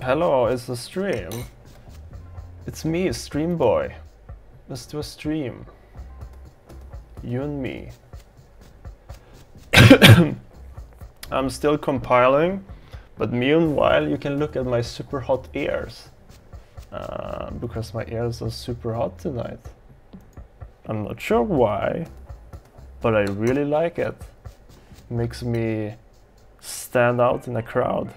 Hello, it's a stream. It's me, Stream Boy. Let's do a stream. You and me. I'm still compiling, but meanwhile you can look at my super hot ears. Because my ears are super hot tonight. I'm not sure why, but I really like it. Makes me stand out in a crowd.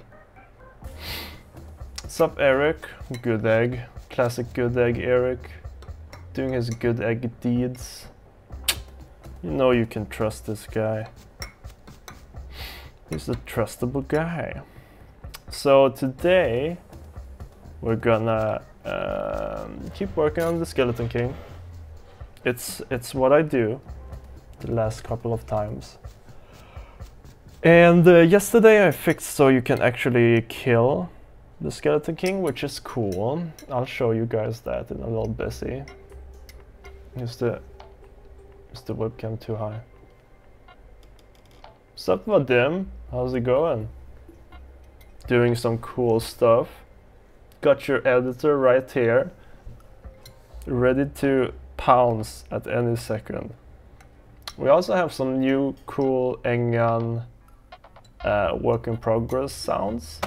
Sup Eric, good egg, classic good egg Eric, doing his good egg deeds. You know you can trust this guy. He's a trustable guy. So today we're gonna keep working on the Skeleton King. It's what I do the last couple of times. And yesterday I fixed so you can actually kill the Skeleton King, which is cool. I'll show you guys that in a little busy. Is the webcam too high? Sup Vadim, how's it going? Doing some cool stuff. Got your editor right here, ready to pounce at any second. We also have some new cool Engan work in progress sounds,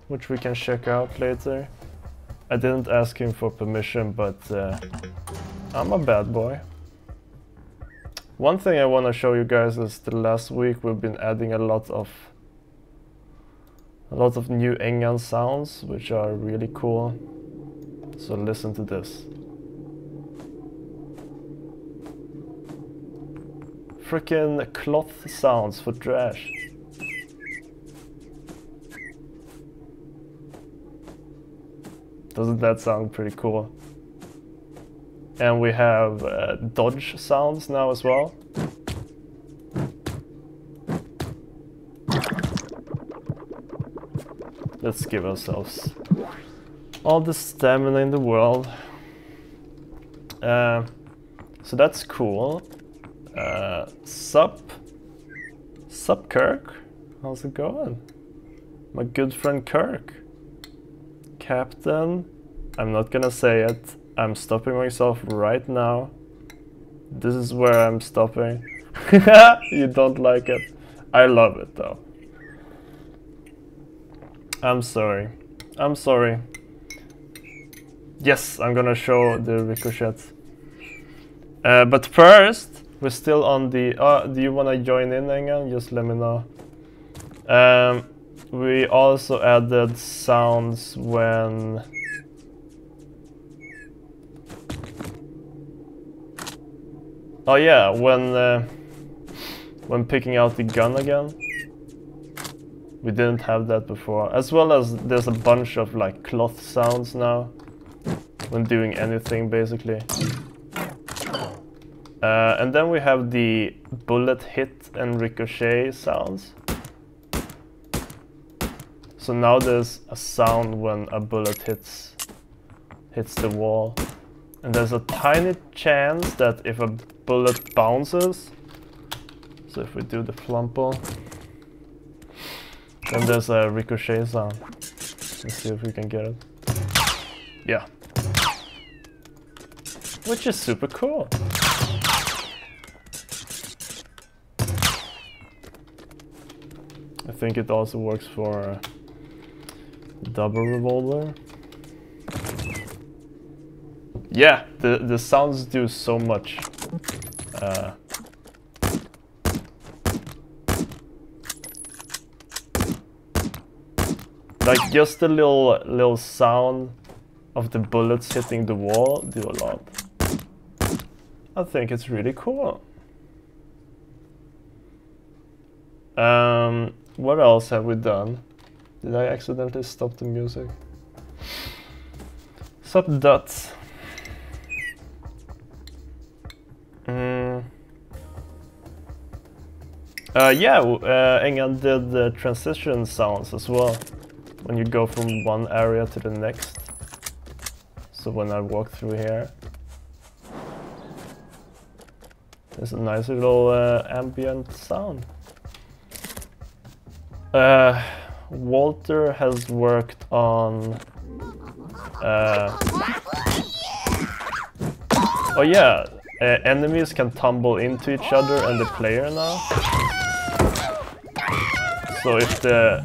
which we can check out later. I didn't ask him for permission, but I'm a bad boy. One thing I want to show you guys is the last week we've been adding a lot of new Engan sounds, which are really cool. So listen to this. Frickin' cloth sounds for trash. Doesn't that sound pretty cool? And we have dodge sounds now as well. Let's give ourselves all the stamina in the world. So that's cool. Sup Kirk? How's it going? My good friend Kirk. Captain, I'm not gonna say it. I'm stopping myself right now. This is where I'm stopping. You don't like it. I love it though. I'm sorry. I'm sorry. Yes, I'm gonna show the ricochets. But first, we're still on the... do you wanna join in, Engan? Just let me know. We also added sounds when... Oh yeah, when picking out the gun again. We didn't have that before. As well as there's a bunch of like cloth sounds now. When doing anything basically. And then we have the bullet hit and ricochet sounds. So now there's a sound when a bullet hits the wall. And there's a tiny chance that if a bullet bounces, so if we do the flumple, then there's a ricochet sound. Let's see if we can get it. Yeah. Which is super cool. I think it also works for double revolver. Yeah, the sounds do so much. Like just the little sound of the bullets hitting the wall do a lot. I think it's really cool. What else have we done? Did I accidentally stop the music? Sup Duts. Yeah, Engan did the transition sounds as well. When you go from one area to the next. So when I walk through here, there's a nice little ambient sound. Walter has worked on... oh yeah, enemies can tumble into each other and the player now. So if a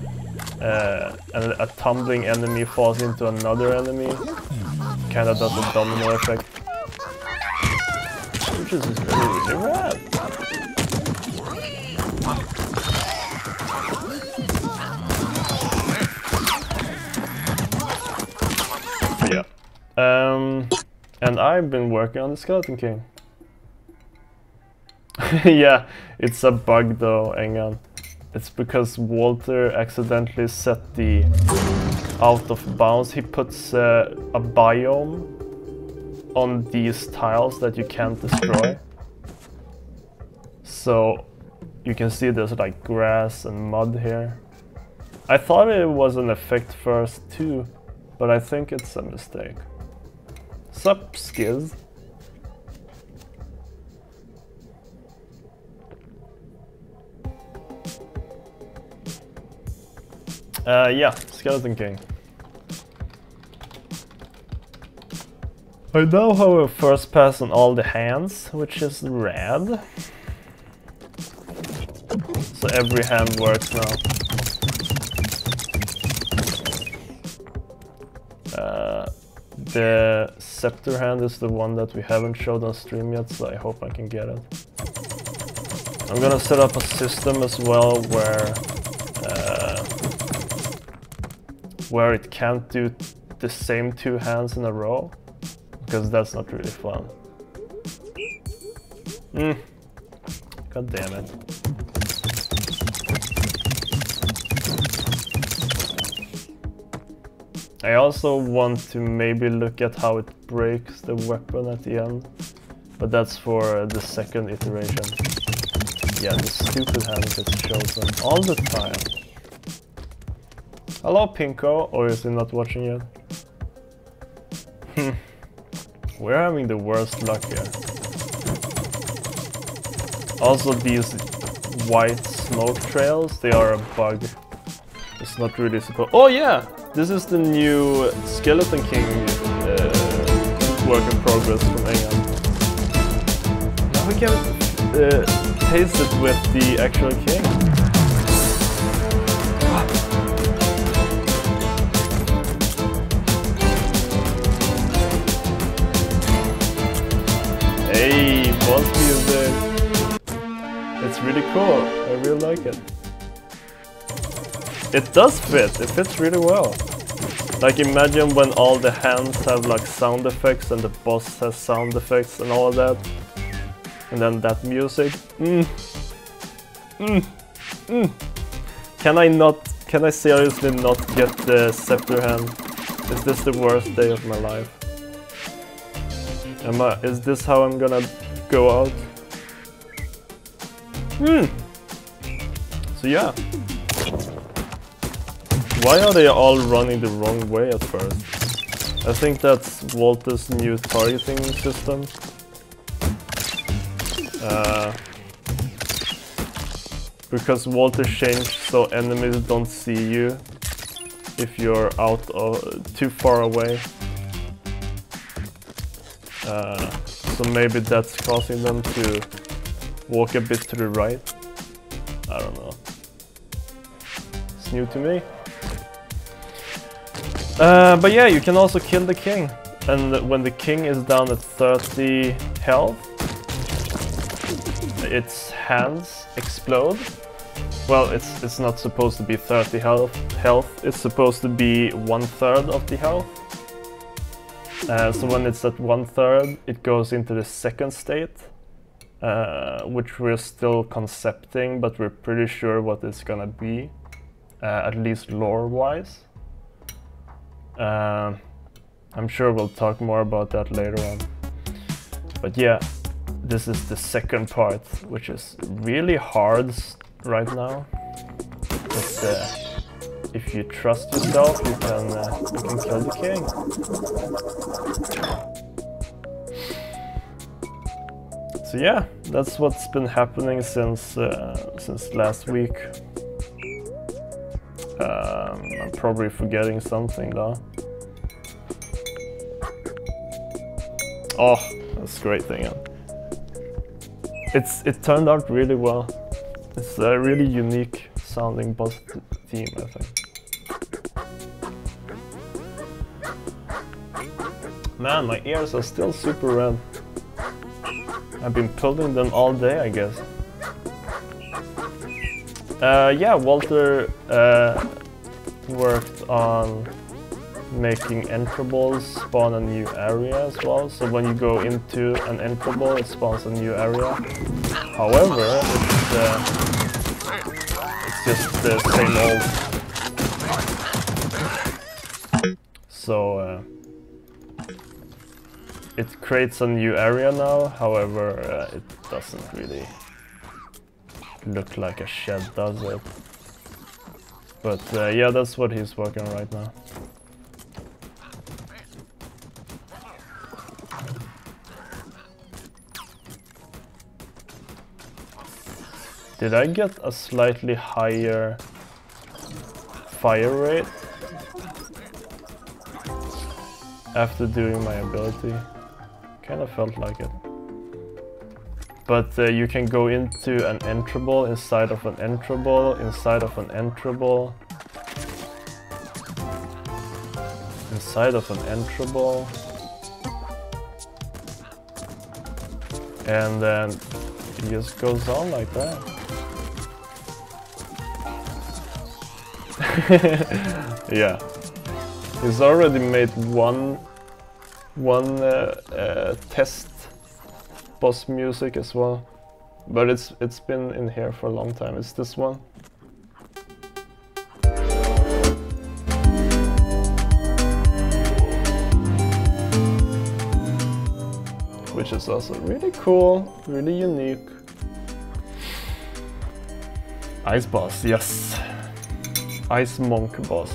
tumbling enemy falls into another enemy, kinda does a domino effect. Which is really rad. Yeah. And I've been working on the Skeleton King. Yeah, it's a bug though, Engan. It's because Walter accidentally set the out of bounds. He puts a biome on these tiles that you can't destroy. So you can see there's like grass and mud here. I thought it was an effect first too, but I think it's a mistake. Sup, Skiz? Yeah, Skeleton King. I now have a first pass on all the hands, which is rad. So every hand works now. The scepter hand is the one that we haven't showed on stream yet, so I hope I can get it. I'm gonna set up a system as well where it can't do the same two hands in a row, because that's not really fun. God damn it. I also want to maybe look at how it breaks the weapon at the end, but that's for the second iteration. Yeah, the stupid hand gets chosen all the time. Hello, Pinko, or is he not watching yet? We're having the worst luck here. Also, these white smoke trails, they are a bug. It's not really supposed... Oh yeah! This is the new Skeleton King work in progress from Engan. Now we can taste it with the actual king. Hey, boss music! It's really cool, I really like it. It does fit, it fits really well. Like imagine when all the hands have like sound effects and the boss has sound effects and all of that. And then that music. Can I seriously not get the scepter hand? Is this the worst day of my life? Is this how I'm gonna go out? So yeah. Why are they all running the wrong way at first? I think that's Walter's new targeting system. Because Walter changed so enemies don't see you if you're out or too far away. So maybe that's causing them to walk a bit to the right. I don't know. It's new to me. But yeah, you can also kill the king. And when the king is down at 30 health, its hands explode. Well, it's not supposed to be 30 health. It's supposed to be 1/3 of the health. So when it's at 1/3, it goes into the second state, which we're still concepting, but we're pretty sure what it's gonna be, at least lore-wise. I'm sure we'll talk more about that later on. But yeah, this is the second part, which is really hard right now. But if you trust yourself, you can kill the king. So yeah, that's what's been happening since last week. I'm probably forgetting something though. Oh, that's a great thing. It turned out really well. It's a really unique sounding boss theme, I think. Man, my ears are still super red. I've been pulling them all day, I guess. Yeah, Walter worked on making entrables spawn a new area as well. So when you go into an entrable, it spawns a new area. However, it's just the same old. So it creates a new area now. However, it doesn't really look like a shed, does it? But yeah, that's what he's working on right now. Did I get a slightly higher fire rate after doing my ability? Kind of felt like it. But you can go into an entrable inside of an entrable inside of an entrable inside of an entrable, and then it just goes on like that. Yeah, he's already made one test boss music as well, but it's been in here for a long time. It's this one. Which is also really cool, really unique. Ice boss, yes. Ice monk boss.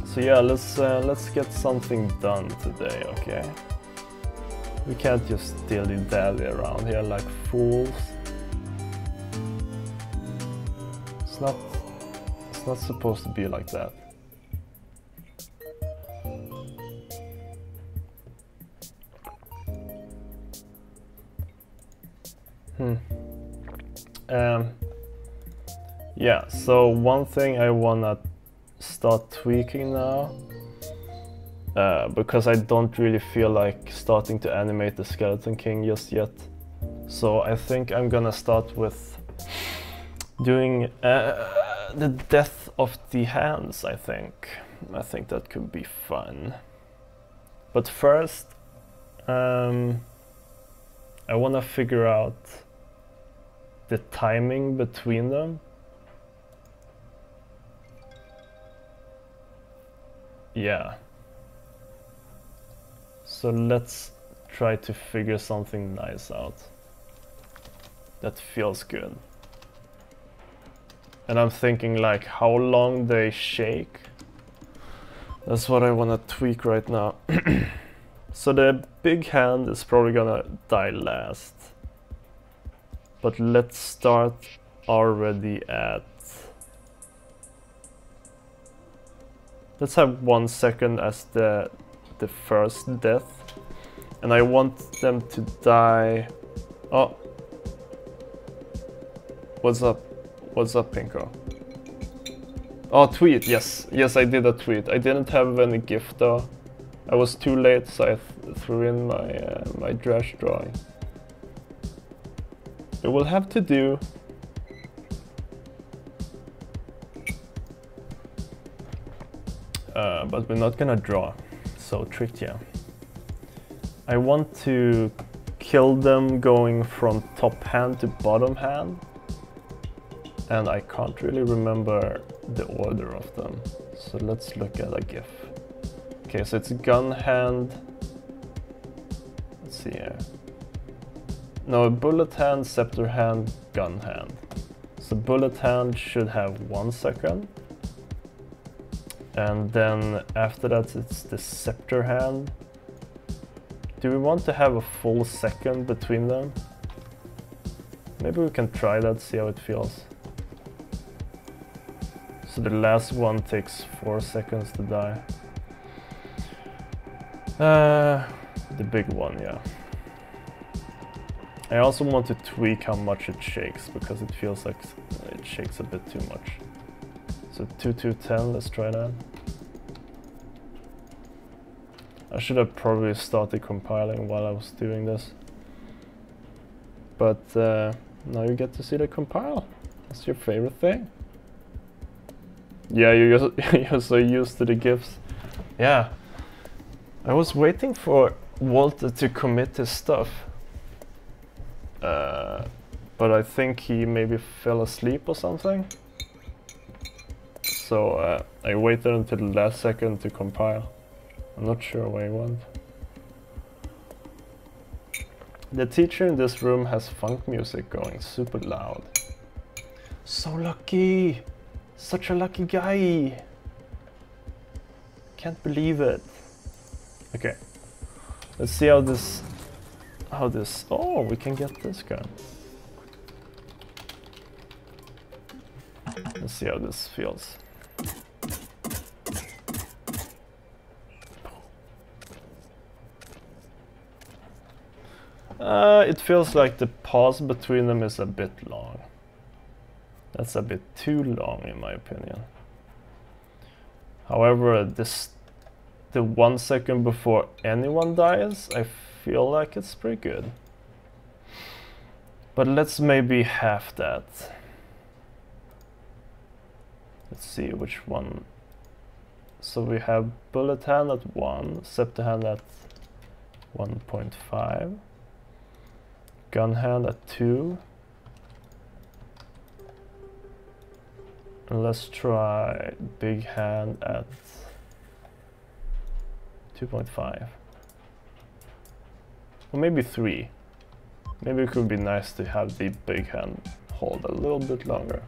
So yeah, let's get something done today, okay? We can't just dilly-dally around here like fools. It's not supposed to be like that. Yeah, so one thing I wanna start tweaking now, because I don't really feel like starting to animate the Skeleton King just yet. So I think I'm gonna start with doing the death of the hands, I think. I think that could be fun. But first, I wanna figure out the timing between them. Yeah. So let's try to figure something nice out that feels good. And I'm thinking like how long they shake. That's what I want to tweak right now. So the big hand is probably gonna die last. But let's start already at... Let's have 1 second as the first death. And I want them to die... Oh! What's up? What's up, Pinko? Oh, tweet, yes. Yes, I did a tweet. I didn't have any gift though. I was too late, so I threw in my trash drawing. It will have to do. But we're not gonna draw. So tricked, yeah. I want to kill them going from top hand to bottom hand. And I can't really remember the order of them. So let's look at a GIF. Okay, so it's gun hand. Let's see here. No, bullet hand, scepter hand, gun hand. So bullet hand should have 1 second. And then after that it's the scepter hand. Do we want to have a full second between them? Maybe we can try that, see how it feels. So the last one takes 4 seconds to die. The big one, yeah. I also want to tweak how much it shakes, because it feels like it shakes a bit too much. So 2-2-10, let's try that. I should have probably started compiling while I was doing this. But now you get to see the compile. That's your favorite thing. Yeah, you're so used to the GIFs. Yeah. I was waiting for Walter to commit his stuff. But I think he maybe fell asleep or something. So I waited until the last second to compile. I'm not sure where he went. The teacher in this room has funk music going super loud. So lucky! Such a lucky guy! Can't believe it. Okay. Let's see how this... Oh, we can get this guy. Let's see how this feels. It feels like the pause between them is a bit long. That's a bit too long in my opinion. However, the 1 second before anyone dies, I feel like it's pretty good. But let's maybe half that. Let's see which one. So we have bullet hand at 1, scepter hand at 1.5, gun hand at 2. And let's try big hand at 2.5. Or maybe 3. Maybe it could be nice to have the big hand hold a little bit longer.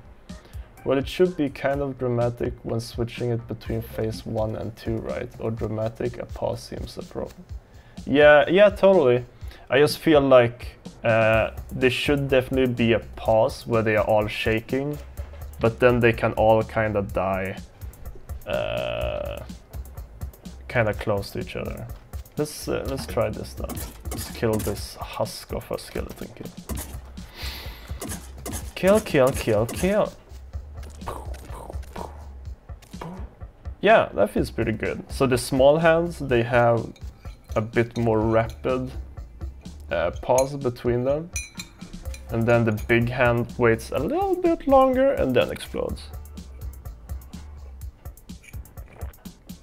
Well, it should be kind of dramatic when switching it between phase 1 and 2, right? Or dramatic, a pause seems appropriate. Yeah, totally. I just feel like there should definitely be a pause where they are all shaking, but then they can all kind of die kind of close to each other. Let's try this then. Let's kill this husk of a skeleton kid. Kill, kill, kill, kill. Yeah, that feels pretty good. So the small hands, they have a bit more rapid pause between them. And then the big hand waits a little bit longer and then explodes.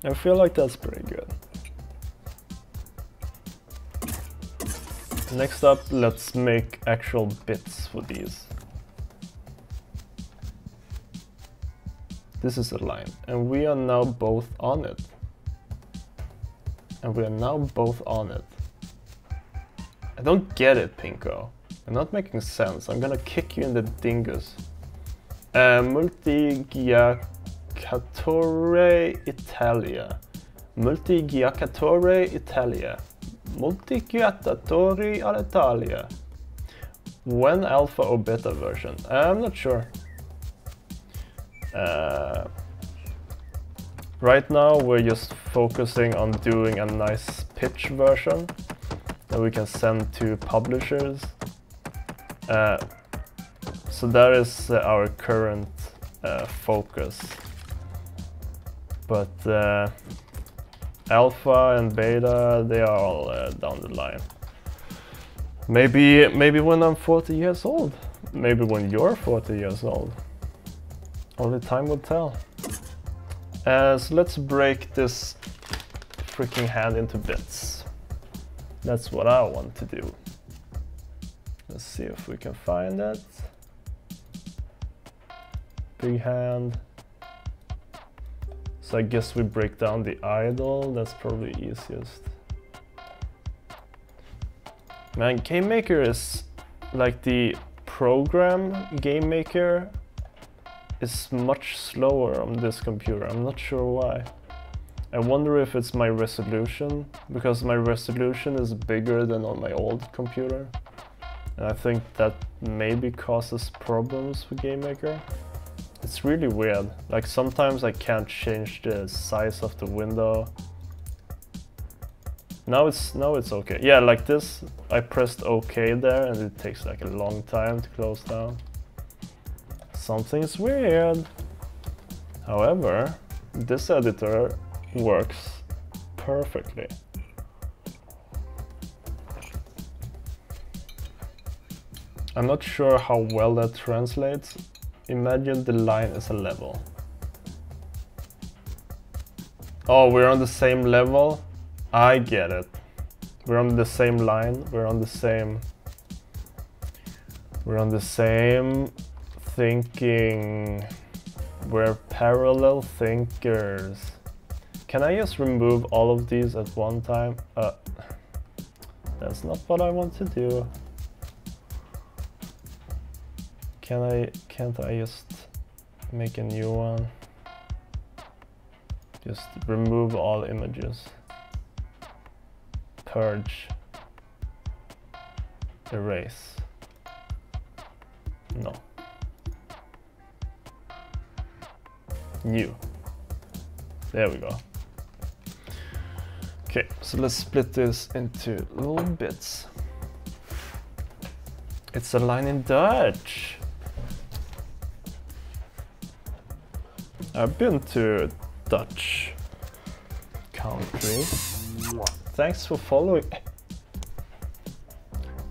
I feel like that's pretty good. Next up, let's make actual bits for these. This is a line, and we are now both on it. And we are now both on it. I don't get it, Pinko. You're not making sense. I'm gonna kick you in the dingus. Multigiacatore Italia. Multigiacatore Italia. Multigiatori all'Italia. When alpha or beta version? I'm not sure. Right now we're just focusing on doing a nice pitch version that we can send to publishers. So that is our current focus. But alpha and beta, they are all down the line. Maybe when I'm 40 years old. Maybe when you're 40 years old. Only time will tell. So let's break this freaking hand into bits. That's what I want to do. Let's see if we can find it. Big hand. So I guess we break down the idol. That's probably easiest. Man, Game Maker is like the program Game Maker is much slower on this computer. I'm not sure why. I wonder if it's my resolution, because my resolution is bigger than on my old computer. And I think that maybe causes problems for GameMaker. It's really weird. Like sometimes I can't change the size of the window. Now it's okay. Yeah, like this, I pressed OK there and it takes like a long time to close down. Something's weird. However, this editor works perfectly. I'm not sure how well that translates. Imagine the line is a level. Oh, we're on the same level? I get it. We're on the same line, we're on the same thinking. We're parallel thinkers. Can I just remove all of these at one time? That's not what I want to do. Can't I just make a new one? Just remove all images. Purge. Erase. No. New. There we go. Okay, so let's split this into little bits. It's a line in Dutch. I've been to Dutch country. Thanks for following.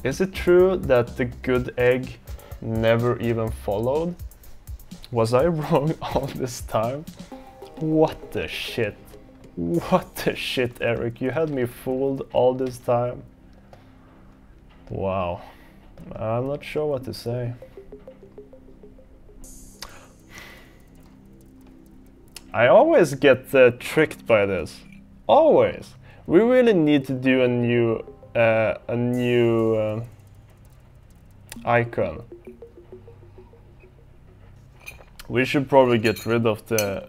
Is it true that the good egg never even followed? Was I wrong all this time? What the shit? What the shit, Eric? You had me fooled all this time. Wow. I'm not sure what to say. I always get tricked by this. Always. We really need to do a new icon. We should probably get rid of the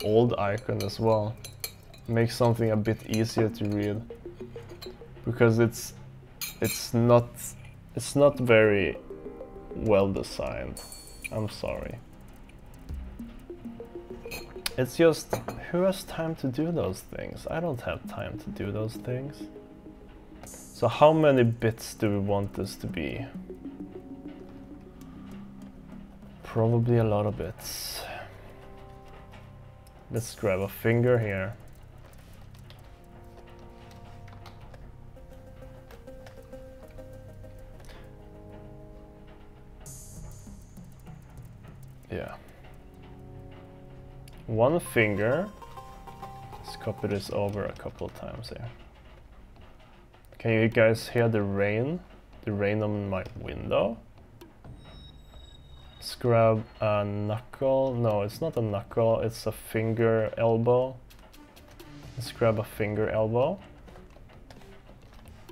old icon as well. Make something a bit easier to read, because it's not very well designed. I'm sorry. It's just, who has time to do those things? I don't have time to do those things. So how many bits do we want this to be? Probably a lot of bits. Let's grab a finger here. Yeah. One finger. Let's copy this over a couple of times here. Can you guys hear the rain? The rain on my window? Let's grab a knuckle. No, it's not a knuckle, it's a finger elbow. Let's grab a finger elbow.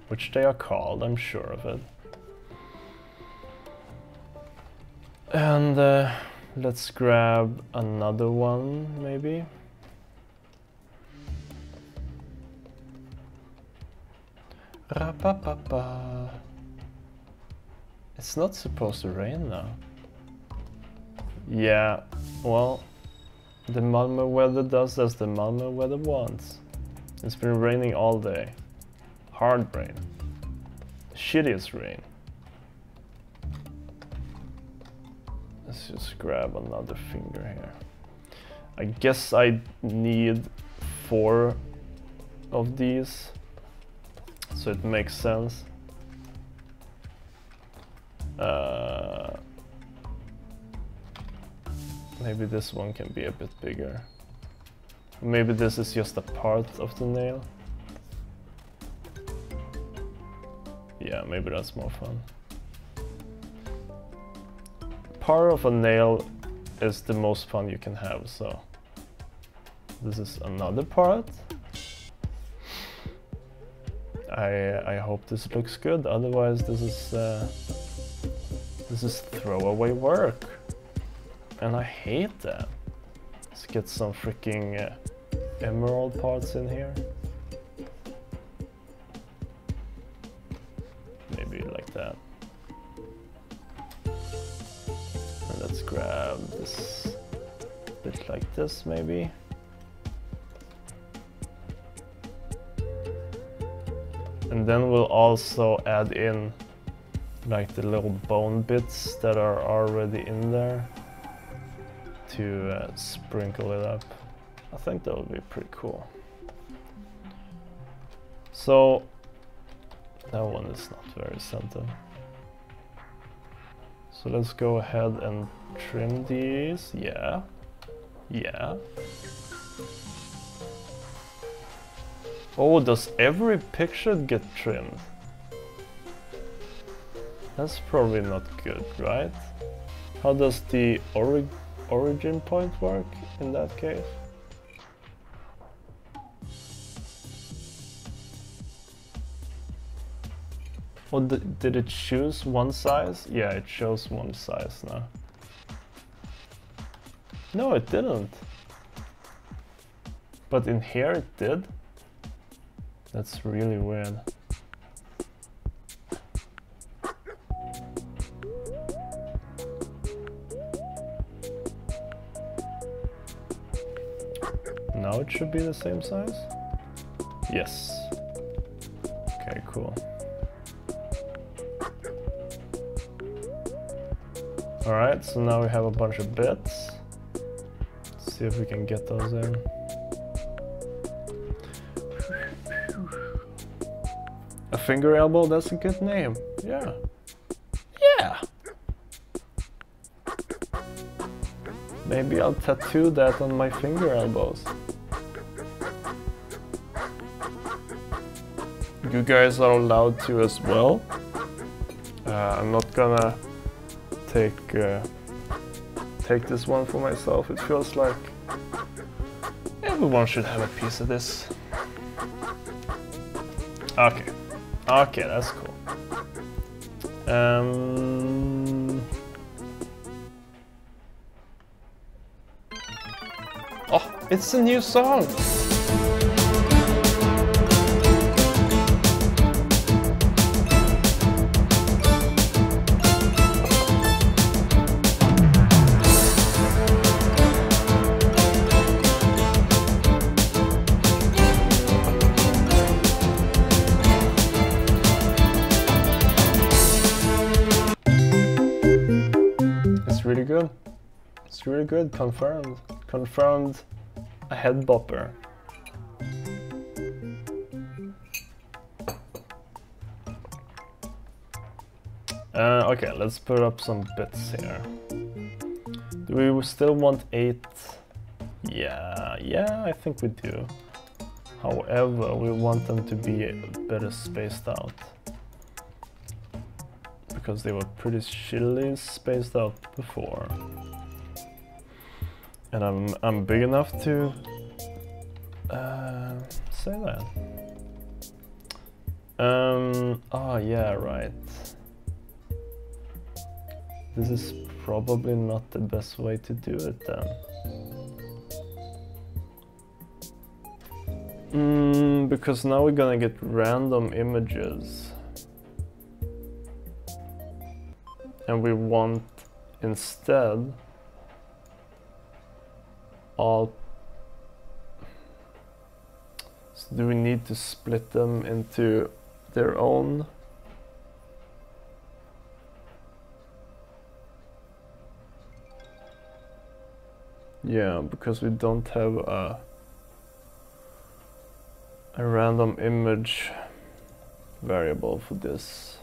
Which they are called, I'm sure of it. And let's grab another one, maybe. Ra-pa-pa-pa. It's not supposed to rain now. Yeah, well, the Malmö weather does as the Malmö weather wants. It's been raining all day. Hard rain. Shittiest rain. Let's just grab another finger here. I guess I need 4 of these, so it makes sense. Maybe this one can be a bit bigger. Maybe this is just a part of the nail. Yeah, maybe that's more fun. Part of a nail is the most fun you can have, so this is another part. I hope this looks good, otherwise this is throwaway work. And I hate that. Let's get some freaking emerald parts in here. Maybe like that. it like this maybe. And then we'll also add in like the little bone bits that are already in there to sprinkle it up. I think that would be pretty cool. So that one is not very centered. So let's go ahead and trim these. Yeah. Yeah. Oh, does every picture get trimmed? That's probably not good, right? How does the origin point work in that case? Oh, did it choose one size? Yeah, it shows one size now. No, it didn't. But in here it did. That's really weird. Now it should be the same size? Yes. Okay, cool. Alright, so now we have a bunch of bits. Let's see if we can get those in. A finger elbow, that's a good name. Yeah. Yeah! Maybe I'll tattoo that on my finger elbows. You guys are allowed to as well. I'm not gonna take this one for myself. It feels like everyone should have a piece of this. Okay. Okay, that's cool. Oh, it's a new song! Really good. It's really good. Confirmed. Confirmed a head bopper. Okay, let's put up some bits here. Do we still want 8? Yeah, I think we do. However, we want them to be better spaced out. Because they were pretty shittily spaced out before. And I'm big enough to say that. Oh yeah, right. This is probably not the best way to do it then. Because now we're gonna get random images. And we want instead all. So do we need to split them into their own? Yeah, because we don't have a random image variable for this.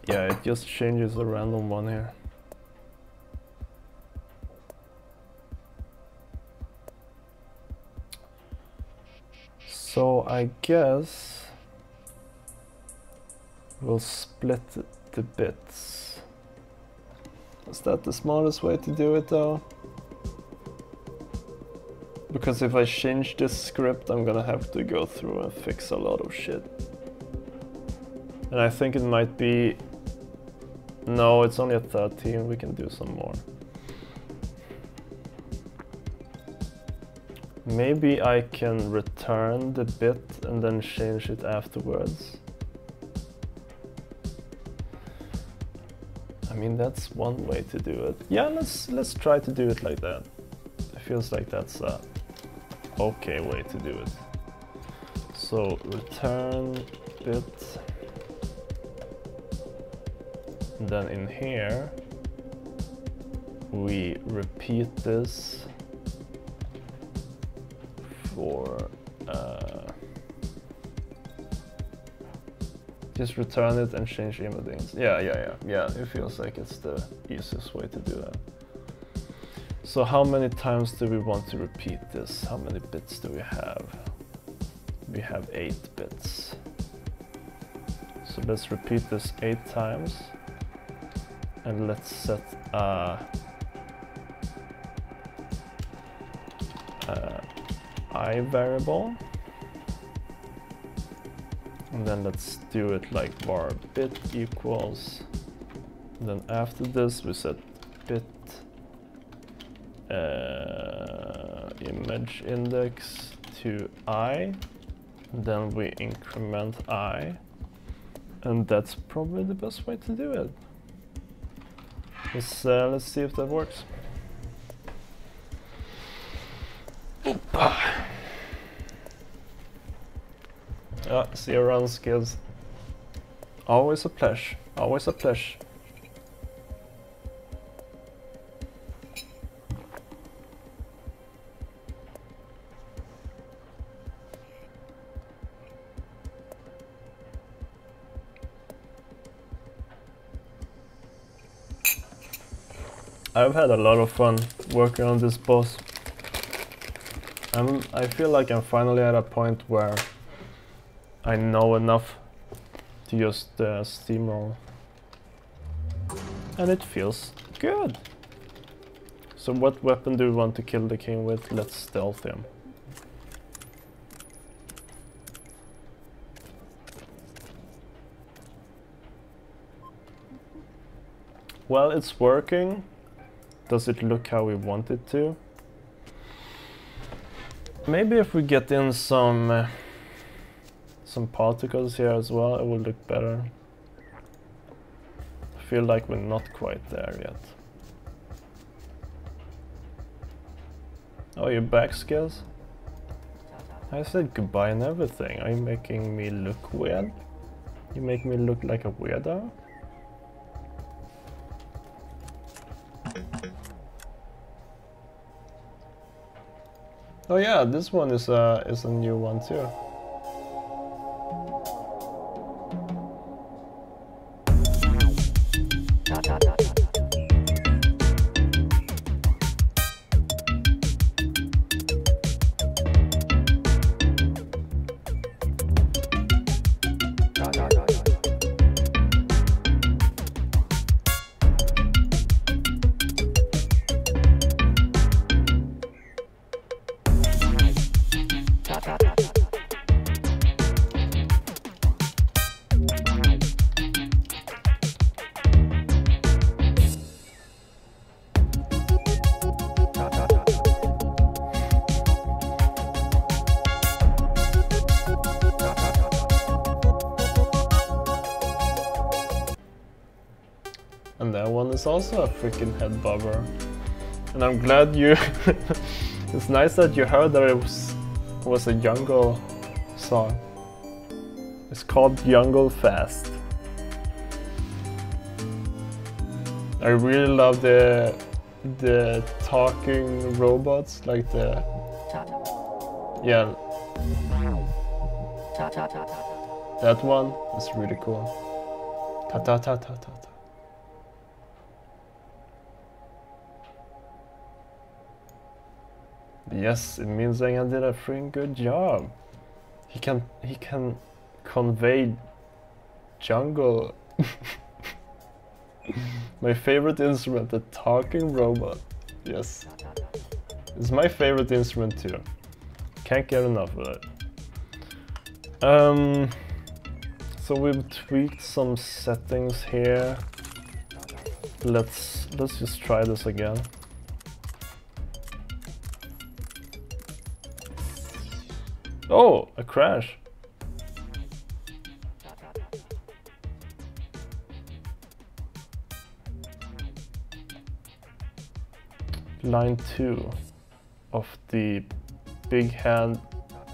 Yeah, it just changes a random one here. So I guess we'll split the bits. Is that the smartest way to do it though? Because if I change this script, I'm gonna have to go through and fix a lot of shit. And I think it might be... No, it's only at 13, we can do some more. Maybe I can return the bit and then change it afterwards. I mean, that's one way to do it. Yeah, let's try to do it like that. It feels like that's a okay way to do it. So return bit. And then in here we repeat this for just return it and change embeddings. Yeah, it feels like it's the easiest way to do that. So how many times do we want to repeat this? How many bits do we have? We have 8 bits. So let's repeat this 8 times. And let's set I variable. And then let's do it like var bit equals. And then after this we set bit image index to I. And then we increment I. And that's probably the best way to do it. Let's see if that works. Opa. See run skills. Always a pleasure. Always a pleasure. I've had a lot of fun working on this boss. I feel like I'm finally at a point where I know enough to just steamroll. And it feels good. So what weapon do we want to kill the king with? Let's stealth him. Well, it's working. Does it look how we want it to? Maybe if we get in some particles here as well, it will look better. I feel like we're not quite there yet. Oh, you're back, Skills? I said goodbye and everything. Are you making me look weird? You make me look like a weirdo? Oh yeah, this one is a new one too. And that one is also a freaking head bobber. And I'm glad you... It's nice that you heard that it was a jungle song. It's called Jungle Fast. I really love the talking robots, like the... Yeah. That one is really cool. Ta ta ta ta ta ta. Yes, it means Zenga did a freaking good job. He can convey jungle. My favorite instrument, the talking robot. Yes. It's my favorite instrument too. Can't get enough of it. So we've tweaked some settings here. Let's just try this again. Oh, a crash. line 2 of the big hand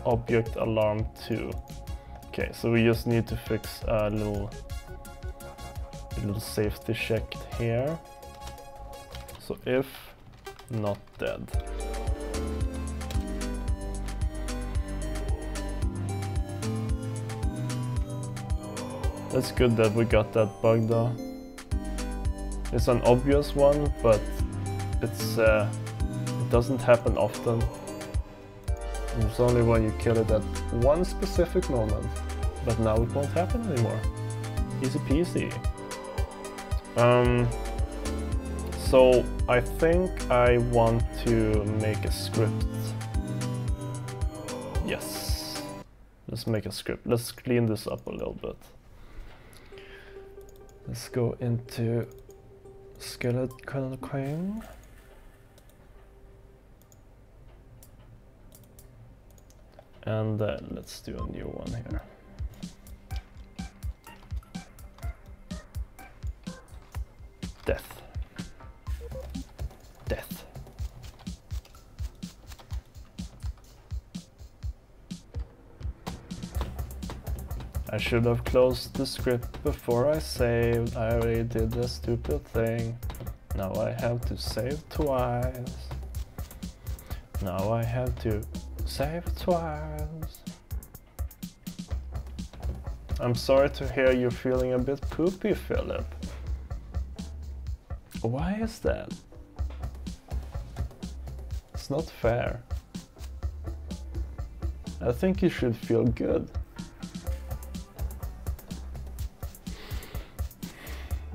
object alarm 2. Okay, so we just need to fix a little safety check here. So if not dead. That's good that we got that bug though. It's an obvious one, but it's it doesn't happen often. It's only when you kill it at one specific moment. But now it won't happen anymore. Easy peasy. So I think I want to make a script. Yes. Let's make a script. Let's clean this up a little bit. Let's go into skeleton. And let's do a new one here. Death. Death. I should have closed the script before I saved. I already did a stupid thing. Now I have to save twice. Now I have to save twice. I'm sorry to hear you're feeling a bit poopy, Philip. Why is that? It's not fair. I think you should feel good.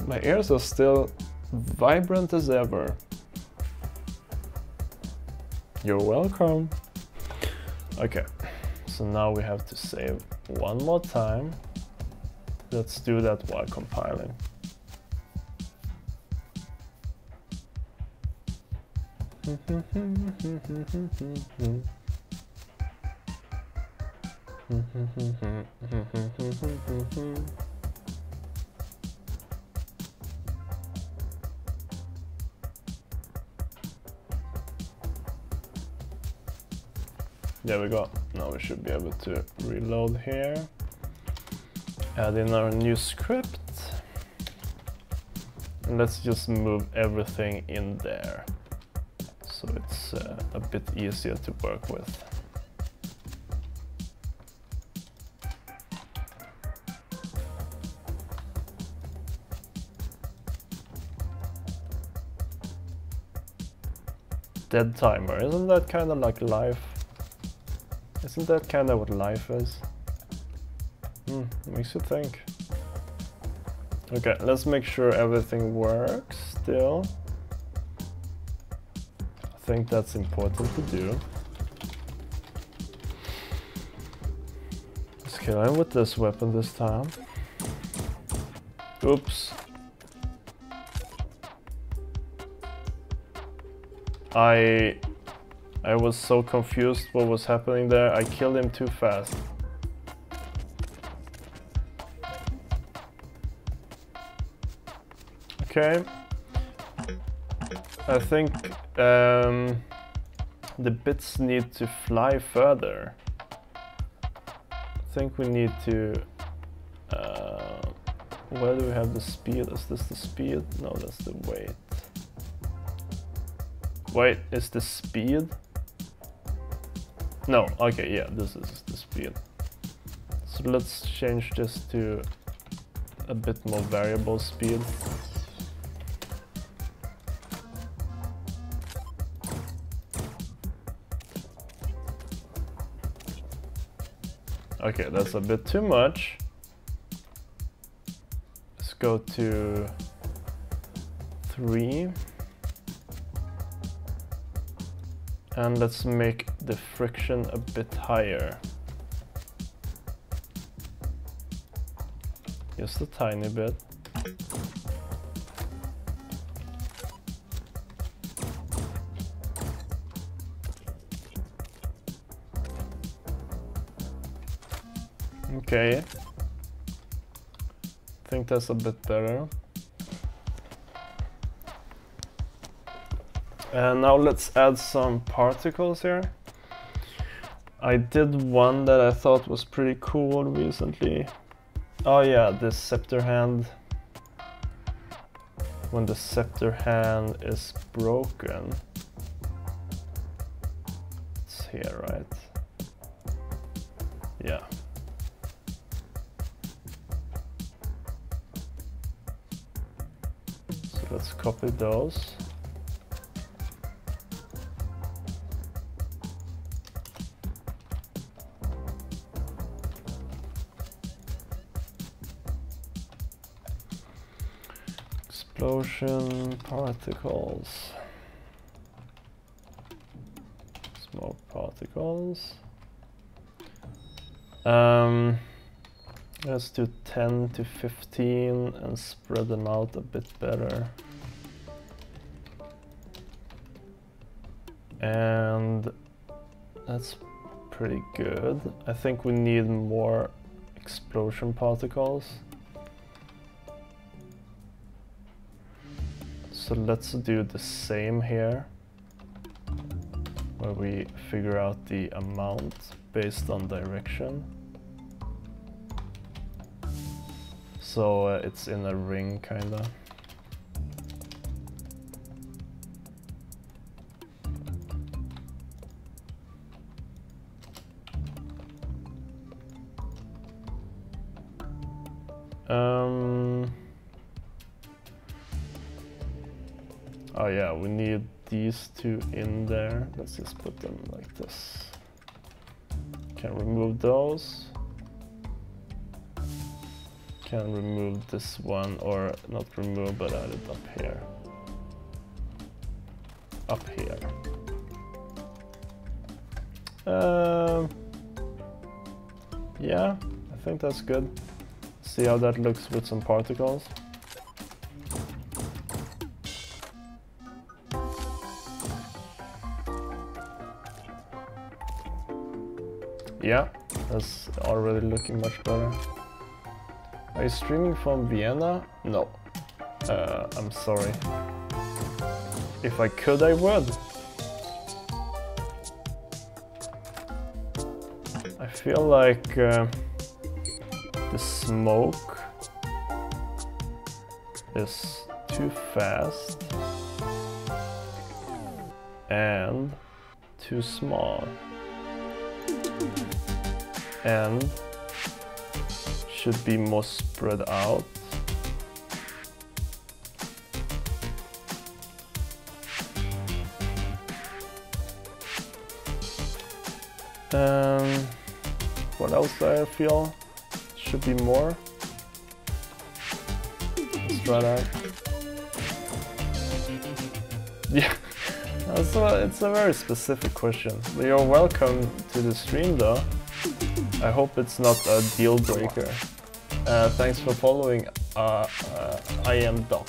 My ears are still vibrant as ever. You're welcome. Okay, so now we have to save one more time. Let's do that while compiling. There we go. Now we should be able to reload here. Add in our new script. And let's just move everything in there. So it's a bit easier to work with. Dead timer, isn't that kind of like life? Isn't that kind of what life is? Makes you think. Okay, let's make sure everything works still. I think that's important to do. Let's kill him with this weapon this time. Oops. I was so confused what was happening there. I killed him too fast. Okay. I think the bits need to fly further. I think we need to... where do we have the speed? Is this the speed? No, that's the weight. Wait, is the speed? No, okay, yeah, this is the speed. So let's change this to a bit more variable speed. Okay, that's a bit too much. Let's go to 3. And let's make the friction a bit higher. Just a tiny bit. Okay. I think that's a bit better. And now let's add some particles here. I did one that I thought was pretty cool recently. Oh yeah, this scepter hand. When the scepter hand is broken. It's here, right? Yeah. So let's copy those. Explosion particles. Smoke particles. Let's do 10 to 15 and spread them out a bit better. And that's pretty good. I think we need more explosion particles. So let's do the same here, where we figure out the amount based on direction. So it's in a ring, kinda. Oh yeah, we need these two in there. Let's just put them like this. Can remove those. Can remove this one, or not remove, but add it up here. Up here. Yeah, I think that's good. See how that looks with some particles. Yeah, that's already looking much better. Are you streaming from Vienna? No. I'm sorry. If I could, I would. I feel like the smoke is too fast and too small. And should be more spread out. What else do I feel should be more? Let's try that. Yeah, it's a very specific question. But you're welcome to the stream though. I hope it's not a deal breaker. Thanks for following. I am Doc.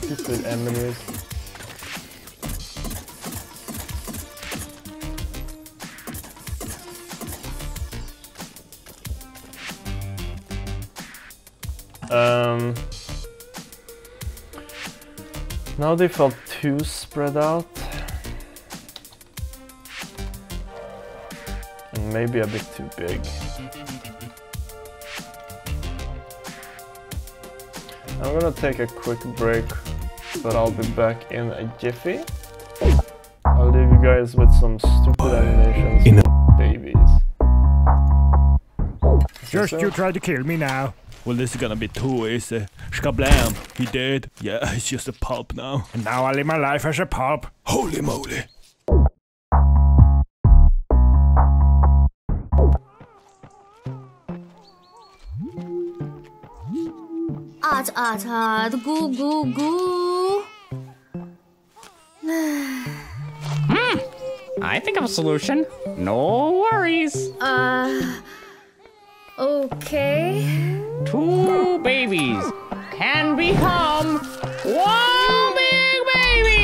Stupid enemies. Now they felt too spread out. And maybe a bit too big. I'm gonna take a quick break, but I'll be back in a jiffy. I'll leave you guys with some stupid animations of babies. Just you try to kill me now. Well, this is gonna be too easy. Shkablam, he dead. Yeah, he's just a pulp now. And now I live my life as a pulp. Holy moly. Goo goo goo. I think of a solution. No worries. Okay. Two babies can become one big baby.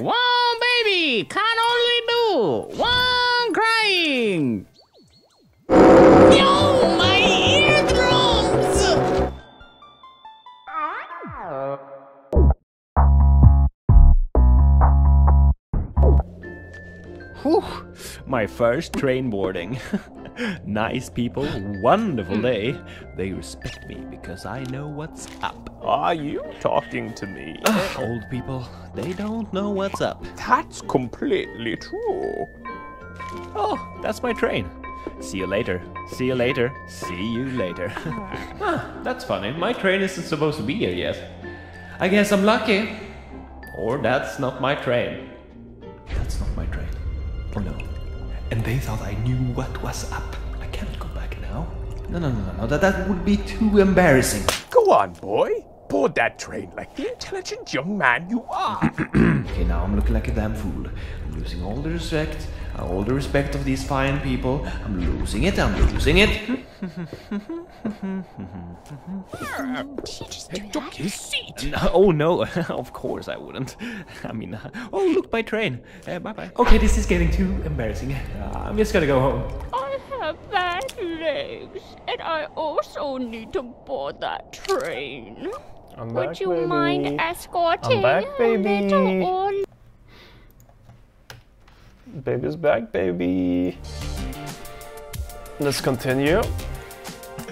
One baby can only do one crying. No, my eardrums! My first train boarding. Nice people, wonderful day. They respect me because I know what's up. Are you talking to me? Old people, they don't know what's up. That's completely true. Oh, that's my train. See you later. See you later. See you later. That's funny. My train isn't supposed to be here yet. I guess I'm lucky. Or that's not my train. That's not my train. Oh no. And they thought I knew what was up. I can't go back now. No. That would be too embarrassing. Go on, boy. Board that train like the intelligent young man you are. Okay, now I'm looking like a damn fool. I'm losing all the respect of these fine people. I'm losing it. He just took his seat. Oh no, of course I wouldn't. I mean, oh look, my train. Bye-bye. Okay, this is getting too embarrassing. I'm just gonna go home. I have bad legs, and I also need to board that train. I'm Would back, you baby. mind escorting I'm back, a little baby. old Baby's back, baby. Let's continue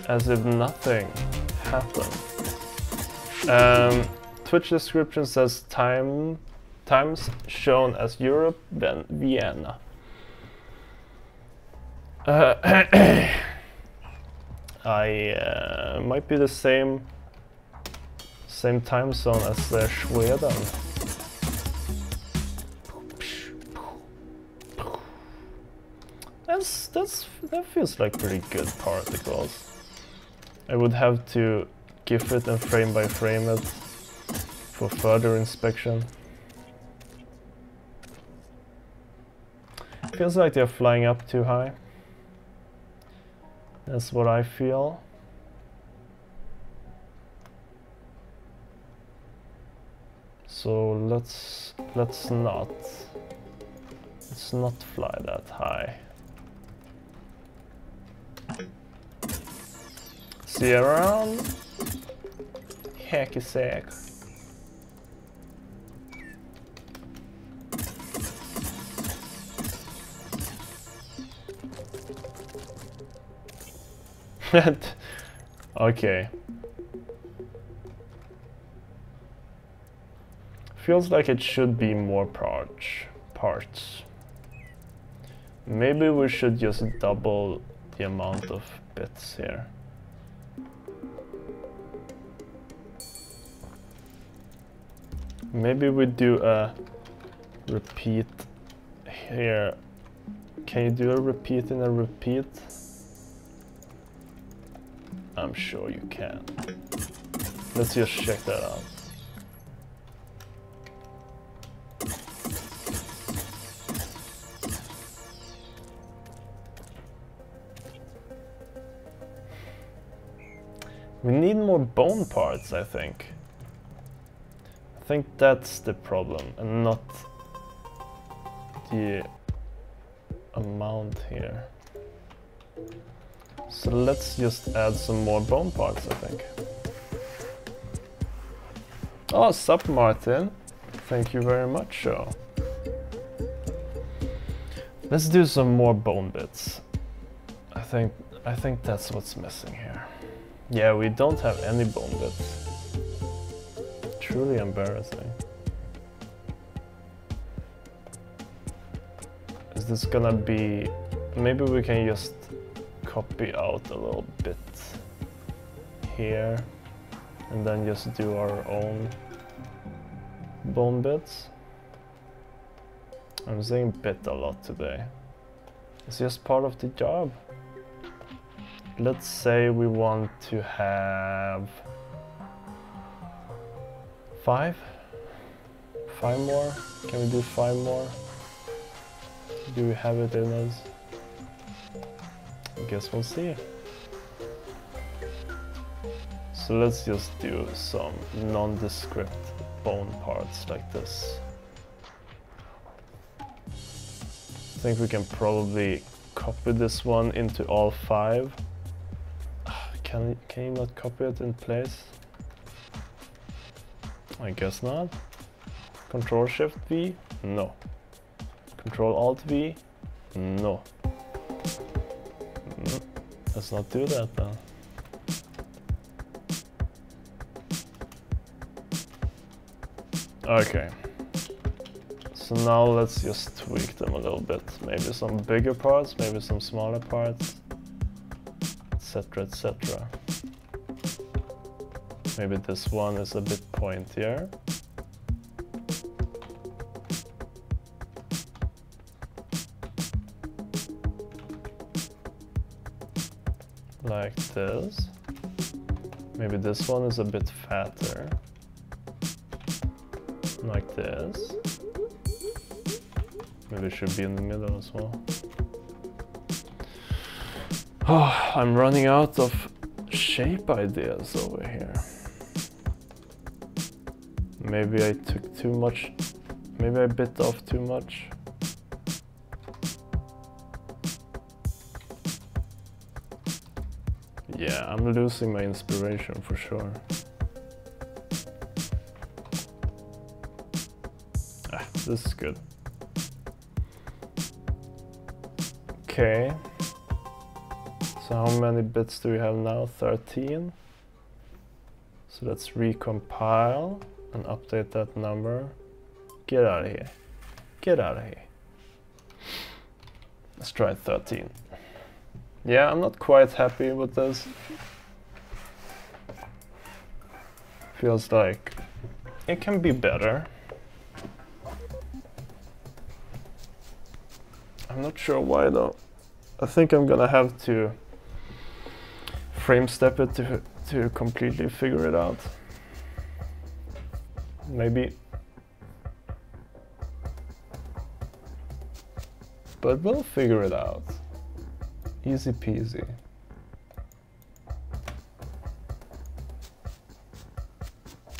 as if nothing happened. Twitch description says times shown as Europe, then Vienna. I might be the same time zone as Sweden. That feels like pretty good particles. I would have to GIF it and frame by frame it for further inspection. Feels like they're flying up too high. That's what I feel. So let's not fly that high. See you around. Hacky sack. Okay. Feels like it should be more parts. Maybe we should just double the amount of bits here. Maybe we do a repeat here. Can you do a repeat in a repeat? I'm sure you can. Let's just check that out. We need more bone parts, I think. I think that's the problem, and not the amount here. So let's just add some more bone parts, I think. Oh, sup Martin. Thank you very much, show. Let's do some more bone bits. I think that's what's missing here. Yeah, we don't have any bone bits. Truly embarrassing. Is this gonna be... Maybe we can just copy out a little bit here and then just do our own bone bits. I'm saying bit a lot today. It's just part of the job. Let's say we want to have 5 more. Can we do 5 more? Do we have it in us? I guess we'll see. So let's just do some nondescript bone parts like this. I think we can probably copy this one into all 5. Can you not copy it in place? I guess not. Control Shift V? No. Control Alt V? No. Let's not do that then. Okay. So now let's just tweak them a little bit. Maybe some bigger parts, maybe some smaller parts, etc, etc. Maybe this one is a bit pointier. Like this. Maybe this one is a bit fatter. Like this. Maybe it should be in the middle as well. Oh, I'm running out of shape ideas over here. Maybe I took too much. Maybe I bit off too much. Yeah, I'm losing my inspiration for sure. Ah, this is good. Okay. So how many bits do we have now? 13. So let's recompile and update that number. Get out of here. Get out of here. Let's try 13. Yeah, I'm not quite happy with this. Feels like it can be better. I'm not sure why though. I think I'm gonna have to frame step it to completely figure it out. Maybe. But we'll figure it out. Easy peasy.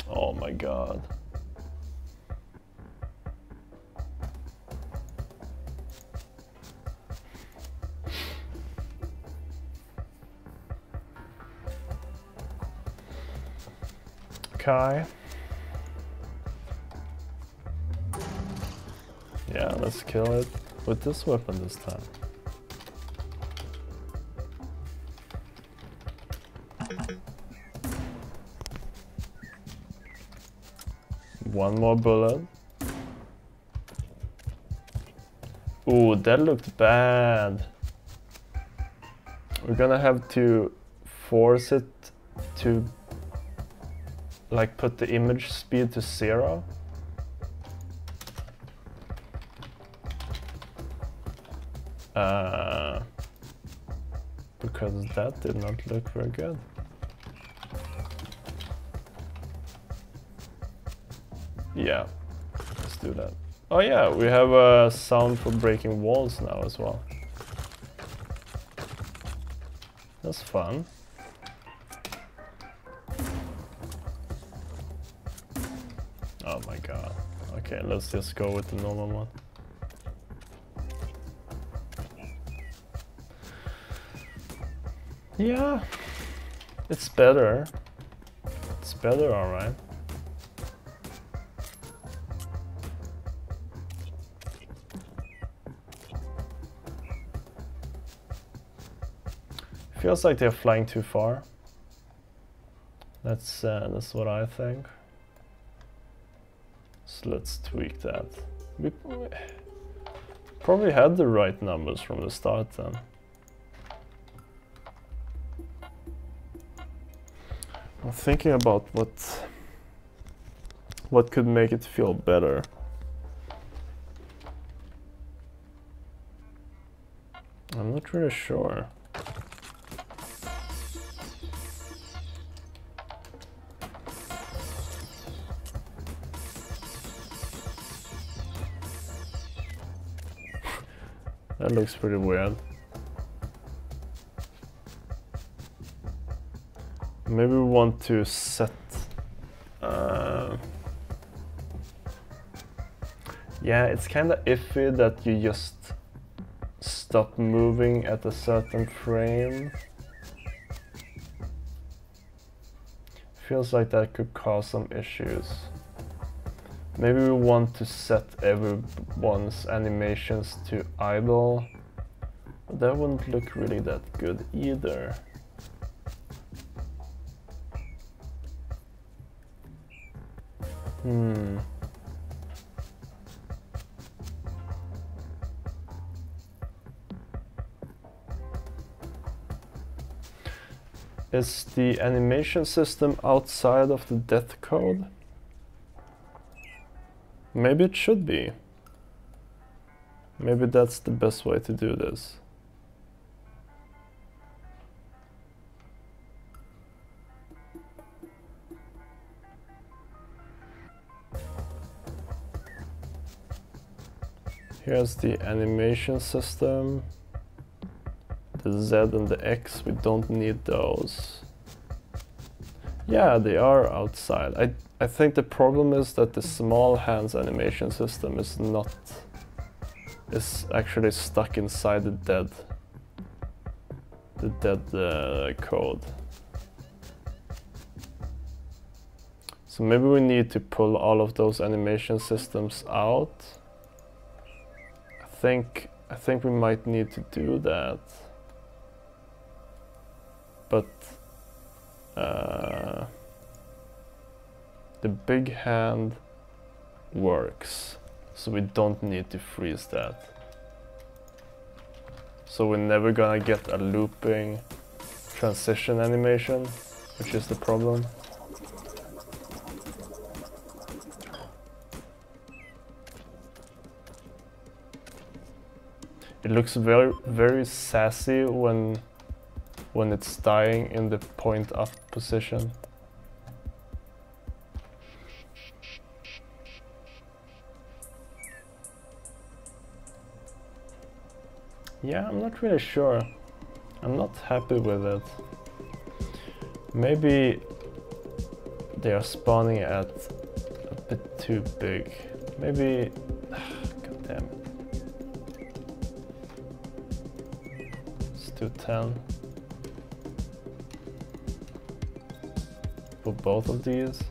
Oh my god. Okay. Yeah, let's kill it with this weapon this time. One more bullet. Ooh, that looked bad. We're gonna have to force it to like put the image speed to 0. Because that did not look very good. Yeah, let's do that. Oh yeah, we have a sound for breaking walls now as well. That's fun. Oh my god. Okay, let's just go with the normal one. Yeah, it's better. It's better, alright. Feels like they're flying too far. That's what I think. So let's tweak that. We probably had the right numbers from the start then. I'm thinking about what could make it feel better. I'm not really sure. That looks pretty weird. Maybe we want to set... yeah, it's kind of iffy that you just stop moving at a certain frame. Feels like that could cause some issues. Maybe we want to set everyone's animations to idle That wouldn't look really that good either. Is the animation system outside of the death code? Maybe it should be. Maybe that's the best way to do this. Here's the animation system. The Z and the X, we don't need those. Yeah, they are outside. I think the problem is that the small hands animation system is actually stuck inside the dead code. So maybe we need to pull all of those animation systems out. I think we might need to do that. But the big hand works, so we don't need to freeze that. So we're never gonna get a looping transition animation, which is the problem. It looks very, very sassy when it's dying in the point up position. Yeah, I'm not really sure. I'm not happy with it. Maybe they are spawning at a bit too big. Maybe... God damn it. Let's do 10. For both of these.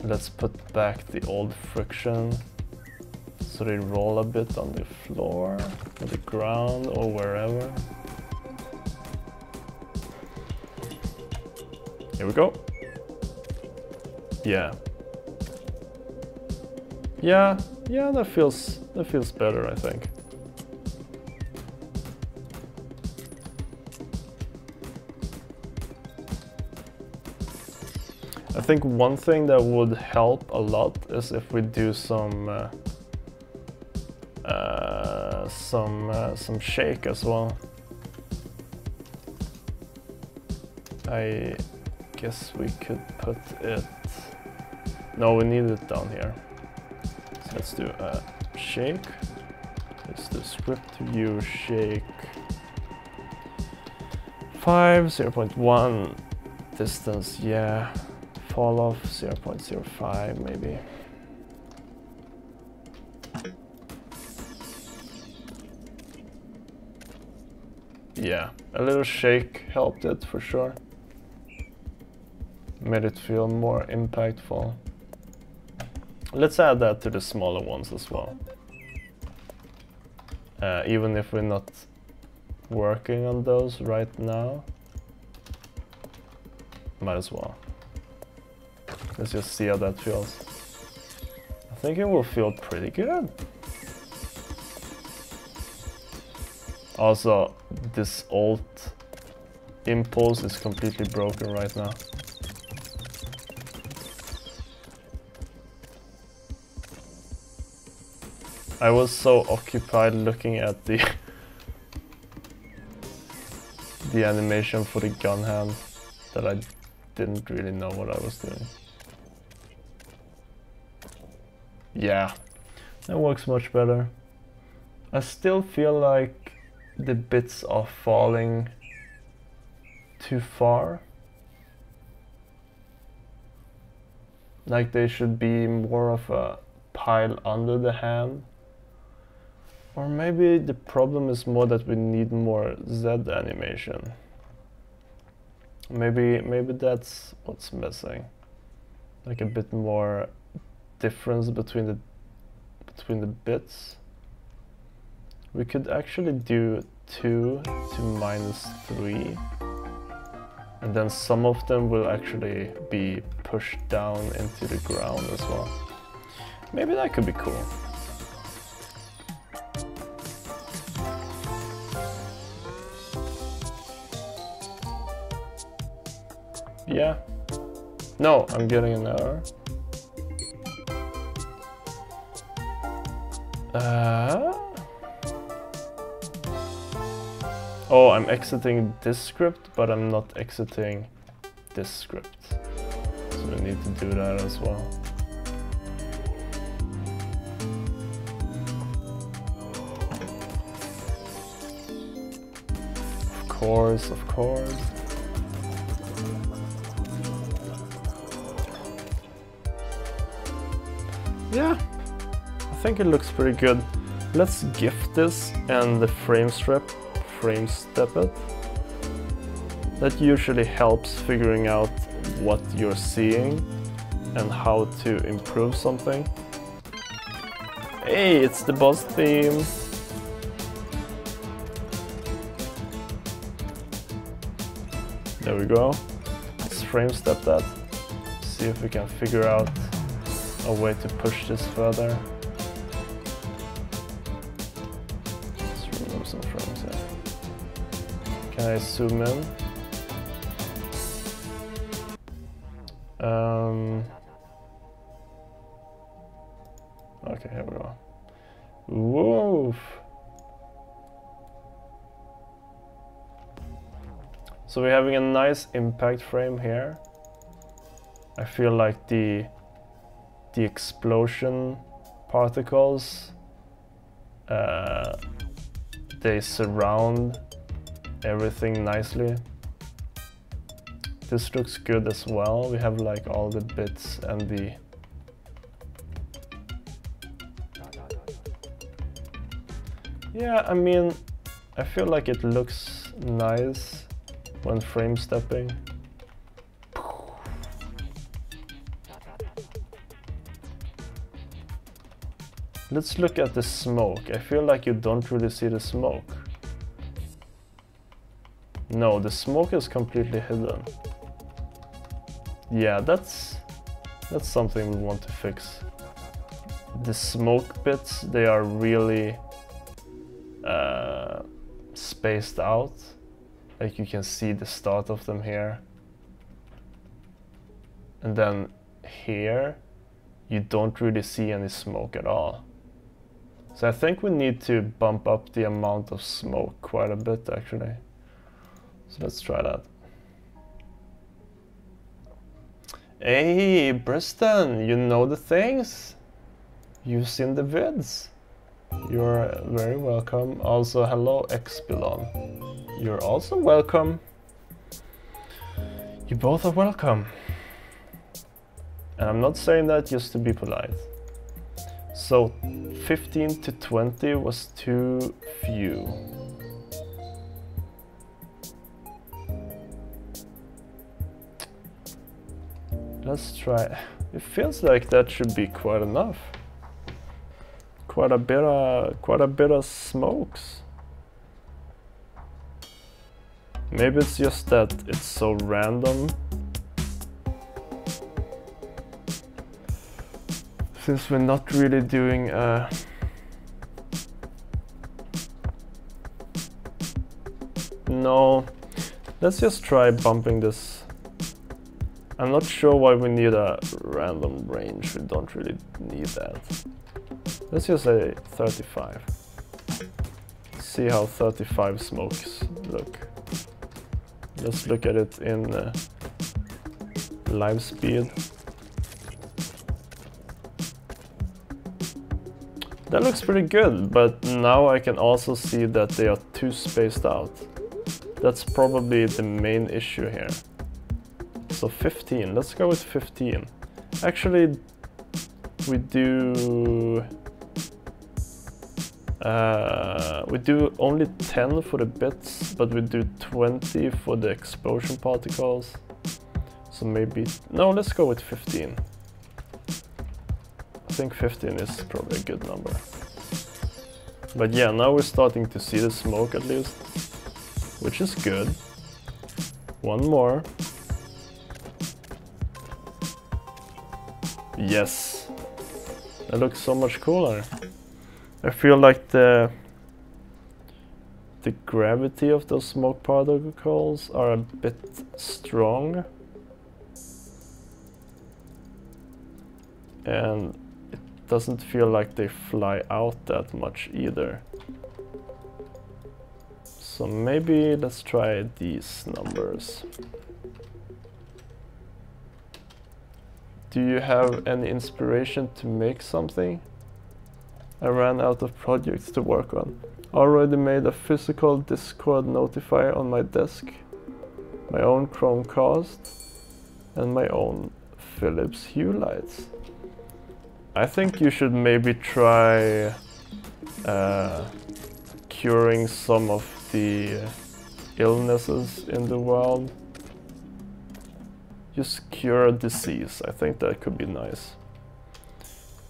Let's put back the old friction so they roll a bit on the floor or the ground or wherever. Here we go. Yeah. Yeah, that feels better, I think. I think one thing that would help a lot is if we do some shake as well. I guess we could put it... No, we need it down here. So let's do a shake. Let's do script view shake 5, 0.1 distance, yeah. Fall off 0.05 maybe. Yeah, a little shake helped it for sure. Made it feel more impactful. Let's add that to the smaller ones as well. Even if we're not working on those right now. Might as well. Let's just see how that feels. I think it will feel pretty good. Also, this alt impulse is completely broken right now. I was so occupied looking at the animation for the gun hand that I didn't really know what I was doing. Yeah, that works much better. I still feel like the bits are falling too far. Like they should be more of a pile under the hand. Or maybe the problem is more that we need more Z animation. Maybe that's what's missing. Like a bit more difference between the bits. We could actually do 2 to -3, and then some of them will actually be pushed down into the ground as well. Maybe that could be cool. Yeah. No, I'm getting an error. Oh, I'm exiting this script, but I'm not exiting this script. So we need to do that as well. Of course. Yeah, I think it looks pretty good. Let's gift this and the frame step it. That usually helps figuring out what you're seeing and how to improve something. Hey, it's the boss theme! There we go. Let's frame step that. See if we can figure out a way to push this further. Let's remove some frames here. Can I zoom in? Okay, here we go. Woof! So we're having a nice impact frame here. I feel like the explosion particles, they surround everything nicely. This looks good as well. We have like all the bits and the yeah, I mean, I feel like it looks nice when frame stepping. Let's look at the smoke. I feel like you don't really see the smoke. No, the smoke is completely hidden. Yeah, that's something we want to fix. The smoke bits, they are really spaced out. Like you can see the start of them here. And then here, you don't really see any smoke at all. So I think we need to bump up the amount of smoke quite a bit actually. So let's try that. Hey, Briston, you know the things? You've seen the vids. You're very welcome. Also, hello, Xpilon. You're also welcome. You both are welcome. And I'm not saying that just to be polite. So 15 to 20 was too few. Let's try. It feels like that should be quite enough. Quite a bit of smokes. Maybe it's just that it's so random. Since we're not really doing no, let's just try bumping this. I'm not sure why we need a random range. We don't really need that. Let's just say 35. See how 35 smokes look. Let's look at it in live speed. That looks pretty good, but now I can also see that they are too spaced out. That's probably the main issue here. So 15, let's go with 15. Actually, we do only 10 for the bits, but we do 20 for the explosion particles. So maybe, no, let's go with 15. think 15 is probably a good number. But yeah, now we're starting to see the smoke at least, which is good. One more. Yes, that looks so much cooler. I feel like the gravity of those smoke particles are a bit strong. And it doesn't feel like they fly out that much either. So maybe let's try these numbers. Do you have any inspiration to make something? I ran out of projects to work on. Already made a physical Discord notifier on my desk, my own Chromecast, and my own Philips Hue lights. I think you should maybe try curing some of the illnesses in the world. Just cure a disease, I think that could be nice.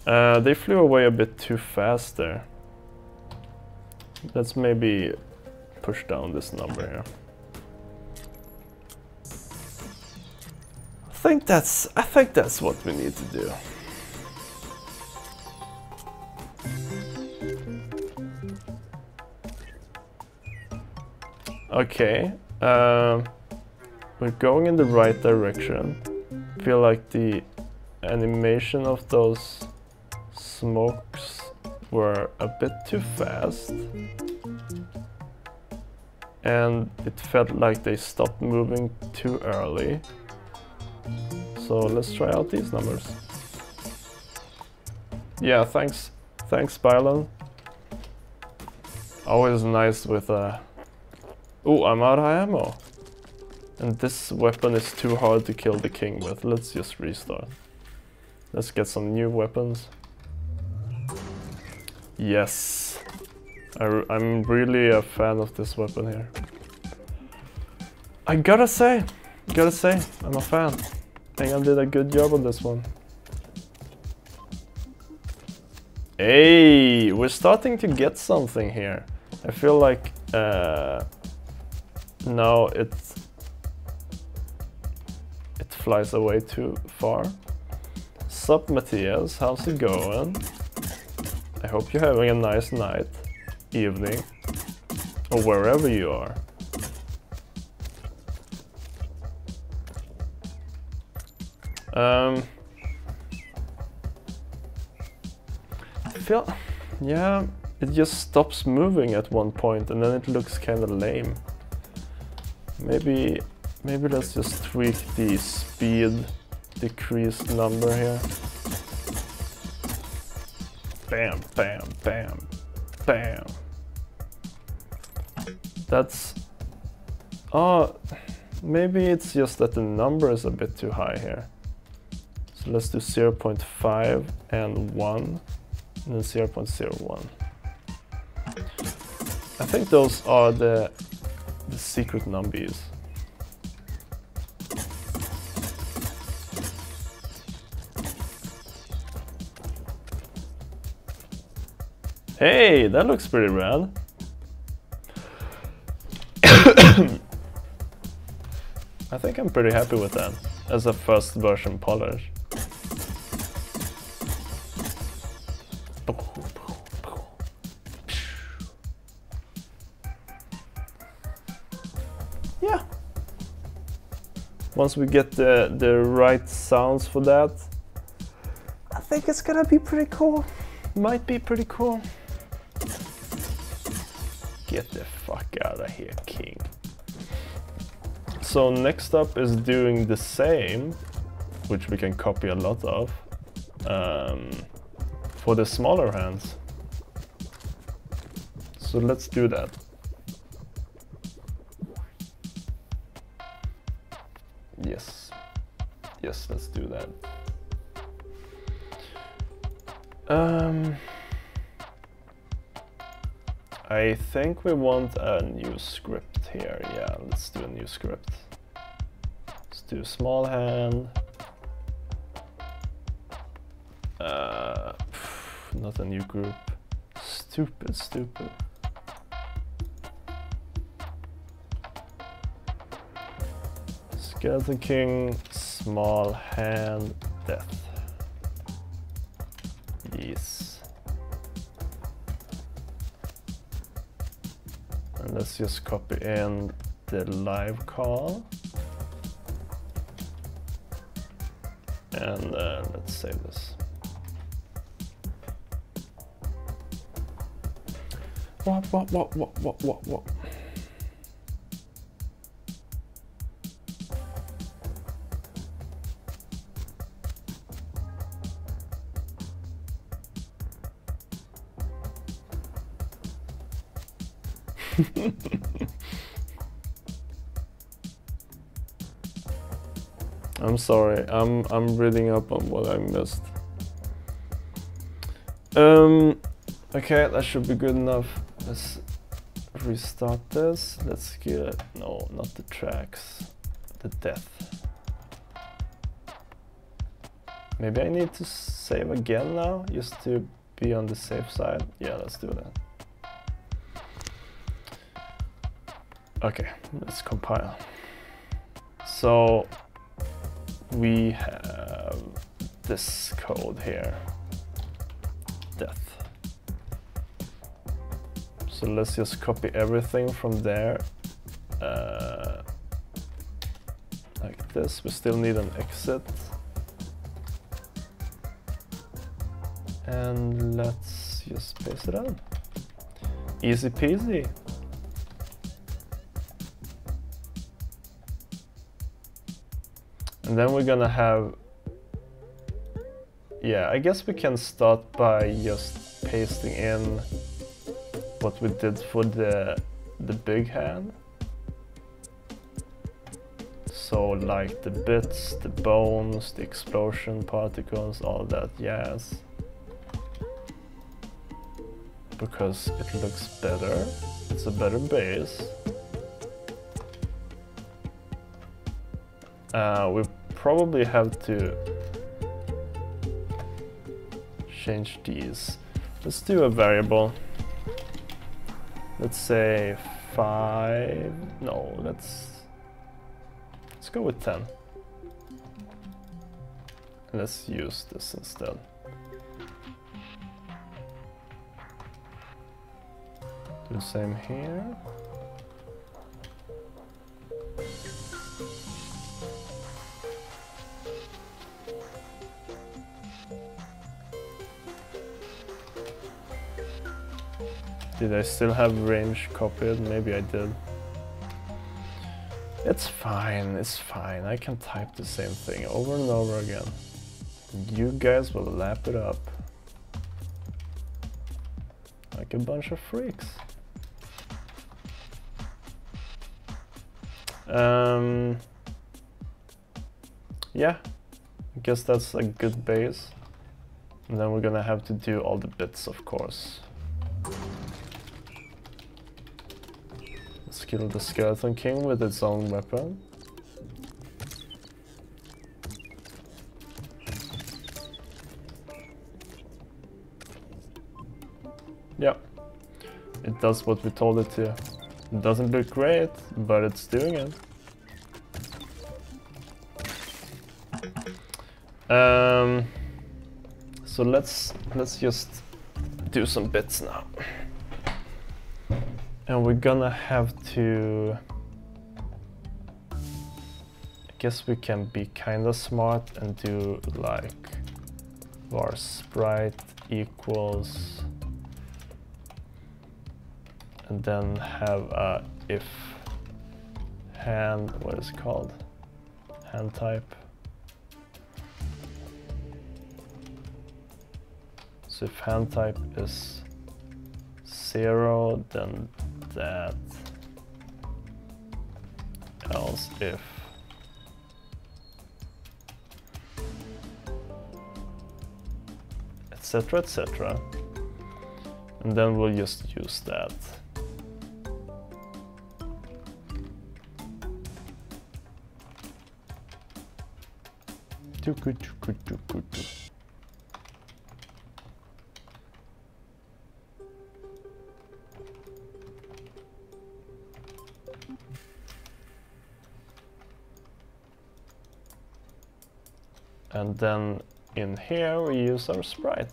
They flew away a bit too fast there. Let's maybe push down this number here. I think that's what we need to do. Okay, we're going in the right direction. Feel like the animation of those smokes were a bit too fast. And it felt like they stopped moving too early. So let's try out these numbers. Yeah, thanks Bylan. Always nice with a... Oh, I'm out of ammo. And this weapon is too hard to kill the king with. Let's just restart. Let's get some new weapons. Yes. I'm really a fan of this weapon here. I gotta say, I'm a fan. I think I did a good job on this one. Hey, we're starting to get something here. I feel like now it flies away too far. Sup Matthias, how's it going? I hope you're having a nice night, evening, or wherever you are. Yeah, it just stops moving at one point and then it looks kind of lame. Maybe let's just tweak the speed decrease number here. Bam, bam, bam, bam. That's... Oh, maybe it's just that the number is a bit too high here. So let's do 0.5 and 1, and then 0.01. I think those are the secret numbies. Hey, that looks pretty rad. I think I'm pretty happy with that as a first version polish. Yeah. Once we get the right sounds for that, I think it's gonna be pretty cool. Might be pretty cool. Get the fuck out of here, king. So next up is doing the same, which we can copy a lot of, for the smaller hands. So let's do that. Yes. Yes, let's do that. I think we want a new script here. Yeah, let's do a new script. Let's do small hand. not a new group. Stupid, stupid. Skeleton King, small hand, death. Yes. And let's just copy in the live call. And let's save this. What? I'm sorry, I'm reading up on what I missed. Okay, that should be good enough. Let's restart this. Let's get, no, not the tracks, the death. Maybe I need to save again now, just to be on the safe side. Yeah, let's do that. Okay, let's compile. So we have this code here, death. So let's just copy everything from there, like this. We still need an exit. And let's just paste it on. Easy peasy. And then we're gonna have, yeah, I guess we can start by just pasting in what we did for the big hand. So like the bits, the bones, the explosion particles, all that jazz. Because it looks better, it's a better base. We probably have to change these. Let's do a variable. Let's say 5, no, let's go with 10. Let's use this instead. Do the same here. Did I still have range copied? Maybe I did. It's fine, it's fine. I can type the same thing over and over again. You guys will lap it up. Like a bunch of freaks. Yeah, I guess that's a good base. And then we're gonna have to do all the bits, of course. Let's kill the Skeleton King with its own weapon. Yeah, it does what we told it to. It doesn't look great, but it's doing it. So let's just do some bits now. And we're gonna have to, I guess we can be kinda smart and do like var sprite equals, and then have a if hand, what is it called? Hand type. So if hand type is 0, then that, else if etc, etc, and then we'll just use that. And then in here we use our sprite.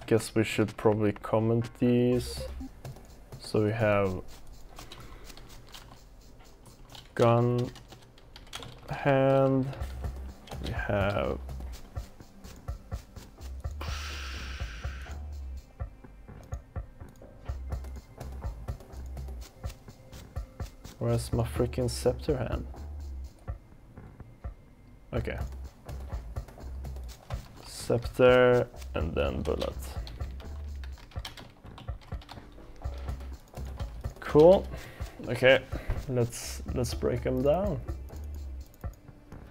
Guess we should probably comment these. So we have gun hand, we have where's my freaking scepter hand? Okay. Scepter and then bullet. Cool. Okay, let's break them down.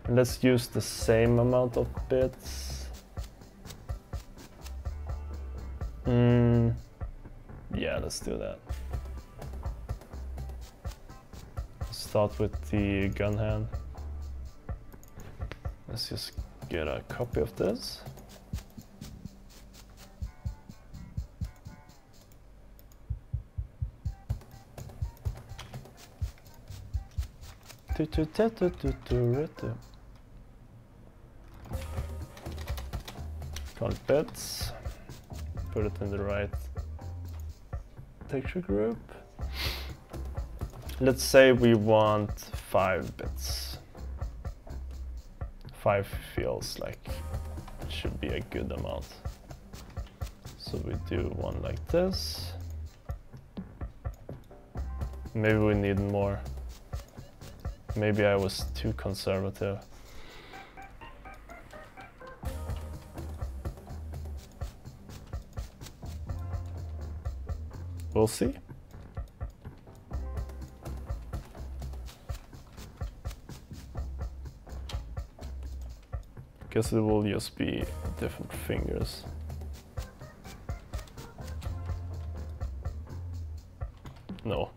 Let's use the same amount of bits. Yeah, let's do that. Start with the gun hand. Let's just get a copy of this. Count bits. Put it in the right texture group. Let's say we want 5 bits. 5 feels like it should be a good amount. So we do one like this. Maybe we need more. Maybe I was too conservative. We'll see. Guess it will just be different fingers. No.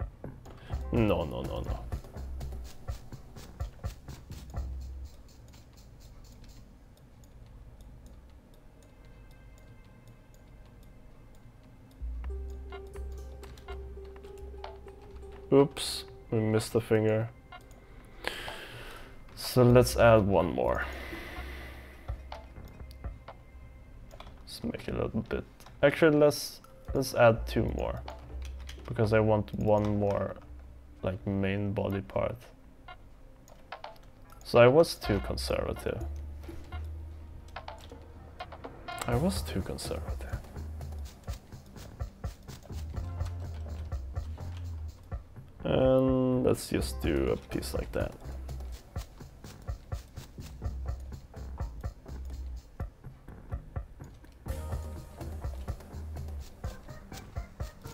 No, no, no, no. Oops, we missed a finger. So let's add one more. Let's make it a little bit. Actually, let's add 2 more, because I want one more, like, main body part. So I was too conservative. I was too conservative. And let's just do a piece like that.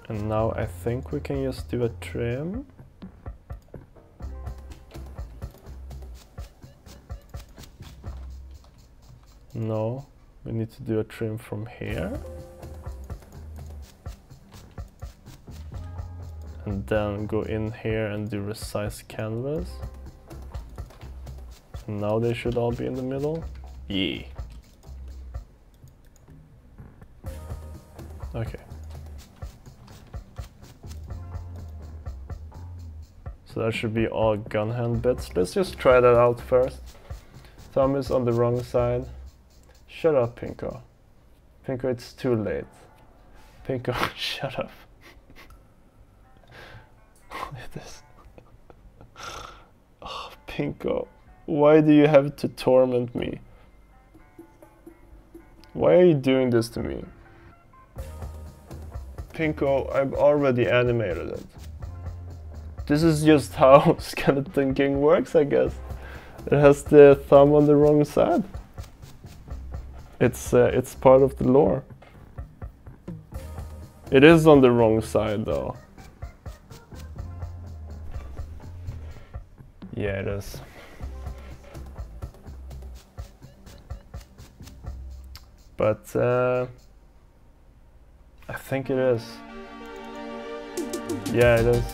And now I think we can just do a trim. No, we need to do a trim from here. And then go in here and do resize canvas. And now they should all be in the middle. Yeah. Okay. So that should be all gun hand bits. Let's just try that out first. Thumb is on the wrong side. Shut up, Pinko. Pinko, it's too late. Pinko, shut up. Look at this. Oh, Pinko, why do you have to torment me? Why are you doing this to me? Pinko, I've already animated it. This is just how Skeleton King works, I guess. It has the thumb on the wrong side. It's part of the lore. It is on the wrong side, though. Yeah, it is. But I think it is. Yeah, it is.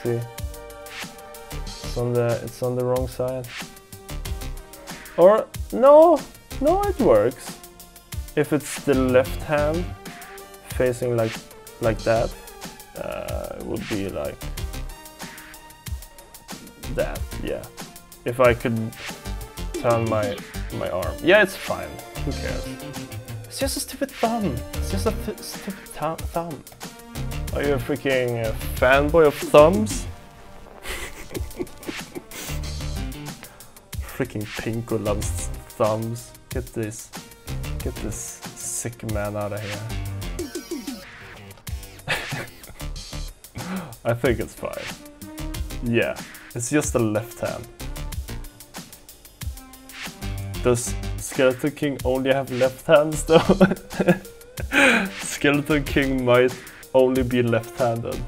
See, it's on the wrong side. Or no, it works. If it's the left hand facing like that, it would be like that. Yeah, if I could turn my arm. Yeah, it's fine. Who cares? It's just a stupid thumb. It's just a stupid thumb. Are you a freaking fanboy of thumbs? Freaking Pinko loves thumbs. Get this sick man out of here. I think it's fine. Yeah, it's just the left hand. Does Skeleton King only have left hands though? Skeleton King might only be left-handed.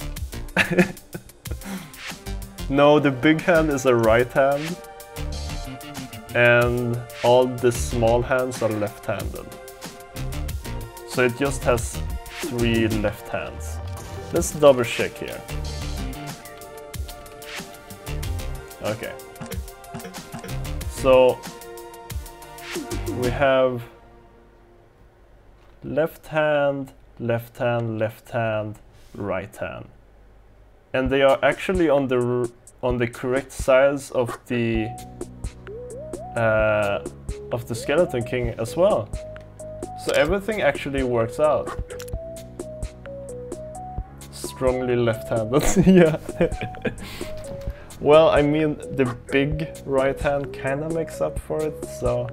No, the big hand is a right hand. And all the small hands are left-handed. So it just has 3 left hands. Let's double check here. Okay. So we have left hand, left hand, left hand, right hand. And they are actually on the correct sides of the Skeleton King as well. So everything actually works out. Strongly left-handed, yeah. Well, I mean, the big right hand kinda makes up for it, so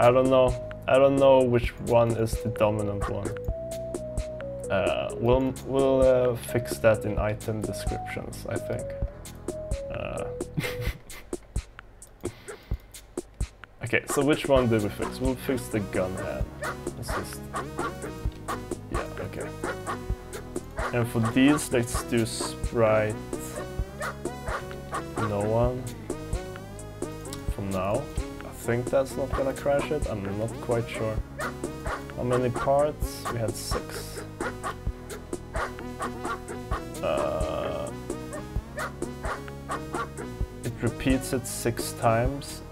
I don't know. I don't know which one is the dominant one. We'll fix that in item descriptions, I think. Okay, so which one did we fix? We'll fix the gun hand. Let's just... Yeah, okay. And for these, let's do sprite... No one. For now. I think that's not gonna crash it, I'm not quite sure. How many parts? We had 6. It repeats it 6 times.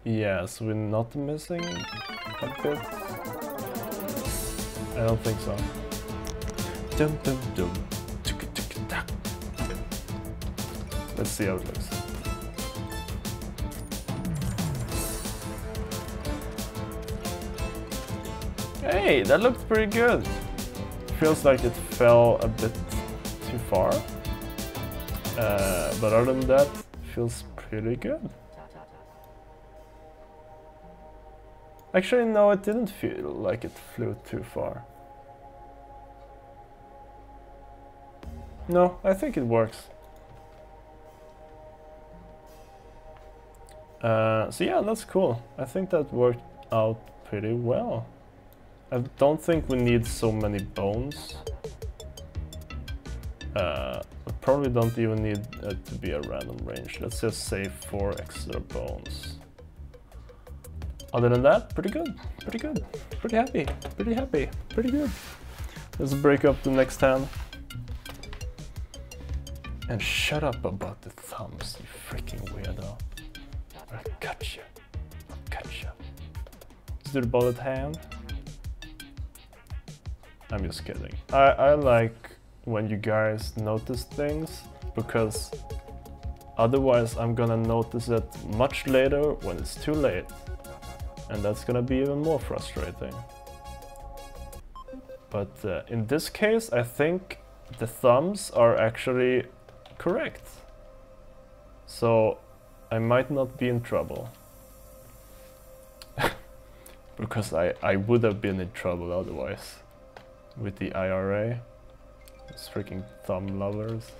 Yeah, so we're not missing a bit. I don't think so. Dum dum dum. Let's see how it looks. Hey, that looked pretty good. Feels like it fell a bit too far. But other than that, feels pretty good. Actually, no, it didn't feel like it flew too far. No, I think it works. So yeah, that's cool. I think that worked out pretty well. I don't think we need so many bones. We probably don't even need it to be a random range. Let's just say 4 extra bones. Other than that, pretty good, pretty good, pretty happy, pretty good. Let's break up the next hand. And shut up about the thumbs, you freaking weirdo. I'll cut you. Let's do the bullet hand. I'm just kidding. I like when you guys notice things, because otherwise I'm gonna notice it much later when it's too late. And that's gonna be even more frustrating. But in this case, I think the thumbs are actually correct. So I might not be in trouble. Because I would have been in trouble otherwise. With the IRA. Those freaking thumb lovers.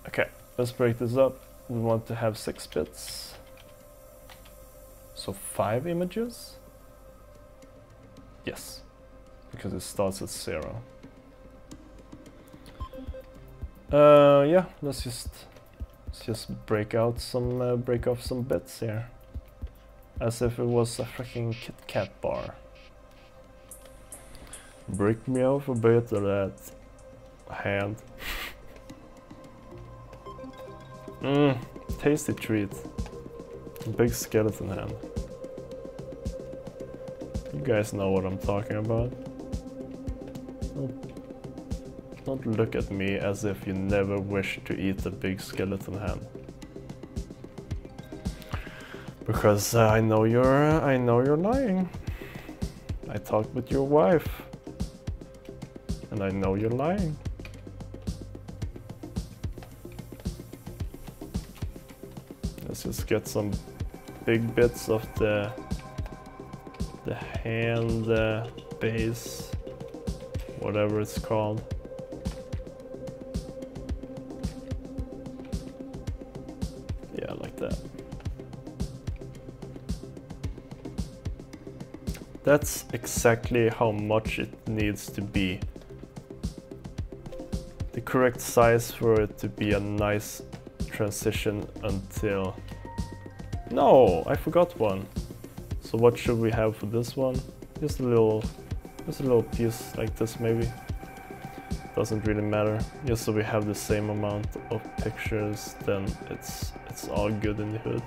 Okay, let's break this up. We want to have 6 bits. So 5 images? Yes. Because it starts at 0. Yeah, let's just break off some bits here. As if it was a freaking Kit Kat bar. Break me off a bit of that hand. Tasty treat. Big skeleton hand. You guys know what I'm talking about. Don't look at me as if you never wished to eat a big skeleton hand. Because I know you're lying. I talked with your wife, and I know you're lying. Let's just get some big bits of the hand base, whatever it's called. Yeah, like that. That's exactly how much it needs to be. The correct size for it to be a nice transition until... No, I forgot one. So what should we have for this one? Just a little piece like this maybe. Doesn't really matter. Just so we have the same amount of pictures, then it's all good in the hood.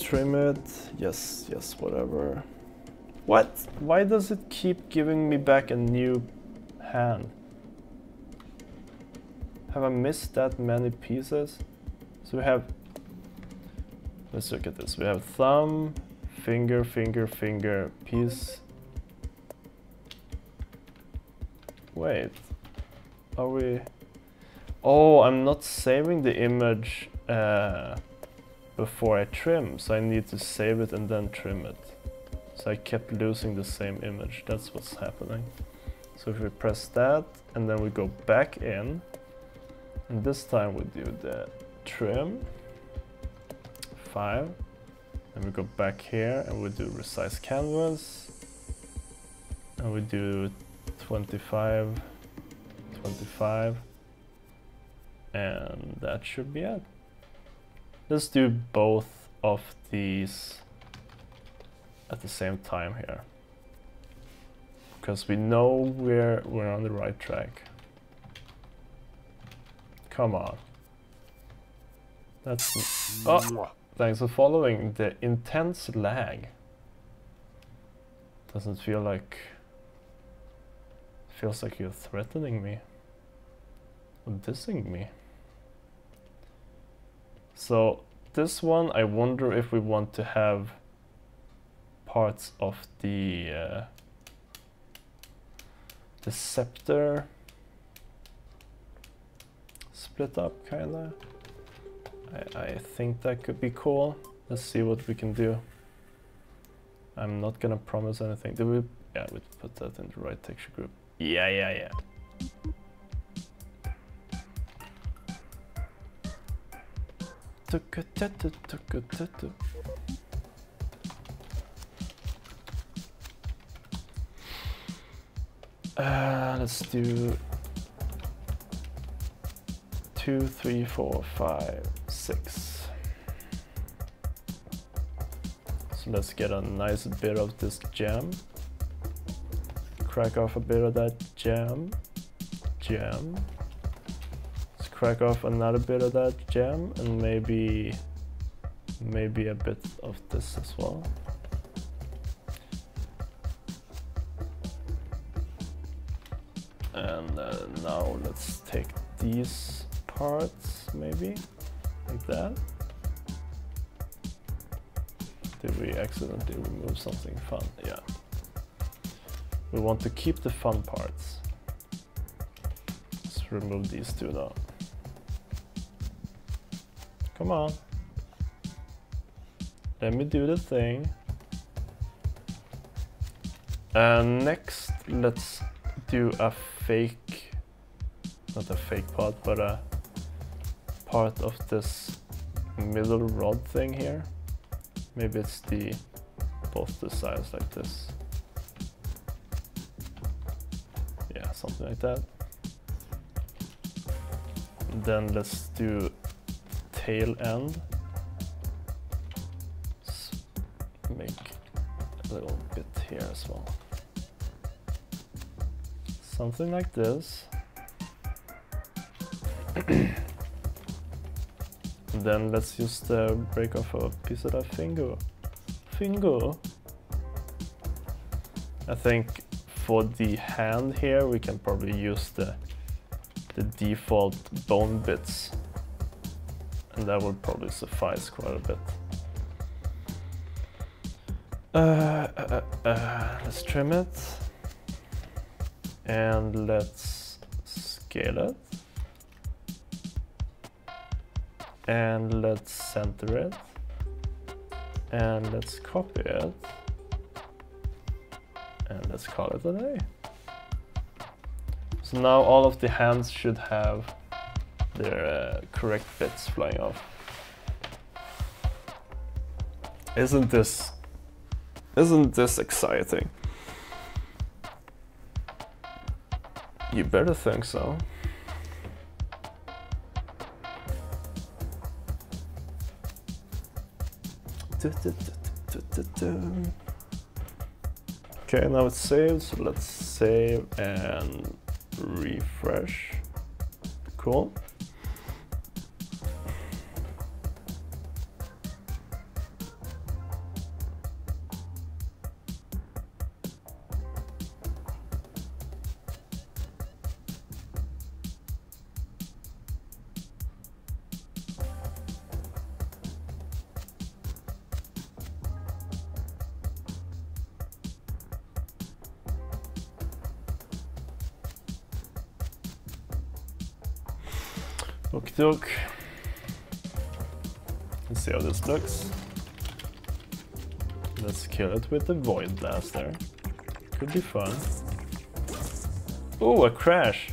Trim it. Yes, whatever. What? Why does it keep giving me back a new hand? Have I missed that many pieces? So we have... Let's look at this. We have thumb, finger, piece. Wait. Are we... Oh, I'm not saving the image before I trim, so I need to save it and then trim it. So I kept losing the same image, that's what's happening. So if we press that, and then we go back in, and this time we do the trim, 5, and we go back here, and we do resize canvas, and we do 25, and that should be it. Let's do both of these at the same time here, because we know we're on the right track. Come on. That's... Oh! Thanks for following. The intense lag. Doesn't feel like... Feels like you're threatening me. Or dissing me. So this one, I wonder if we want to have parts of the scepter split up, kinda. I think that could be cool. Let's see what we can do. I'm not gonna promise anything. Did we? Yeah, we put that in the right texture group. Yeah. Let's do 2, 3, 4, 5, 6. So let's get a nice bit of this jam. Crack off a bit of that jam. Let's crack off another bit of that jam, and maybe a bit of this as well. And now let's take these parts, maybe like that. Did we accidentally remove something fun? Yeah. We want to keep the fun parts. Let's remove these two now. Come on. Let me do the thing. Next, let's do a fake, not a fake part, but a part of this middle rod thing here. Maybe it's both the sides like this. Yeah, something like that. And then let's do tail end. Let's make a little bit here as well. Something like this. And Then let's just break off a piece of that finger. I think for the hand here we can probably use the default bone bits, and that would probably suffice quite a bit. Let's trim it and let's scale it and let's center it and let's copy it and let's call it a day. So now all of the hands should have their correct bits flying off. Isn't this exciting? You better think so. Okay, now it's saved, so let's save and refresh. Cool. Okie doke. Let's see how this looks. Let's kill it with the Void Blaster. Could be fun. Oh, a crash!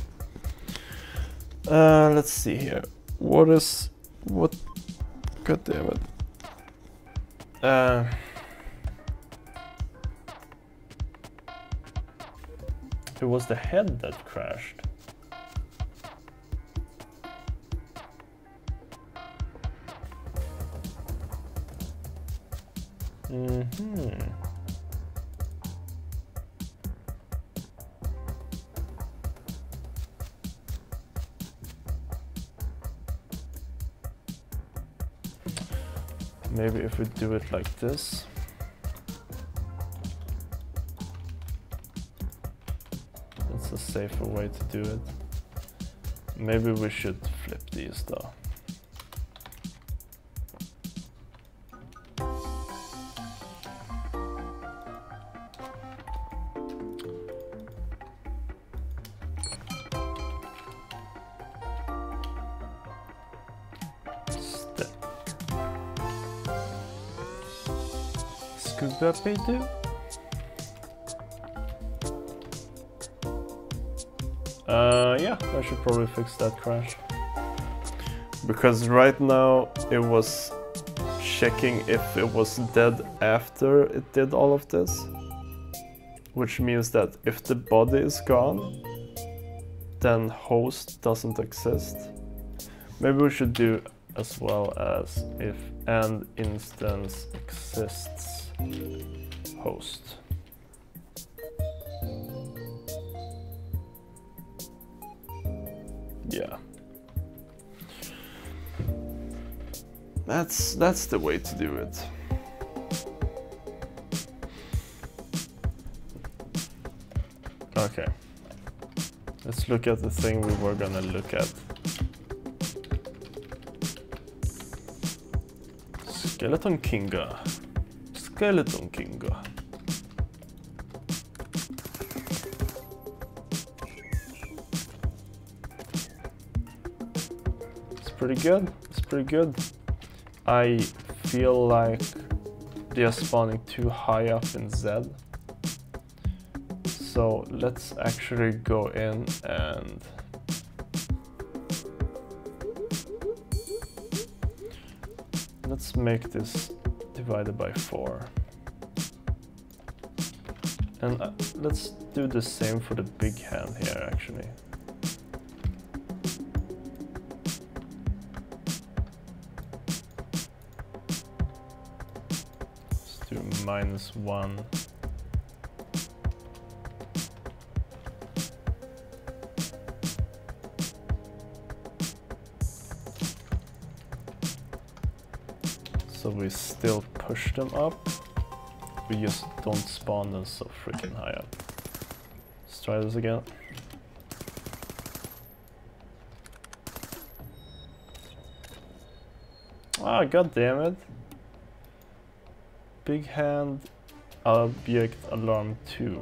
Let's see here. What? God damn it. It was the head that crashed. Maybe if we do it like this. That's a safer way to do it. Maybe we should flip these though. Scooby-Doo. Yeah, I should probably fix that crash. Because right now it was checking if it was dead after it did all of this. Which means that if the body is gone, then host doesn't exist. Maybe we should do as well as if an instance exists host. Yeah. That's the way to do it. Okay. Let's look at the thing we were gonna look at. Skeleton Kinga. Skeleton Kinga. It's pretty good. It's pretty good. I feel like they are spawning too high up in Z. So let's actually go in and let's make this divided by 4. And let's do the same for the big hand here actually. Let's do -1. So we still push them up. We just don't spawn them so freaking high up. Let's try this again. Ah, god damn it. Big hand, object, alarm 2.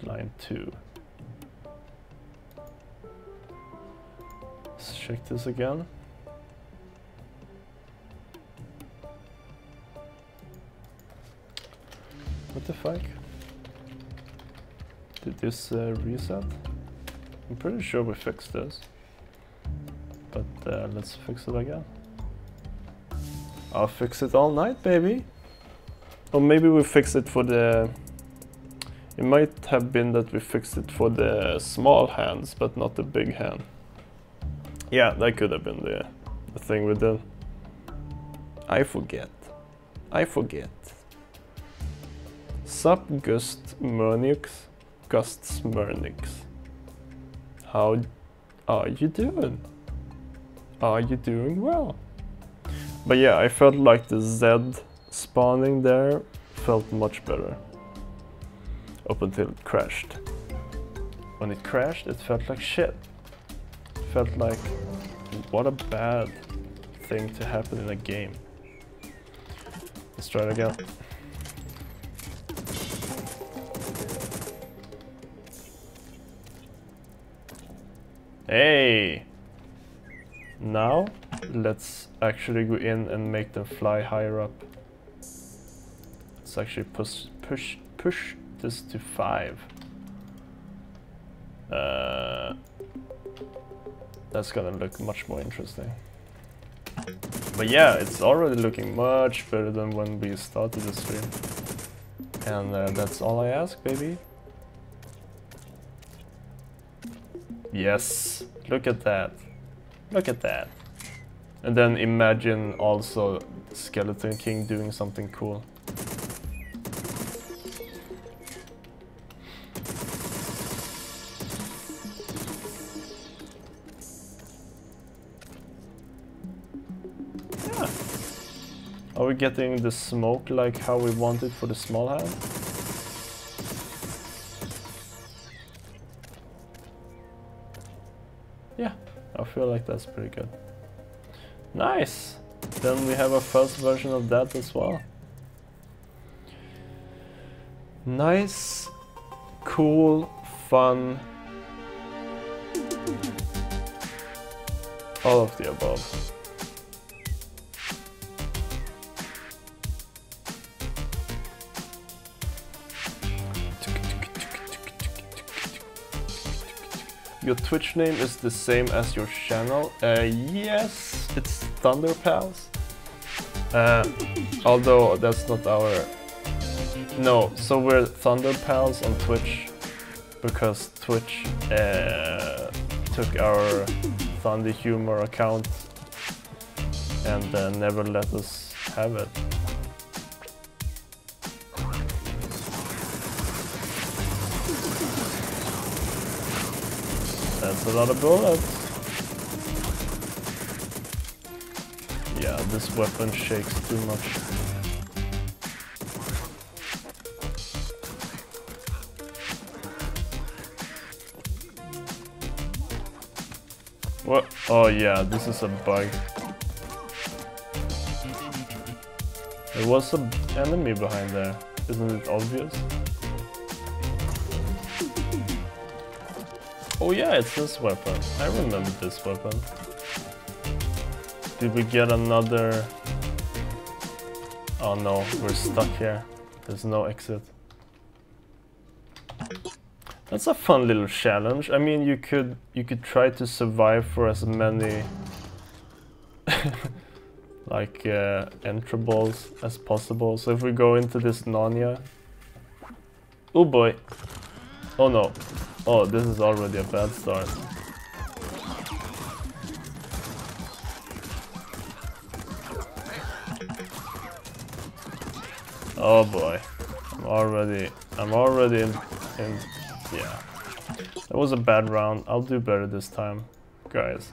Line 2. Let's check this again. What the fuck? Did this reset? I'm pretty sure we fixed this. But let's fix it again. I'll fix it all night, baby. Or maybe we fix it for the... It might have been that we fixed it for the small hands, but not the big hand. Yeah, that could have been the thing we did. I forget. Sup Gust Mernix. Gust Smernix. How are you doing? Are you doing well? But yeah, I felt like the Z spawning there felt much better. Up until it crashed. When it crashed, it felt like shit. It felt like, what a bad thing to happen in a game. Let's try it again. Hey! Now, let's actually go in and make them fly higher up. Let's actually push this to 5. That's gonna look much more interesting. But yeah, it's already looking much better than when we started the stream. And that's all I ask, baby. Yes, look at that. Look at that. And then imagine also Skeleton King doing something cool. Yeah. Are we getting the smoke like how we want it for the small hand? Yeah, I feel like that's pretty good. Nice! Then we have a first version of that as well. Nice, cool, fun. All of the above. Your Twitch name is the same as your channel? Yes, it's Thunder Pals. Although that's not our... No, so we're Thunder Pals on Twitch because Twitch took our Thunder Humor account and never let us have it. That's a lot of bullets. Yeah, this weapon shakes too much. What? Oh yeah, this is a bug. There was an enemy behind there. Isn't it obvious? Oh yeah, it's this weapon. I remember this weapon. Did we get another... Oh no, we're stuck here. There's no exit. That's a fun little challenge. I mean, you could try to survive for as many like entrables as possible. So if we go into this Narnia... Oh boy. Oh no. Oh, this is already a bad start. Oh boy. I'm already in yeah. That was a bad round. I'll do better this time, guys.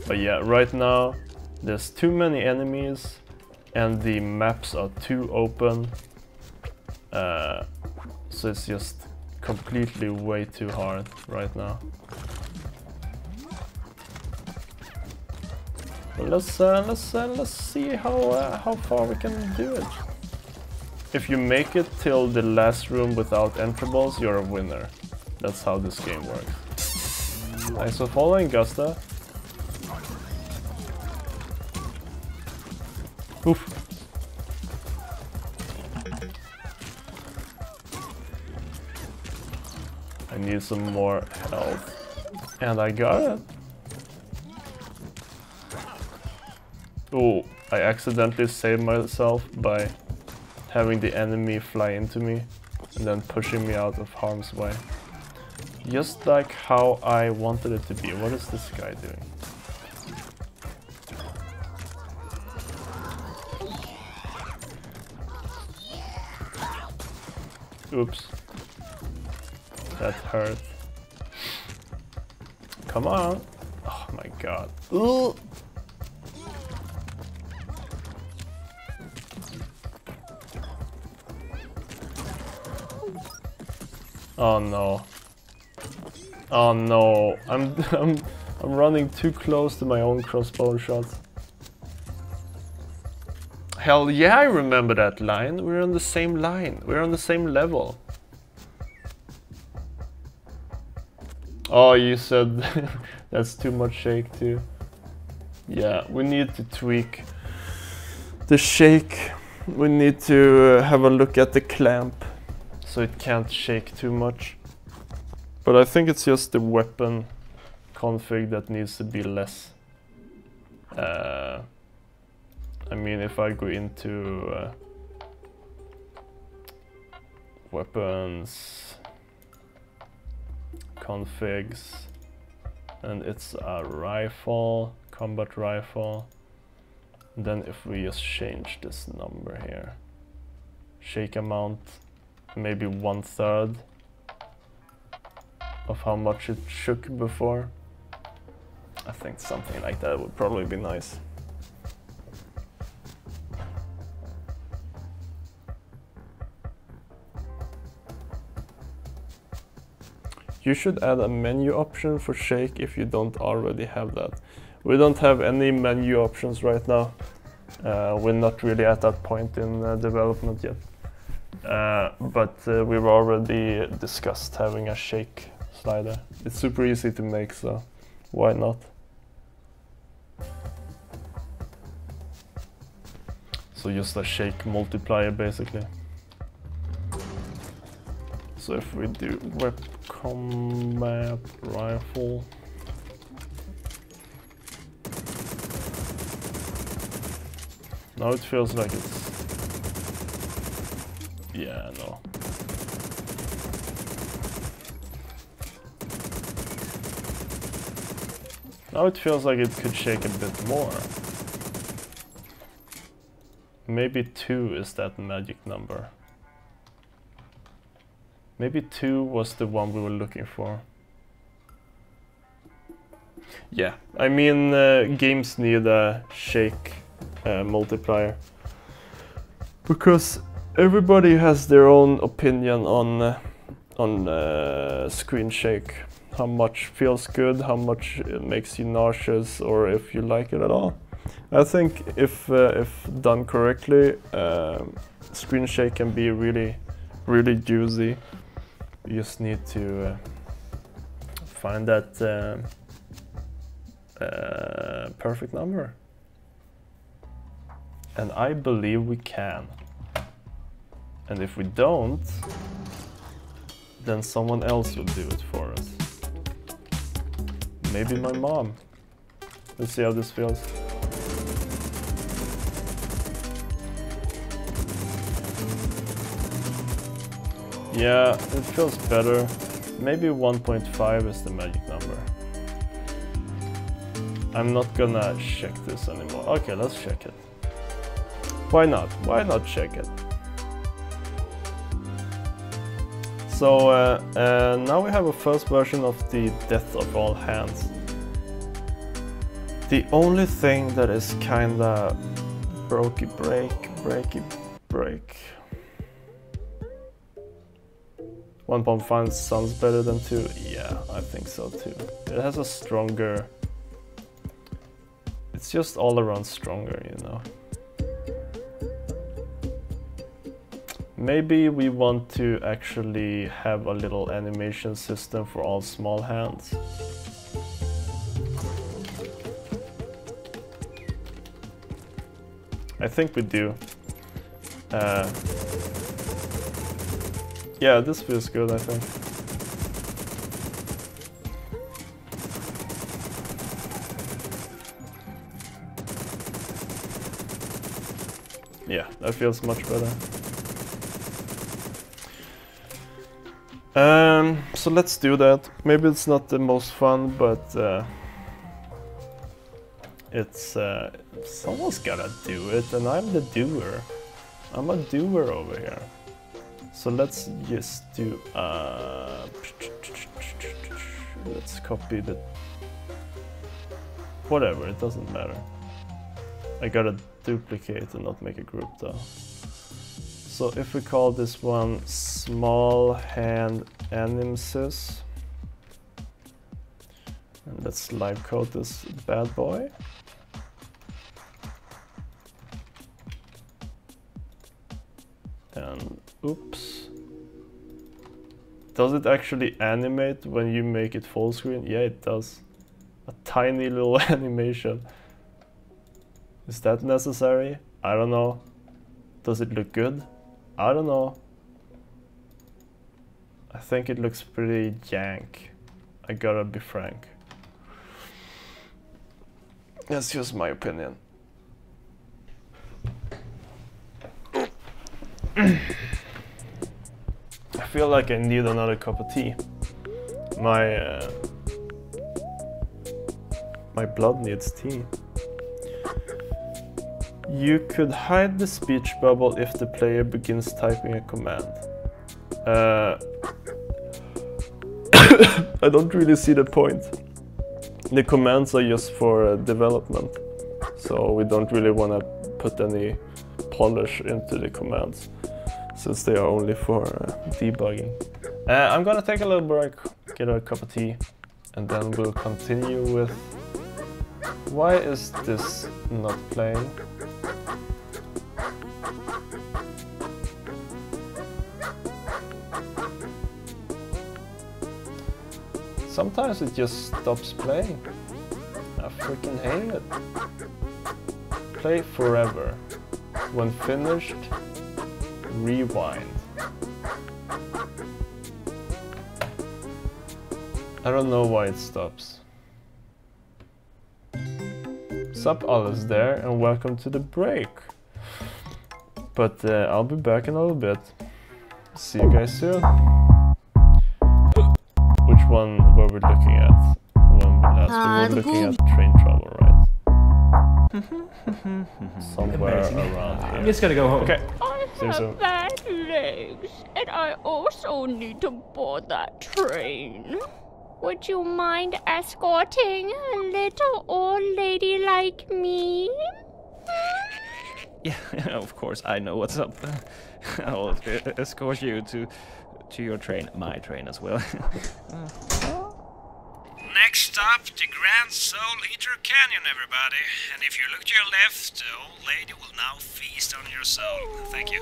But yeah, right now there's too many enemies and the maps are too open. So it's just completely way too hard right now. But let's see how far we can do it. If you make it till the last room without entrables, you're a winner. That's how this game works. Thanks for following, Gusta. Oof. I need some more health. And I got it. Oh, I accidentally saved myself by having the enemy fly into me and then pushing me out of harm's way. Just like how I wanted it to be. What is this guy doing? Oops. That hurt. Come on. Oh my god. Ooh. Oh no. Oh no. I'm running too close to my own crossbow shots. Hell yeah, I remember that line. We're on the same line. We're on the same level. Oh, you said that's too much shake too. Yeah, we need to tweak the shake. We need to have a look at the clamp so it can't shake too much. But I think it's just the weapon config that needs to be less. I mean, if I go into weapons, configs, and it's a rifle, combat rifle, then if we just change this number here, shake amount, maybe 1/3 of how much it shook before. I think something like that would probably be nice. You should add a menu option for shake if you don't already have that. We don't have any menu options right now. We're not really at that point in development yet. But we've already discussed having a shake slider. It's super easy to make, so why not? So just a shake multiplier basically. So if we do web combat rifle, now it feels like it's, yeah, no. Now it feels like it could shake a bit more. Maybe 2 is that magic number. Maybe 2 was the one we were looking for. Yeah, I mean, games need a shake multiplier. Because everybody has their own opinion on screen shake. How much feels good, how much it makes you nauseous, or if you like it at all. I think if done correctly, screen shake can be really, really juicy. You just need to find that perfect number. And I believe we can. And if we don't, then someone else will do it for us. Maybe my mom. Let's see how this feels. Yeah, it feels better. Maybe 1.5 is the magic number. I'm not gonna check this anymore. Okay, let's check it. Why not? Why not check it? So now we have a first version of the Death of All Hands. The only thing that is kinda breaky break. 1.5 sounds better than 2. Yeah, I think so too. It has a stronger... It's just all around stronger, you know. Maybe we want to actually have a little animation system for all small hands. I think we do. Yeah, this feels good, I think. Yeah, that feels much better. So let's do that. Maybe it's not the most fun, but it's someone's gotta do it, and I'm the doer. I'm a doer over here. So let's just do let's copy the whatever, it doesn't matter. I gotta duplicate and not make a group though. So if we call this one small hand animsys, and let's live code this bad boy. And oops. Does it actually animate when you make it full screen? Yeah, it does. A tiny little animation. Is that necessary? I don't know. Does it look good? I don't know. I think it looks pretty jank. I gotta be frank. That's just my opinion. I feel like I need another cup of tea. My blood needs tea. You could hide the speech bubble if the player begins typing a command. I don't really see the point. The commands are just for development, so we don't really want to put any polish into the commands, since they are only for debugging. I'm gonna take a little break, get a cup of tea, and then we'll continue with... Why is this not playing? Sometimes it just stops playing. I freaking hate it. Play forever. When finished, rewind. I don't know why it stops. Sup, Alice there, and welcome to the break. But I'll be back in a little bit. See you guys soon. Which one were we looking at? When we last we were looking at train travel, right? Somewhere around here. I'm just gonna go home. Okay. I See you soon. have bad legs, and I also need to board that train. Would you mind escorting a little old lady like me? Yeah, of course, I know what's up. I'll escort you to your train, my train as well. Next stop, the Grand Soul Eater Canyon, everybody. And if you look to your left, the old lady will now feast on your soul. Thank you.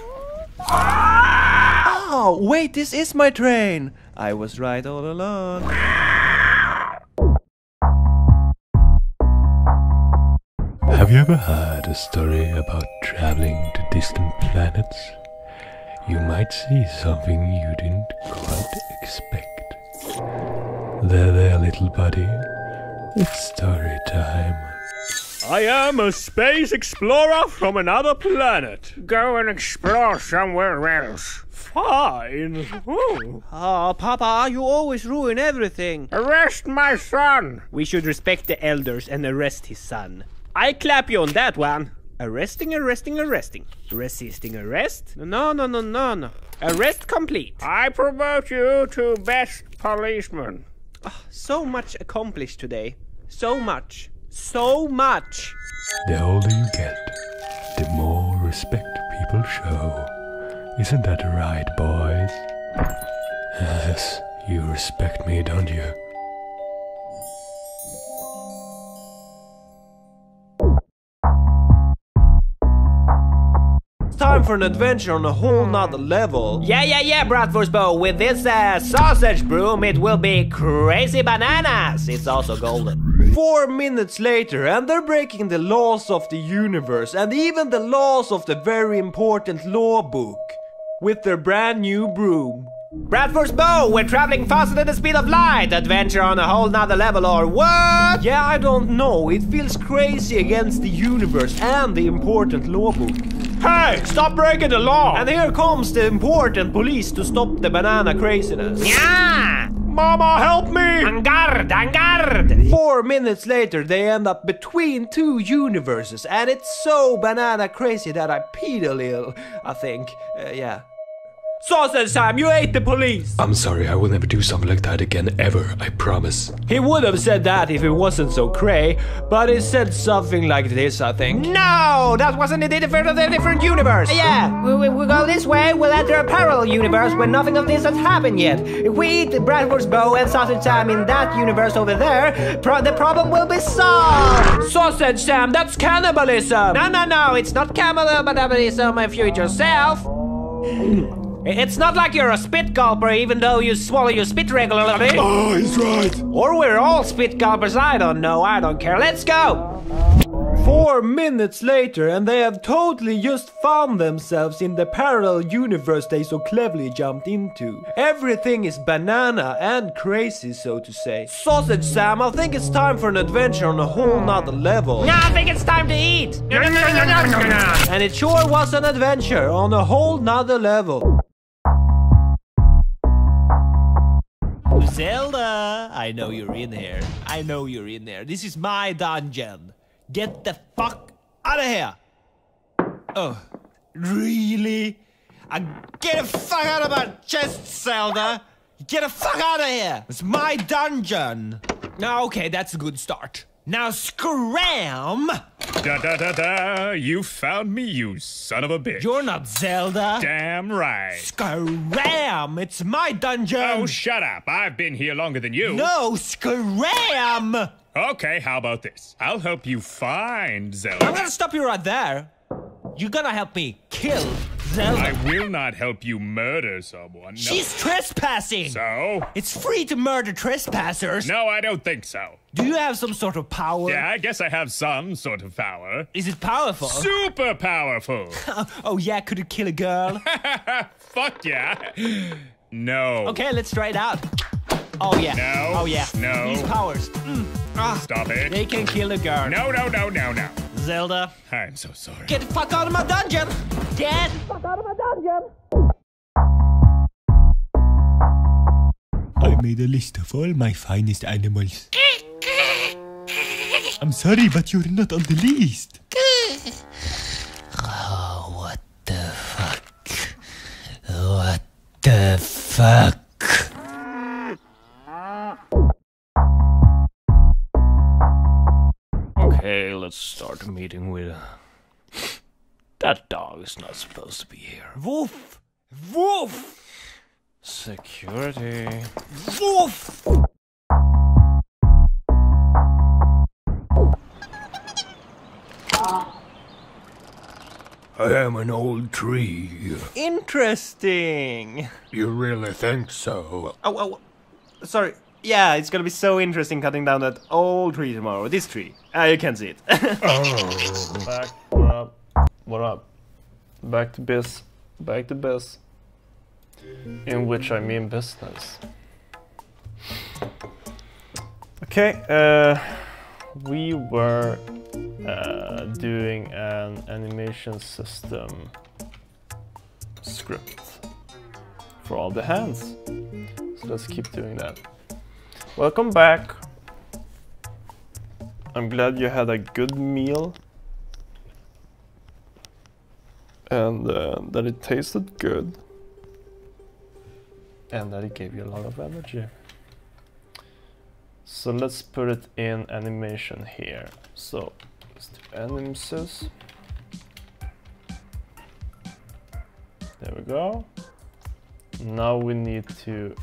Oh, wait, this is my train! I was right all along. Have you ever heard a story about traveling to distant planets? You might see something you didn't quite expect. There, little buddy. It's story time. I am a space explorer from another planet. Go and explore somewhere else. Fine. Oh, Papa, you always ruin everything. Arrest my son. We should respect the elders and arrest his son. I clap you on that one. Arresting. Resisting arrest? No. Arrest complete. I promote you to best policeman. So much accomplished today. So much. So much. The older you get, the more respect people show. Isn't that right, boys? Yes, you respect me, don't you? Time for an adventure on a whole nother level. Yeah, Bratwurstbo. With this sausage broom, it will be crazy bananas. It's also golden. 4 minutes later, and they're breaking the laws of the universe and even the laws of the very important law book with their brand new broom. Bratwurstbo, we're traveling faster than the speed of light. Adventure on a whole nother level, or what? Yeah, I don't know. It feels crazy against the universe and the important law book. Hey, stop breaking the law! And here comes the important police to stop the banana craziness. Yeah! Mama, help me! En garde! 4 minutes later, they end up between two universes, and it's so banana crazy that I peed a little, I think. Yeah. Sausage Sam, you ate the police! I'm sorry, I will never do something like that again, ever, I promise. He would have said that if it wasn't so cray, but he said something like this, I think. No, that wasn't a different universe. Yeah, we go this way, we'll enter a parallel universe where nothing of this has happened yet. If we eat Bratwurstbo and Sausage Sam in that universe over there, the problem will be solved. Sausage Sam, that's cannibalism! No, it's not cannibalism if you eat yourself. It's not like you're a spit gulper even though you swallow your spit regularly. Oh, he's right. Or we're all spit gulpers, I don't know, I don't care. Let's go! 4 minutes later, and they have totally just found themselves in the parallel universe they so cleverly jumped into. Everything is banana and crazy, so to say. Sausage Sam, I think it's time for an adventure on a whole nother level. No, I think it's time to eat! And it sure was an adventure on a whole nother level. Zelda, I know you're in here. I know you're in there. This is my dungeon. Get the fuck out of here. Oh, really? Get the fuck out of my chest, Zelda. Get the fuck out of here. It's my dungeon. Now, okay, that's a good start. Now scram! Da. You found me, you son of a bitch. You're not Zelda. Damn right. Scram! It's my dungeon. Oh, shut up. I've been here longer than you. No, scram! Okay, how about this? I'll help you find Zelda. I'm gonna stop you right there. You're gonna help me kill Zelda. I will not help you murder someone. No. She's trespassing. So? It's free to murder trespassers. No, I don't think so. Do you have some sort of power? Yeah, I guess I have some sort of power. Is it powerful? Super powerful. Oh yeah, could it kill a girl? Fuck yeah. No. Okay, let's try it out. Oh yeah. No. Oh yeah. No. These powers. Stop it. They can kill a girl. No. Zelda. I'm so sorry. Get the fuck out of my dungeon. Get the fuck out of my dungeon. I made a list of all my finest animals. I'm sorry, but you're not on the list. Oh, what the fuck? What the fuck? Okay, let's start the meeting with... That dog is not supposed to be here. Woof! Woof! Security. Woof! I am an old tree. Interesting. You really think so? Oh, sorry. Yeah, it's gonna be so interesting cutting down that old tree tomorrow. This tree. You can't see it. Oh. Back. What up? Back to biz. Back to biz. In which I mean business. Okay, we were doing an animation system script for all the hands. So let's keep doing that. Welcome back. I'm glad you had a good meal and that it tasted good and that it gave you a lot of energy. So let's put it in animation here. So let's do animsys. There we go. Now we need to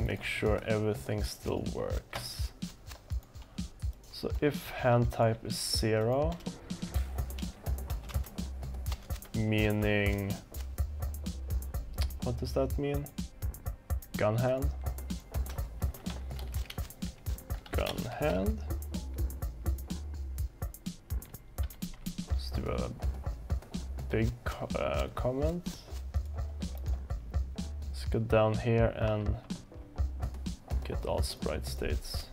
make sure everything still works. So if hand type is 0, meaning, what does that mean? Gun hand. Gun hand. Let's do a big comment. Let's go down here and get all sprite states.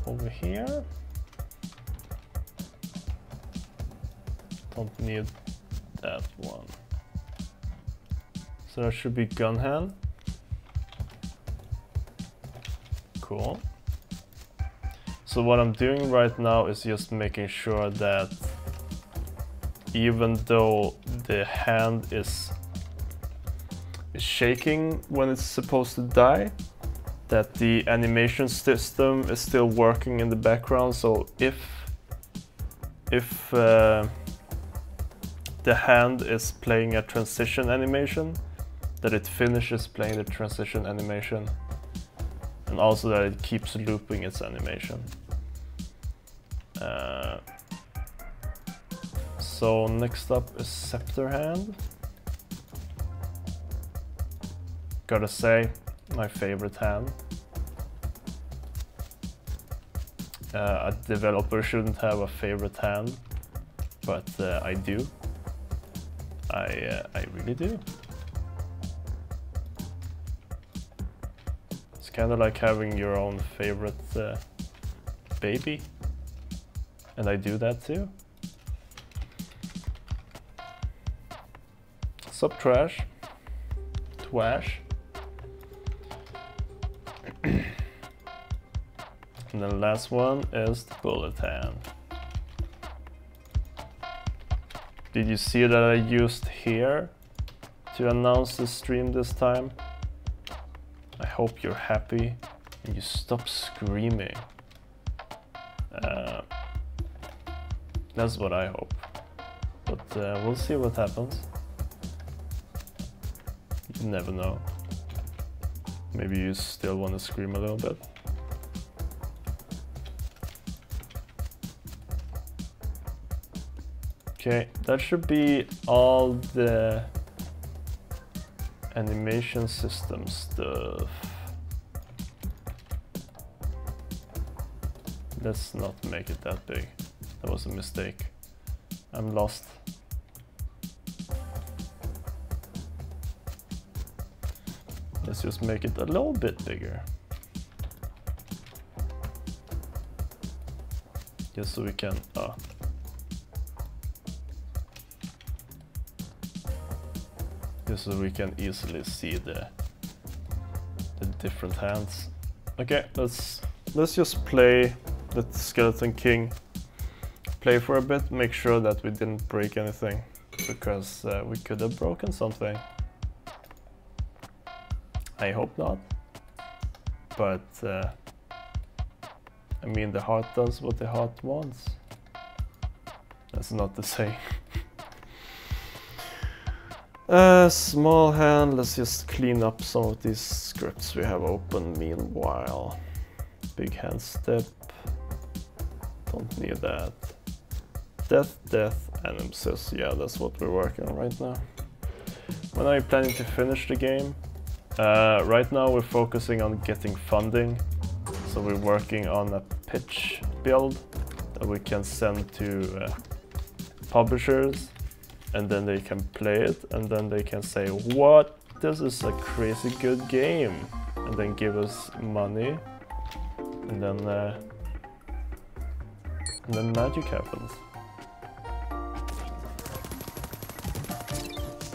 Over here, don't need that one. So that should be gun hand. Cool. So what I'm doing right now is just making sure that even though the hand is shaking when it's supposed to die, that the animation system is still working in the background. So if the hand is playing a transition animation, that it finishes playing the transition animation, and also that it keeps looping its animation. So next up is scepter hand. Gotta say, my favorite hand. A developer shouldn't have a favorite hand, but I do. I really do. It's kind of like having your own favorite baby, and I do that too. Sup, trash? Twash. And the last one is the bullet hand. Did you see that I used here to announce the stream this time? I hope you're happy and you stop screaming. That's what I hope. But we'll see what happens. You never know. Maybe you still want to scream a little bit. Okay, that should be all the animation system stuff. Let's not make it that big. That was a mistake. I'm lost. Let's just make it a little bit bigger. Just so we can... just so we can easily see the different hands. Okay, let's just play the Skeleton King. Play for a bit, make sure that we didn't break anything, because we could have broken something. I hope not, but I mean, the heart does what the heart wants. That's not the saying. Small hand, let's just clean up some of these scripts we have open meanwhile. Big hand step, don't need that. Death, animsys, yeah, that's what we're working on right now. When are you planning to finish the game? Right now we're focusing on getting funding, so we're working on a pitch build that we can send to publishers, and then they can play it, and then they can say, what, this is a crazy good game, and then give us money, and then magic happens.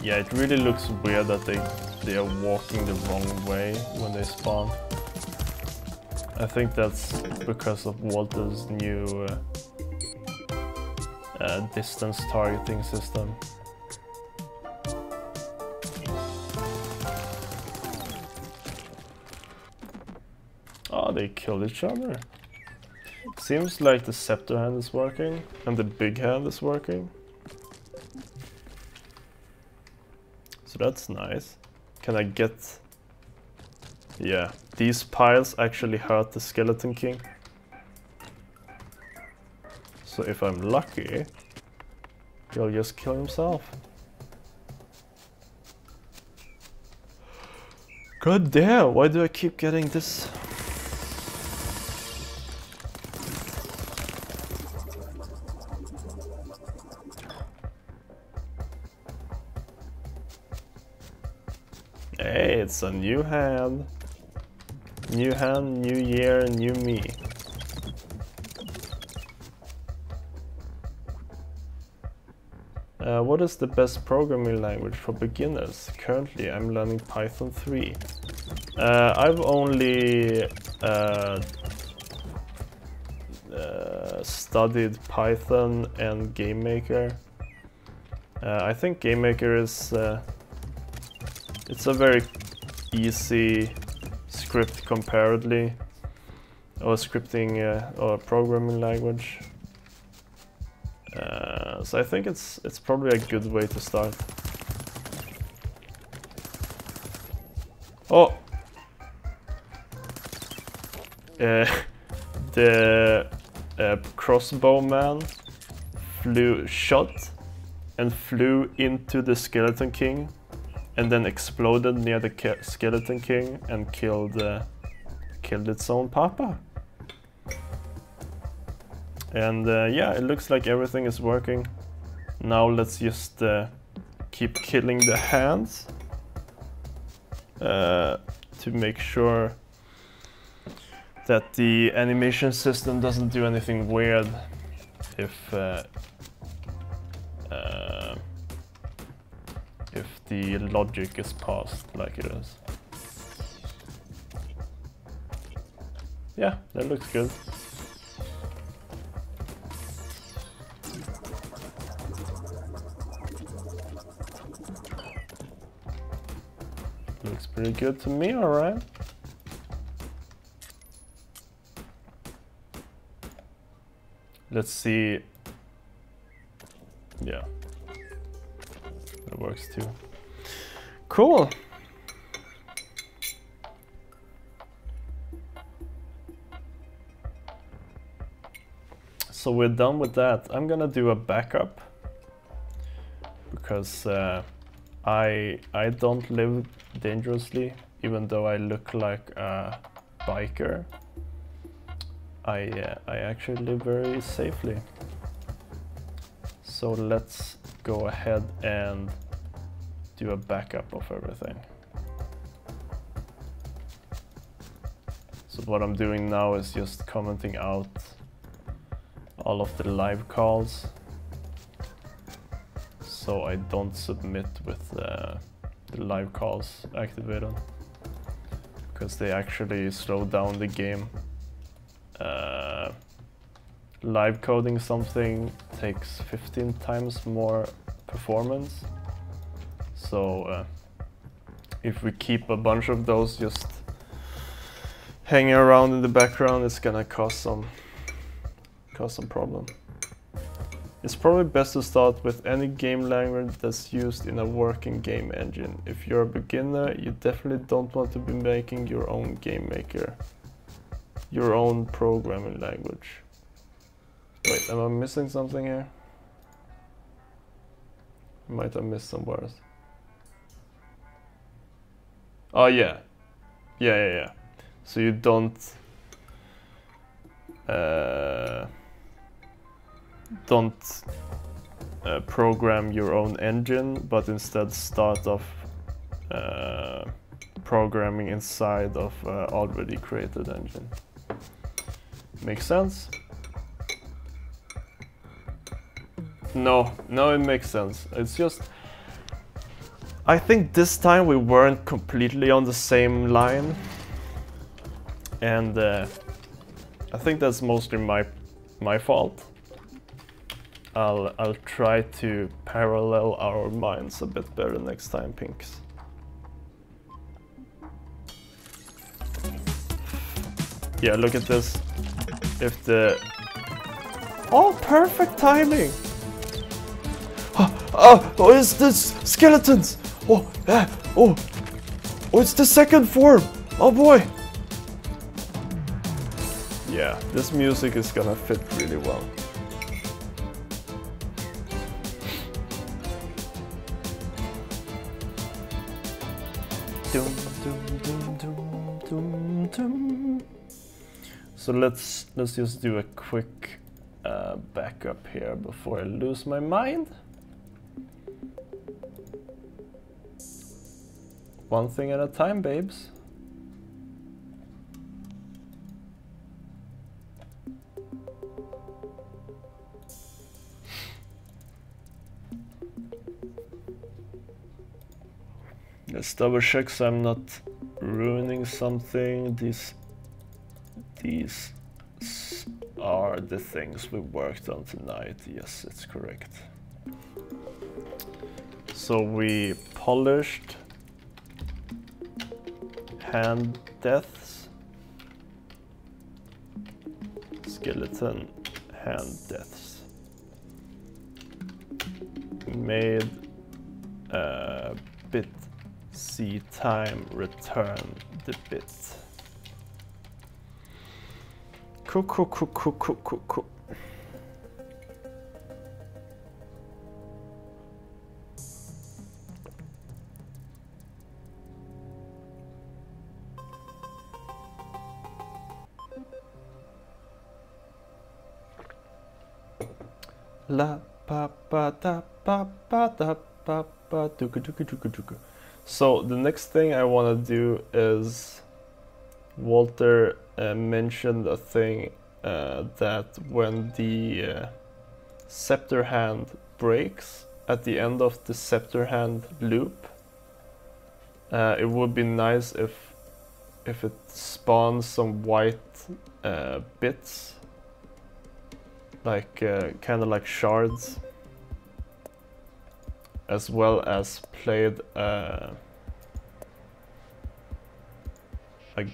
Yeah, it really looks weird that they are walking the wrong way when they spawn. I think that's because of Walter's new distance targeting system. Oh, they killed each other. Seems like the scepter hand is working and the big hand is working. So that's nice. Can I get... Yeah, these piles actually hurt the Skeleton King. So if I'm lucky, he'll just kill himself. God damn, why do I keep getting this? Hey, it's a new hand. New hand, new year, new me. What is the best programming language for beginners? Currently, I'm learning Python 3. I've only studied Python and GameMaker. I think GameMaker is it's a very easy script comparatively, or scripting or programming language. So I think it's probably a good way to start. Oh, the crossbowman shot and flew into the Skeleton King, and then exploded near the Skeleton King and killed its own papa. And yeah, it looks like everything is working. Now let's just keep killing the hands to make sure that the animation system doesn't do anything weird if the logic is passed like it is. Yeah, that looks good. Looks pretty good to me, alright. Let's see. Yeah, that works too. Cool. So we're done with that. I'm gonna do a backup because I don't live dangerously, even though I look like a biker. I actually live very safely. So let's go ahead and do a backup of everything. So what I'm doing now is just commenting out all of the live calls, so I don't submit with the live calls activated, because they actually slow down the game. Live coding something takes 15 times more performance, so if we keep a bunch of those just hanging around in the background, it's gonna cause some problem. It's probably best to start with any game language that's used in a working game engine. If you're a beginner, you definitely don't want to be making your own game maker, your own programming language. Wait, am I missing something here? I might have missed some words. Oh yeah. Yeah. So you don't program your own engine, but instead start off programming inside of already created engine. Makes sense? No, it makes sense. It's just, I think this time we weren't completely on the same line, And I think that's mostly my fault. I'll try to parallel our minds a bit better next time, Pinks. Yeah, look at this. If the... Oh, perfect timing! Oh, it's this skeletons! Oh, oh, it's the second form! Oh boy! Yeah, this music is gonna fit really well. Dum, dum, dum, dum, dum, dum. So let's just do a quick backup here before I lose my mind. One thing at a time, babes. Let's double check so I'm not ruining something. These are the things we worked on tonight. Yes, it's correct. So we polished hand deaths, skeleton hand deaths. Made bit C time return the bit. Cool. La pa pa da pa pa da pa pa duka. So the next thing I want to do is Walter mentioned a thing that when the scepter hand breaks at the end of the scepter hand loop, it would be nice if it spawns some white bits, like kind of like shards, as well as played a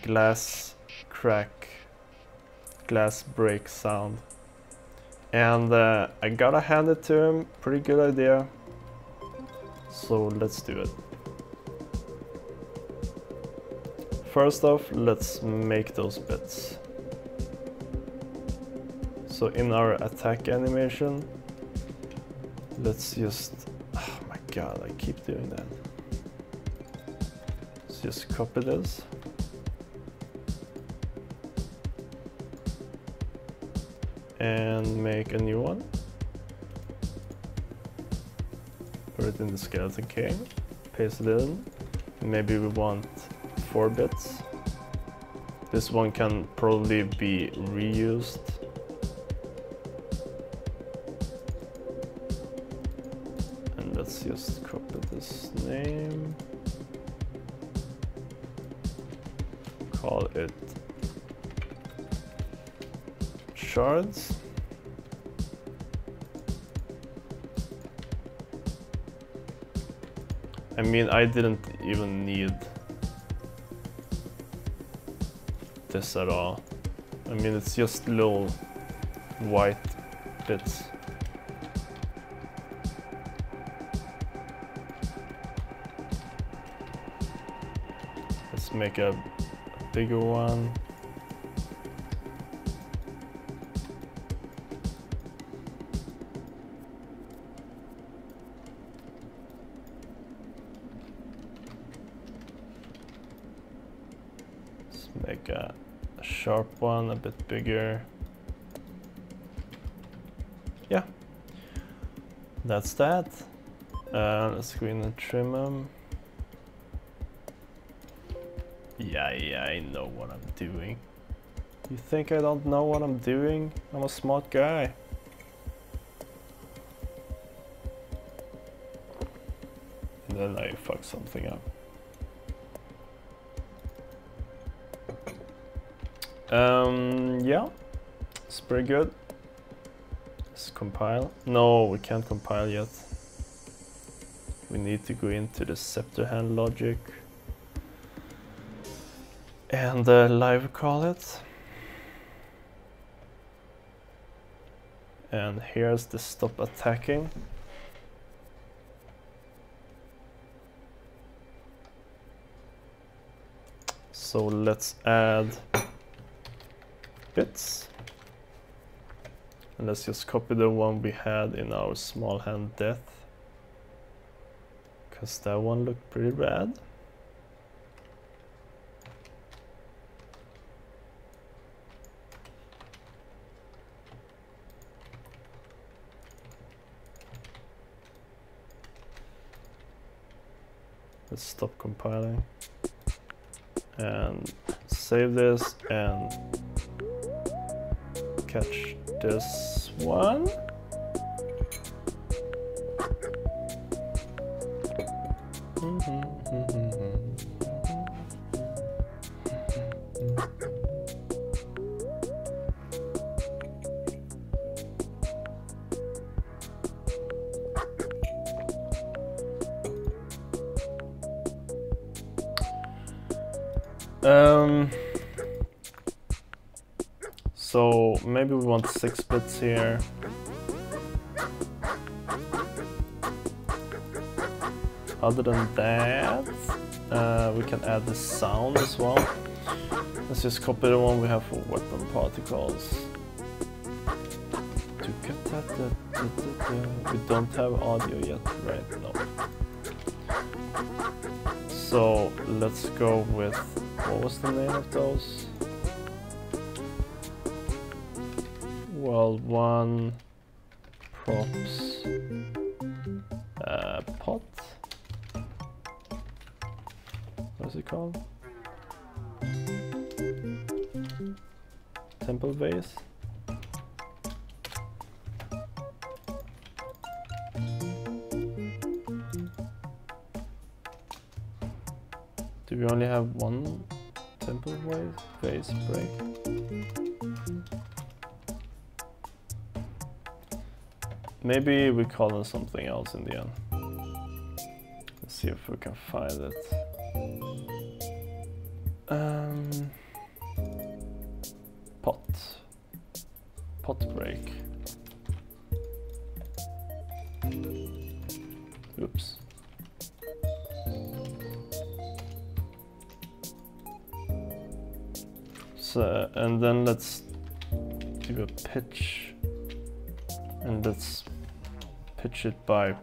glass break sound. And I gotta hand it to him, pretty good idea. So let's do it. First off, let's make those bits. So in our attack animation, let's just, oh my god, I keep doing that. Let's just copy this. And make a new one. Put it in the skeleton king, paste it in. Maybe we want 4 bits. This one can probably be reused. And let's just copy this name. Call it shards. I mean, I didn't even need this at all. I mean, it's just little white bits. Let's make a bigger one. Make a sharp one, a bit bigger. Yeah, that's that. Let's go in and trim them. Yeah, I know what I'm doing. You think I don't know what I'm doing? I'm a smart guy. And then I fuck something up. Yeah, it's pretty good. Let's compile. No, we can't compile yet. We need to go into the scepter hand logic and live call it. And here's the stop attacking. So let's add bits. And let's just copy the one we had in our small hand death. Because that one looked pretty rad. Let's stop compiling and save this and catch this one. So maybe we want 6 bits here. Other than that, we can add the sound as well. Let's just copy the one we have for weapon particles. We don't have audio yet, right? No. So let's go with, what was the name of those? Well, one props pot. What's it called? Temple vase. Do we only have one temple vase break? Maybe we call them something else in the end. Let's see if we can find it. Pot break. Oops. So, and then let's do a pitch, and let's pitch it by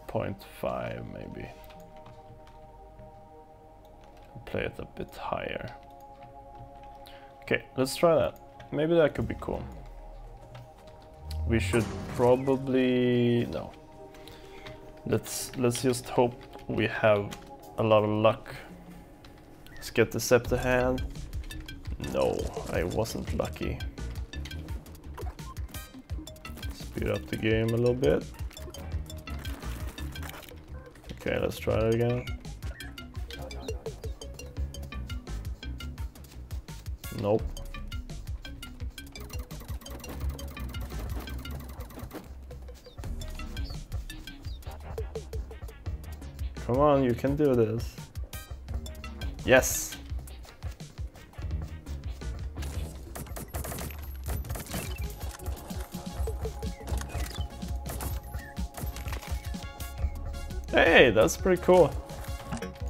0.5 maybe. Play it a bit higher. Okay, let's try that. Maybe that could be cool. We should probably no. Let's just hope we have a lot of luck. Let's get the scepter hand. No, I wasn't lucky. Speed up the game a little bit. Okay, let's try it again. Nope. Come on, you can do this. Yes! Hey, that's pretty cool.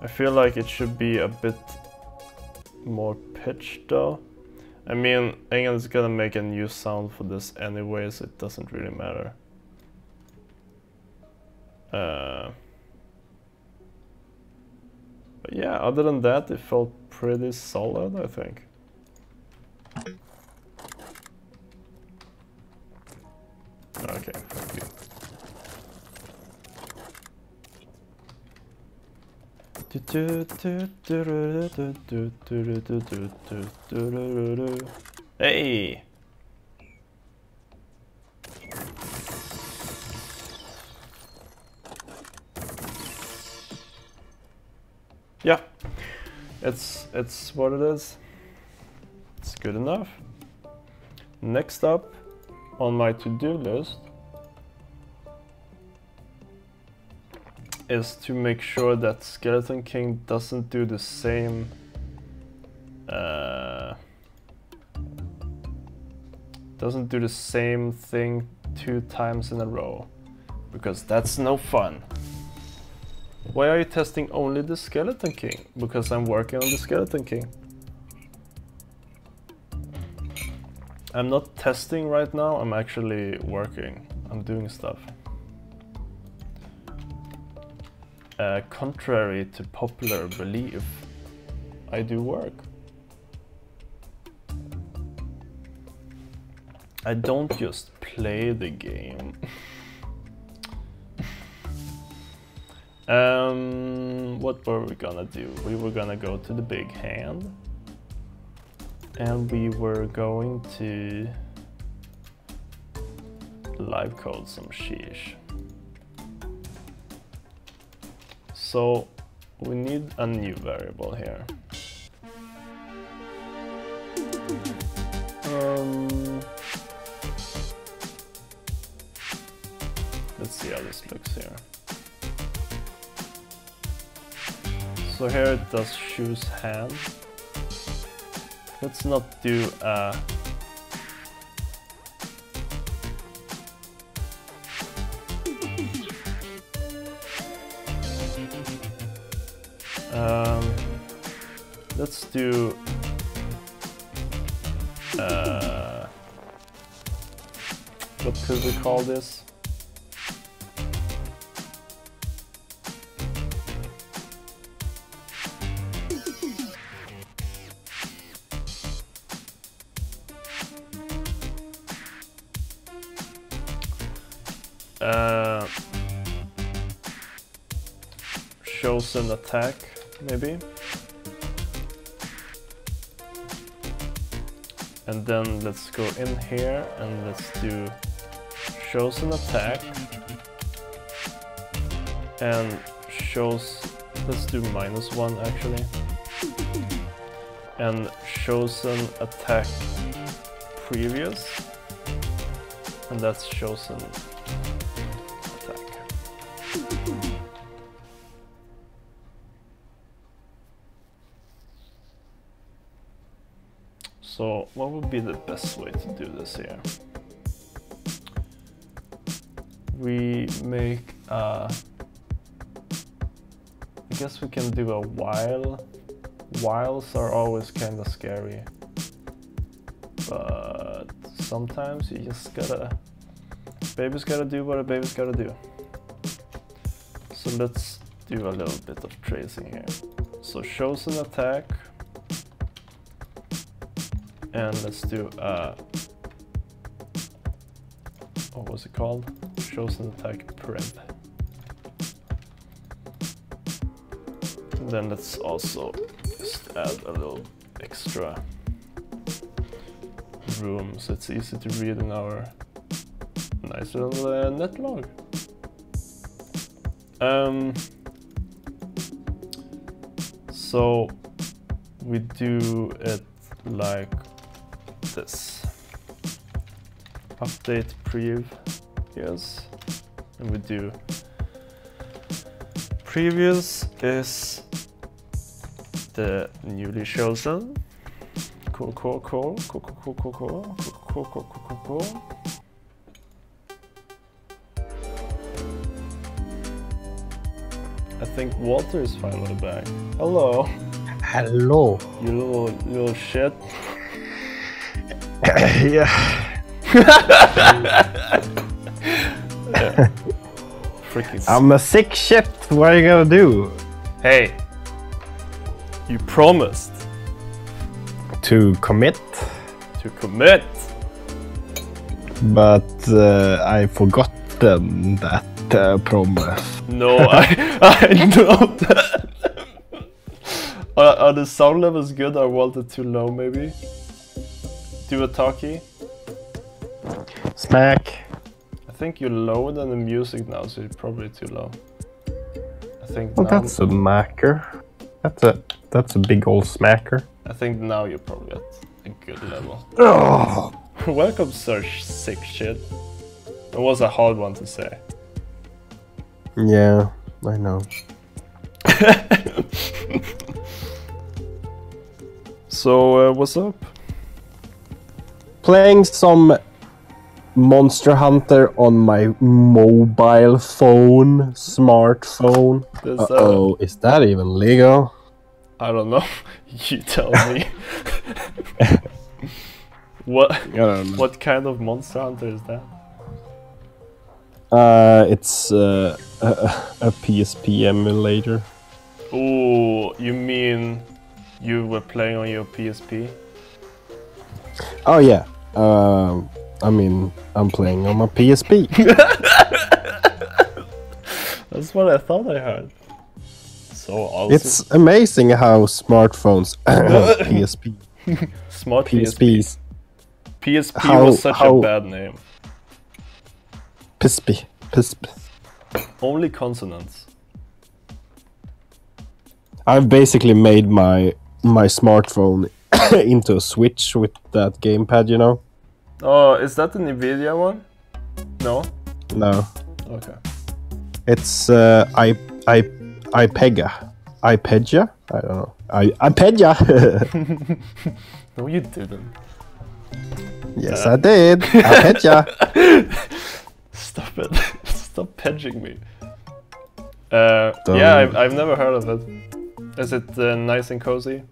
I feel like it should be a bit more pitched though. I mean, Engel's gonna make a new sound for this anyway, so it doesn't really matter. But yeah, other than that, it felt pretty solid, I think. Okay, thank you. Hey! Yeah, it's what it is. That's good enough. Next up on my to-do list is to make sure that Skeleton King doesn't do the same thing 2 times in a row, because that's no fun. Why are you testing only the Skeleton King? Because I'm working on the Skeleton King. I'm not testing right now, I'm actually working. I'm doing stuff. Contrary to popular belief, I do work. I don't just play the game. What were we gonna do? We were gonna go to the big hand. And we were going to live code some sheesh. So we need a new variable here. Let's see how this looks here. So here it does choose hand. Let's not do a let's do what could we call this? Shows an attack, maybe. And then let's go in here and let's do shows an attack and shows, let's do -1 actually, and shows an attack previous, and that's shows an attack. So what would be the best way to do this here? We make I guess we can do a while. Whiles are always kind of scary, but sometimes you just gotta, baby's gotta do what a baby's gotta do. So let's do a little bit of tracing here. So shows an attack, and let's do what was it called? Shows an attack prev. And then let's also just add a little extra room so it's easy to read in our nice little netlog. So we do it like this. Update previous, and we do previous is the newly chosen. Cool. I think Walter is finally back. Hello. Hello. You little shit. Yeah. Freaking. I'm a sick shit. What are you gonna do? Hey, you promised to commit. To commit. But I forgot that promise. No, I know that. Are the sound levels good or Walter too low? Maybe. Do a talkie. Smack. I think you're lower than the music now, so you're probably too low. I think. Well, now that's a smacker. That's a big old smacker. I think now you're probably at like good level. Oh. Welcome, Sir Sick Shit. It was a hard one to say. Yeah, I know. So, what's up? Playing some Monster Hunter on my mobile phone, smartphone. Uh-oh, is that even legal? I don't know. You tell me. What kind of Monster Hunter is that? It's a PSP emulator. Oh, you mean you were playing on your PSP? Oh yeah. I mean, I'm playing on my PSP. That's what I thought I heard. So awesome. It's amazing how smartphones, PSP, smart PSPs. PSP was such a bad name. PSP. Only consonants. I've basically made my smartphone into a Switch with that gamepad, you know. Oh, is that the Nvidia one? No. No. Okay. It's iPega. iPedia? I don't know. iPedia. No, you didn't. Yes, I did. iPedia. Stop it. Stop pedging me. Yeah, I've never heard of it. Is it nice and cozy?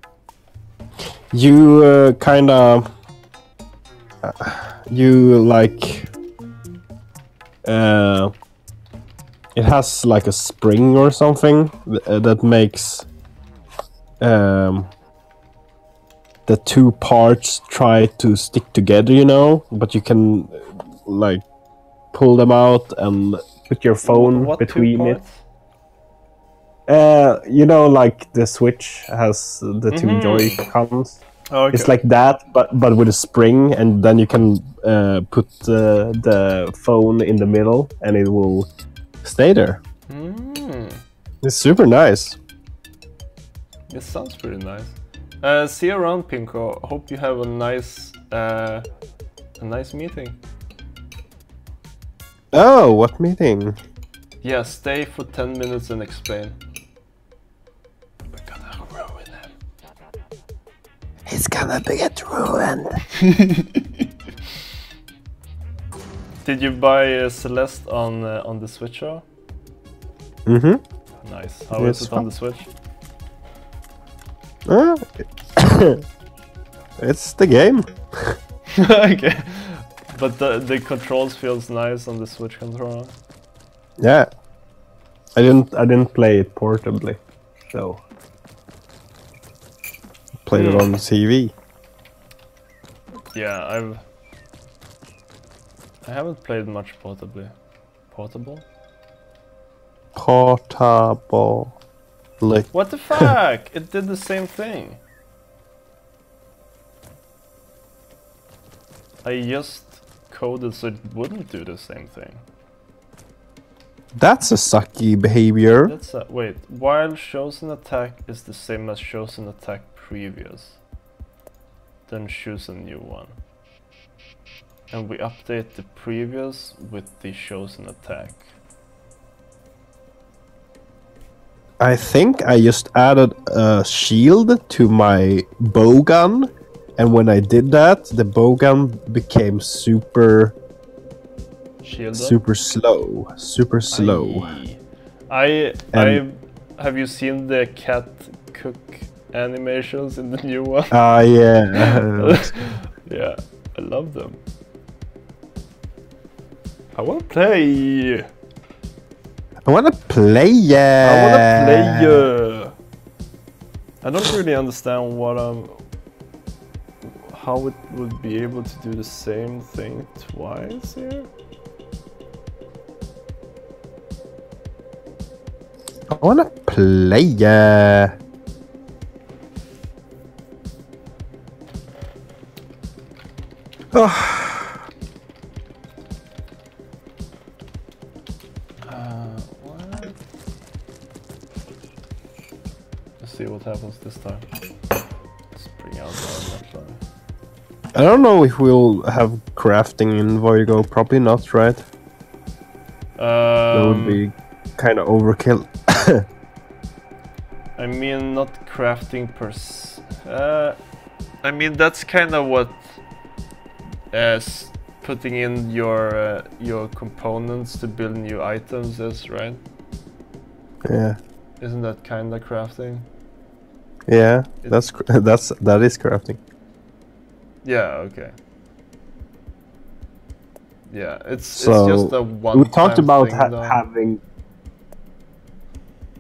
You kinda... you like... it has like a spring or something that makes the two parts try to stick together, you know, but you can like pull them out and put your phone between it. You know, like the Switch has the two Joy-Cons. Okay. It's like that, but with a spring, and then you can put the phone in the middle, and it will stay there. It's super nice. It sounds pretty nice. See you around, Pinko. Hope you have a nice meeting. Oh, what meeting? Yeah, stay for 10 minutes and explain. We're gonna ruin it. It's gonna get ruined. Did you buy Celeste on the Switch? Mm-hmm. Nice. How is it on the Switch? It's the game. Okay, but the controls feels nice on the Switch controller. Yeah, I didn't play it portably, so played it on TV. Yeah, I haven't played much portably. Portable? Portable. Like what the fuck? It did the same thing. I just coded so it wouldn't do the same thing. That's a sucky behavior. That's wait, while chosen attack is the same as chosen attack previous, then choose a new one. And we update the previous with the chosen attack. I think I just added a shield to my bow gun, and when I did that, the bow gun became super slow. Have you seen the cat cook animations in the new one? Yeah. Yeah, I love them. I wanna play. I wanna play, yeah. I wanna play, yeah. I don't really understand how it would be able to do the same thing twice here. I wanna play, yeah. Oh. What? Let's see what happens this time. Let's bring out the outline. I don't know if we'll have crafting in Voidigo. Probably not, right? That would be kind of overkill. I mean, not crafting I mean, that's kind of what putting in your components to build new items is, right? Yeah. Isn't that kind of crafting? Yeah, that is crafting. Yeah. Okay. Yeah, it's just a one. We talked about having.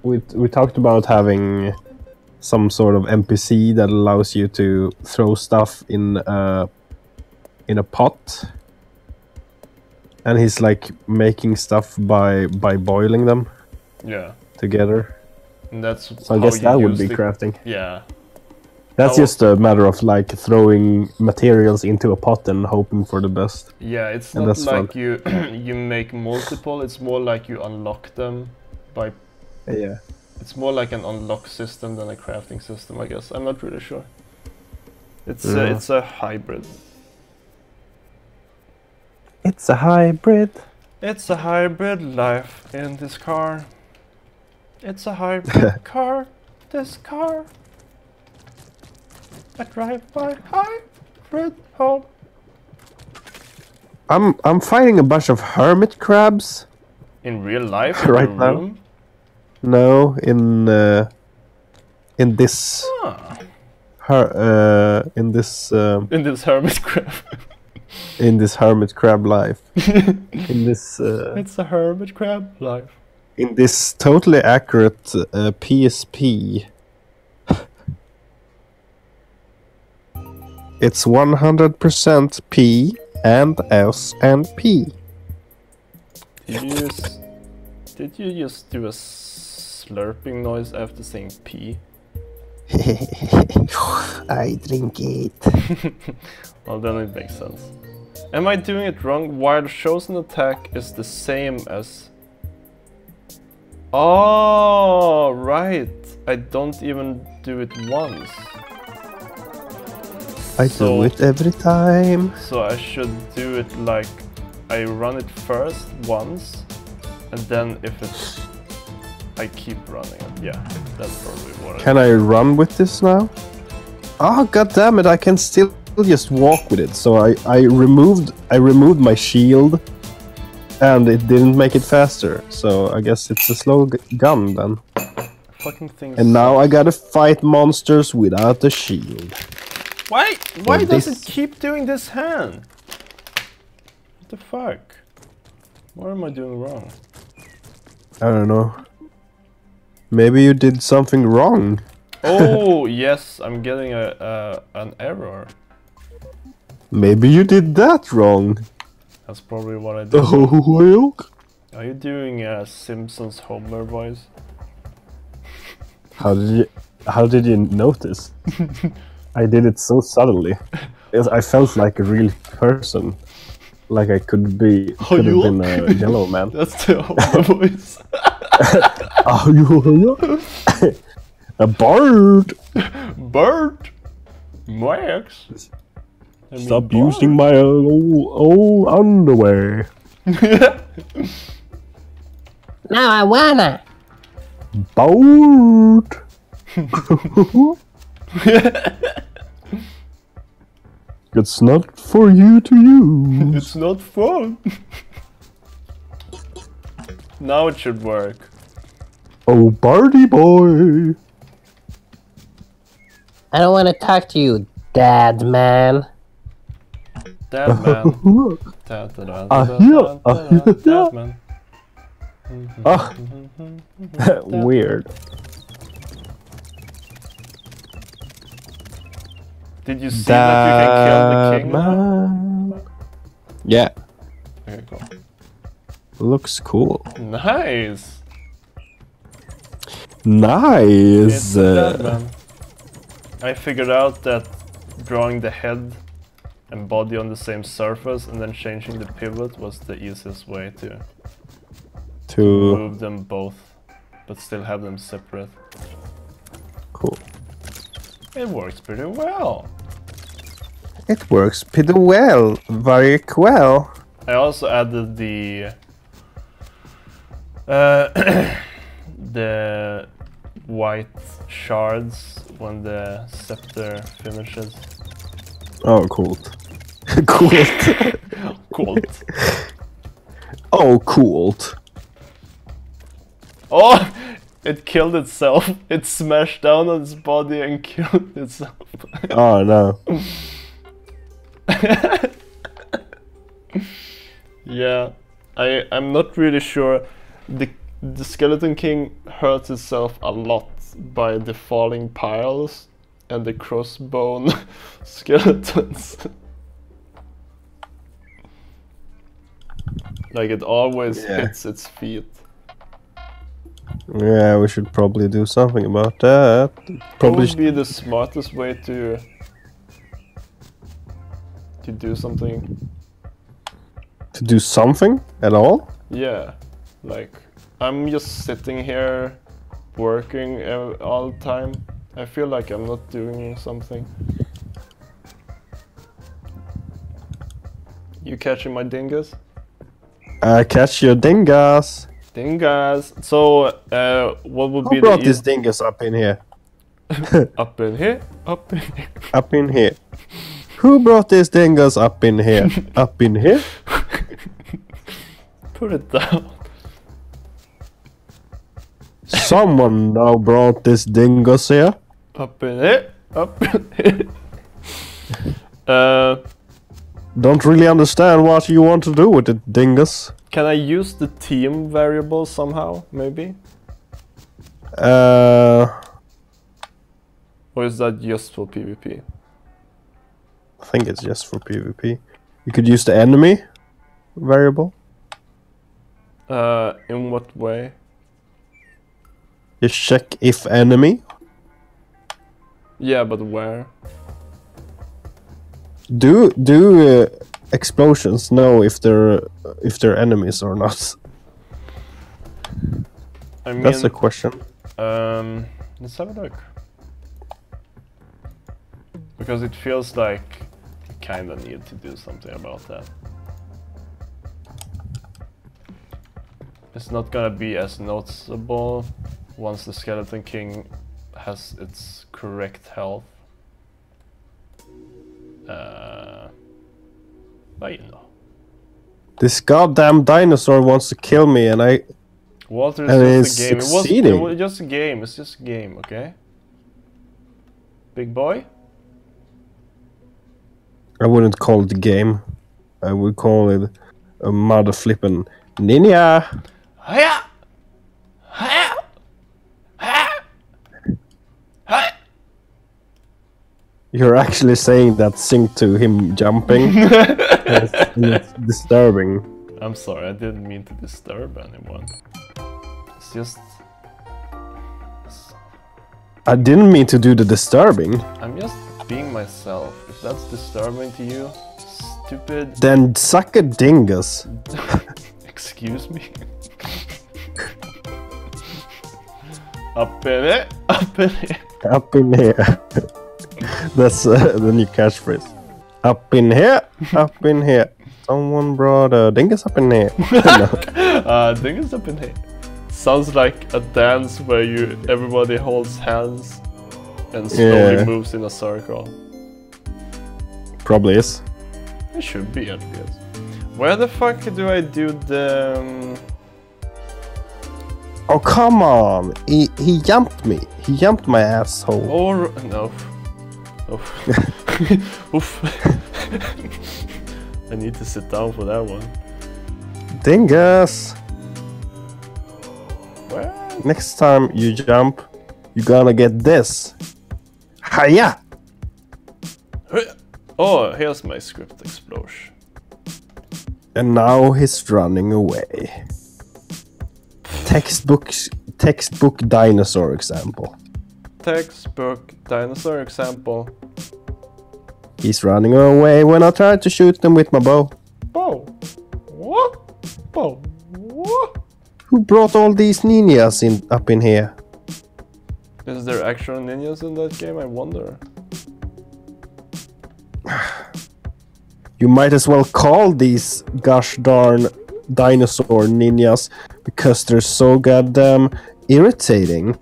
We talked about having some sort of NPC that allows you to throw stuff in a pot, and he's like making stuff by boiling them. Yeah. Together. And that's so I guess that would be crafting. Yeah. That's just a matter of like throwing materials into a pot and hoping for the best. Yeah, it's not like you you make multiple. It's more like you unlock them by. Yeah. It's more like an unlock system than a crafting system, I guess. I'm not really sure. It's a hybrid. It's a hybrid. It's a hybrid life in this car. It's a hybrid car. This car. I drive my hybrid home. I'm fighting a bunch of hermit crabs. In real life, right in now. Room? No, in this. In this hermit crab. In this hermit crab life. In this. It's a hermit crab life. In this totally accurate PSP. It's 100% P and S and P. Did you just do a slurping noise after saying P? I drink it. Well, then it makes sense. Am I doing it wrong? While chosen attack is the same as... Oh, right. I don't even do it once. I do it every time. So I should do it like I run it first once, and then if it's... I keep running it. Yeah, that's probably what Can I run with this now? Oh, god damn it, I can still just walk with it. So I removed my shield and it didn't make it faster. So I guess it's a slow gun then. Fucking things. And now I gotta fight monsters without a shield. Why does it keep doing this hand? What the fuck? What am I doing wrong? I don't know. Maybe you did something wrong. Oh yes, I'm getting an error. Maybe you did that wrong. That's probably what I did. Oh well. Are you doing a Simpsons Homer voice? How did you notice? I did it so suddenly. I felt like a real person. Like I could have been a yellow man. That's the Homer voice. A bird. Bird. Max. Stop using my old underwear. Now I wanna. Boat. It's not for you to use. It's not fun. Now it should work. Oh, Barty boy. I don't want to talk to you, Dad man. Dad man. Dad man. Weird. Did you see that you can kill the king now? Yeah. Okay, cool. Looks cool. Nice. Nice. It's Dad man. I figured out that drawing the head and body on the same surface and then changing the pivot was the easiest way to move them both, but still have them separate. Cool. It works pretty well. It works pretty well. Very well. I also added the the white shards when the scepter finishes. Oh, cool. Cool. Cool. Oh, cool. Oh! It killed itself. It smashed down on its body and killed itself. Oh no. Yeah, I'm not really sure. The Skeleton King hurts itself a lot by the falling piles and the crossbone skeletons. Like it always hits its feet. Yeah, we should probably do something about that. Probably What would be the smartest way to do something? to do something at all? Yeah, like I'm just sitting here working all the time. I feel like I'm not doing something. You catching my dingus? I catch your dingas. Dingas. So, what would be Who brought the this dingus up in here? up in here? Up in here? Up in here. Who brought this dingus up in here? Up in here? Put it down. Someone now brought this dingus here. Up in here? Up in here? Don't really understand what you want to do with it, dingus. Can I use the team variable somehow, maybe? Or is that just for PvP? I think it's just for PvP. You could use the enemy variable. In what way? Just check if enemy. Yeah, but where? Do explosions know if they're enemies or not? I mean, that's the question. Let's have a look. Because it feels like you kinda need to do something about that. It's not gonna be as noticeable once the Skeleton King has its correct health. But you know. This goddamn dinosaur wants to kill me, and I. Walter, and it's just a game. succeeding. It was just a game. It's just a game, okay? Big boy? I wouldn't call it a game. I would call it a mother flippin' ninja. Hiya! Hiya! Hiya! Hiya! You're actually saying that sync to him jumping. It's disturbing. I'm sorry, I didn't mean to disturb anyone. It's just... I didn't mean to do the disturbing. I'm just being myself. If that's disturbing to you, stupid... Then suck a dingus. Excuse me? Up in it, up in it. Up in here. That's the new catchphrase. Up in here, up in here. Someone brought a dingus up in here. Dingus up in here. Sounds like a dance where everybody holds hands and slowly moves in a circle. Probably is. It should be, I guess. Where the fuck do I do the... Oh, come on! He jumped me. He jumped my asshole. Or... no. Oof. Oof. I need to sit down for that one. Dingus! Where? Next time you jump, you're gonna get this. Hiya! Oh, here's my script explosion. And now he's running away. Textbook dinosaur example. Textbook dinosaur example. He's running away when I try to shoot him with my bow. Bow? What? Bow? What? Who brought all these ninjas up in here? Is there actual ninjas in that game? I wonder. You might as well call these gosh darn dinosaur ninjas because they're so goddamn irritating.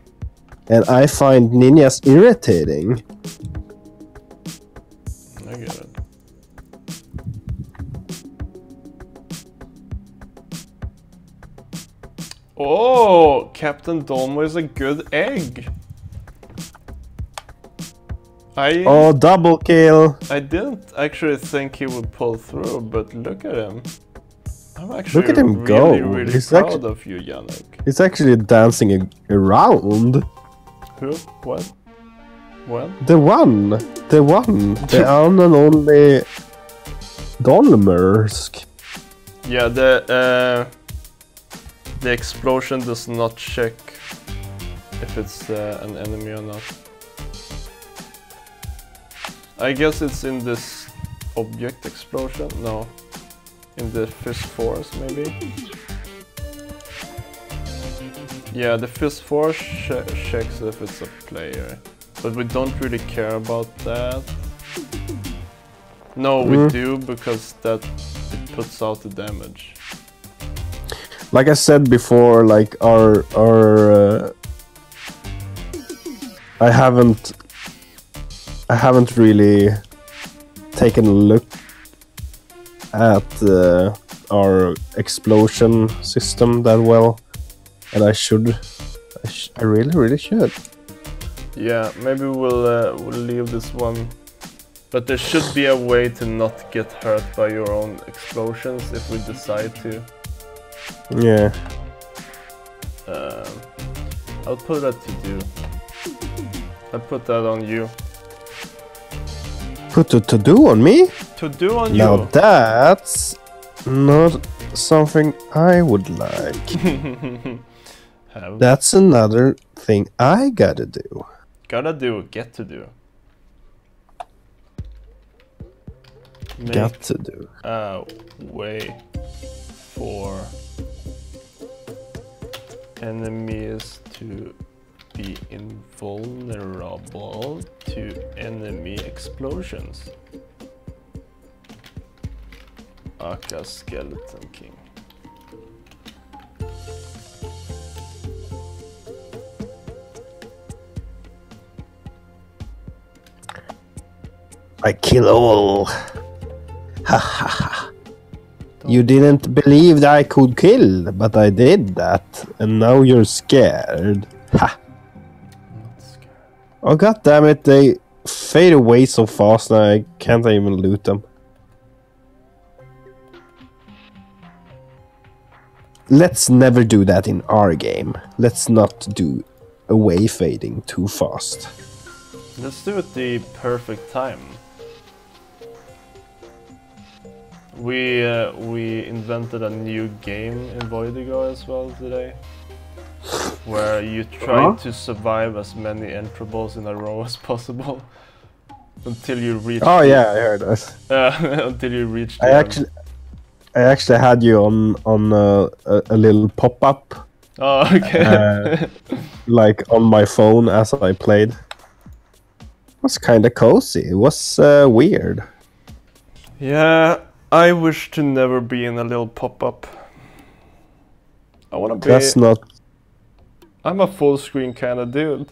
And I find ninjas irritating. I get it. Oh, Captain Dolmo is a good egg. Oh, double kill. I didn't actually think he would pull through, but look at him. I'm actually Look at him really, go. really He's proud actually, of you, Yannick. he's actually dancing around. Who? What? What? The one. The one. The one and only Dolmersk. Yeah, the explosion does not check if it's an enemy or not. I guess it's in this object explosion. No, in the fist force maybe. Yeah, the fist force checks if it's a player, but we don't really care about that. No, we do, because that it puts out the damage. Like I said before, like our I haven't really taken a look at our explosion system that well, and I should. I really should. Yeah, maybe we'll leave this one. But there should be a way to not get hurt by your own explosions if we decide to. Yeah. I'll put that to do. I'll put that on you. Put a to-do on me? To do on now you. That's not something I would like. That's another thing I gotta do. Gotta do, get to do. Got to do. A way for enemies to be invulnerable to enemy explosions. Aka Skeleton King. I kill all. Ha ha ha. You didn't believe that I could kill, but I did that, and now you're scared. Ha! Oh god damn it! They fade away so fast that I can't even loot them. Let's never do that in our game. Let's not do away fading too fast. Let's do it the perfect time. We invented a new game in Voidigo as well today, where you try to survive as many entrables in a row as possible until you reach. Oh yeah, I heard that. Until you reach. I actually had you on a little pop-up. Oh, okay. Like on my phone as I played. It was kind of cozy. It was weird. Yeah. I wish to never be in a little pop-up. I wanna be... That's not... I'm a full screen kind of dude.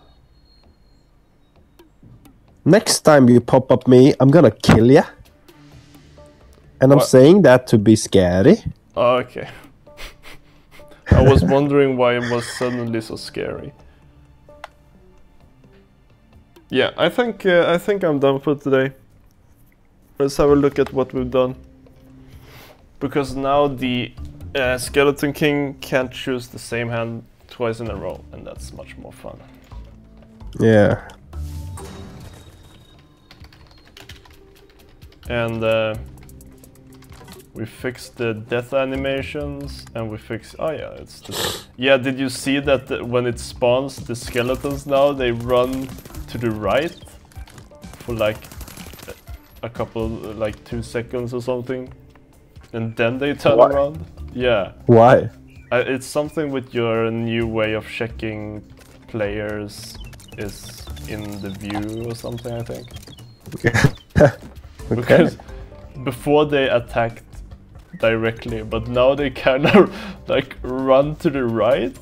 Next time you pop up me, I'm gonna kill ya. And I'm What? saying that to be scary. Oh, okay. I was wondering why it was suddenly so scary. Yeah, I think I'm done for today. Let's have a look at what we've done. Because now the Skeleton King can't choose the same hand twice in a row, and that's much more fun. Yeah. And we fixed the death animations, and we fixed... Oh yeah, it's the... Yeah, did you see that when it spawns, the skeletons now, they run to the right for like a couple, like 2 seconds or something? And then they turn around? Yeah. Why? It's something with your new way of checking players is in the view or something, I think. Okay. before they attacked directly, but now they kind of like run to the right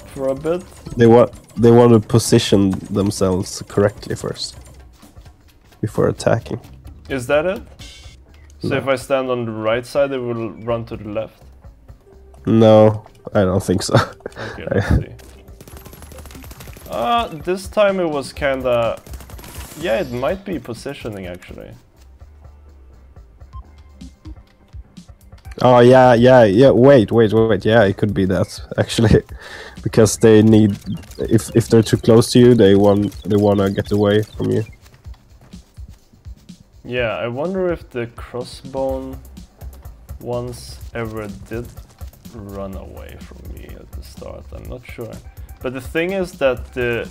for a bit. They want to position themselves correctly first before attacking. Is that it? So No. if I stand on the right side, they will run to the left? No, I don't think so. Okay, let's see. This time it was kinda... Yeah, it might be positioning actually. Oh yeah. Wait. Yeah, it could be that actually, because they need. If they're too close to you, they wanna get away from you. Yeah, I wonder if the crossbone ones ever did run away from me at the start. I'm not sure. But the thing is that the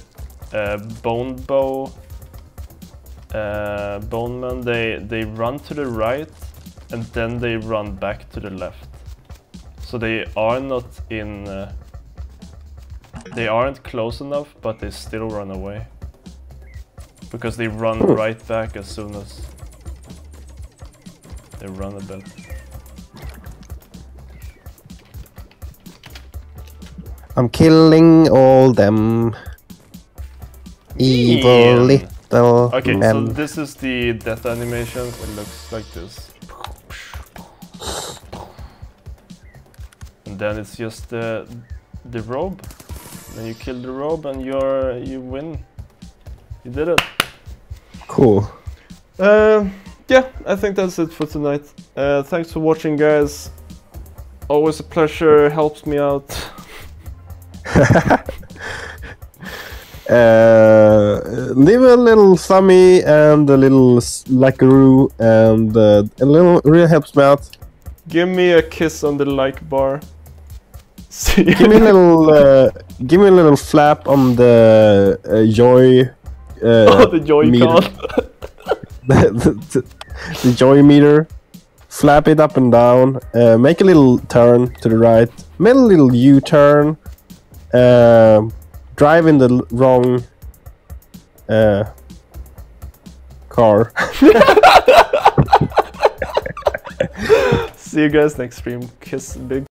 boneman, they run to the right and then they run back to the left. So they are not in... they aren't close enough, but they still run away. Because they run right back as soon as they run a bit. I'm killing all them evil little Okay, men. so this is the death animation. It looks like this. And then it's just the robe. Then you kill the robe and you win. You did it. Cool. Yeah, I think that's it for tonight. Thanks for watching, guys. Always a pleasure. Helps me out. Leave a little thummy and a little like-a-roo, and a little really helps me out. Give me a kiss on the like bar. Give me a little flap on the joy. Oh, the joy meter. con. the joy meter. Flap it up and down. Make a little turn to the right. Make a little U-turn. Drive in the wrong car. See you guys next stream. Kiss big.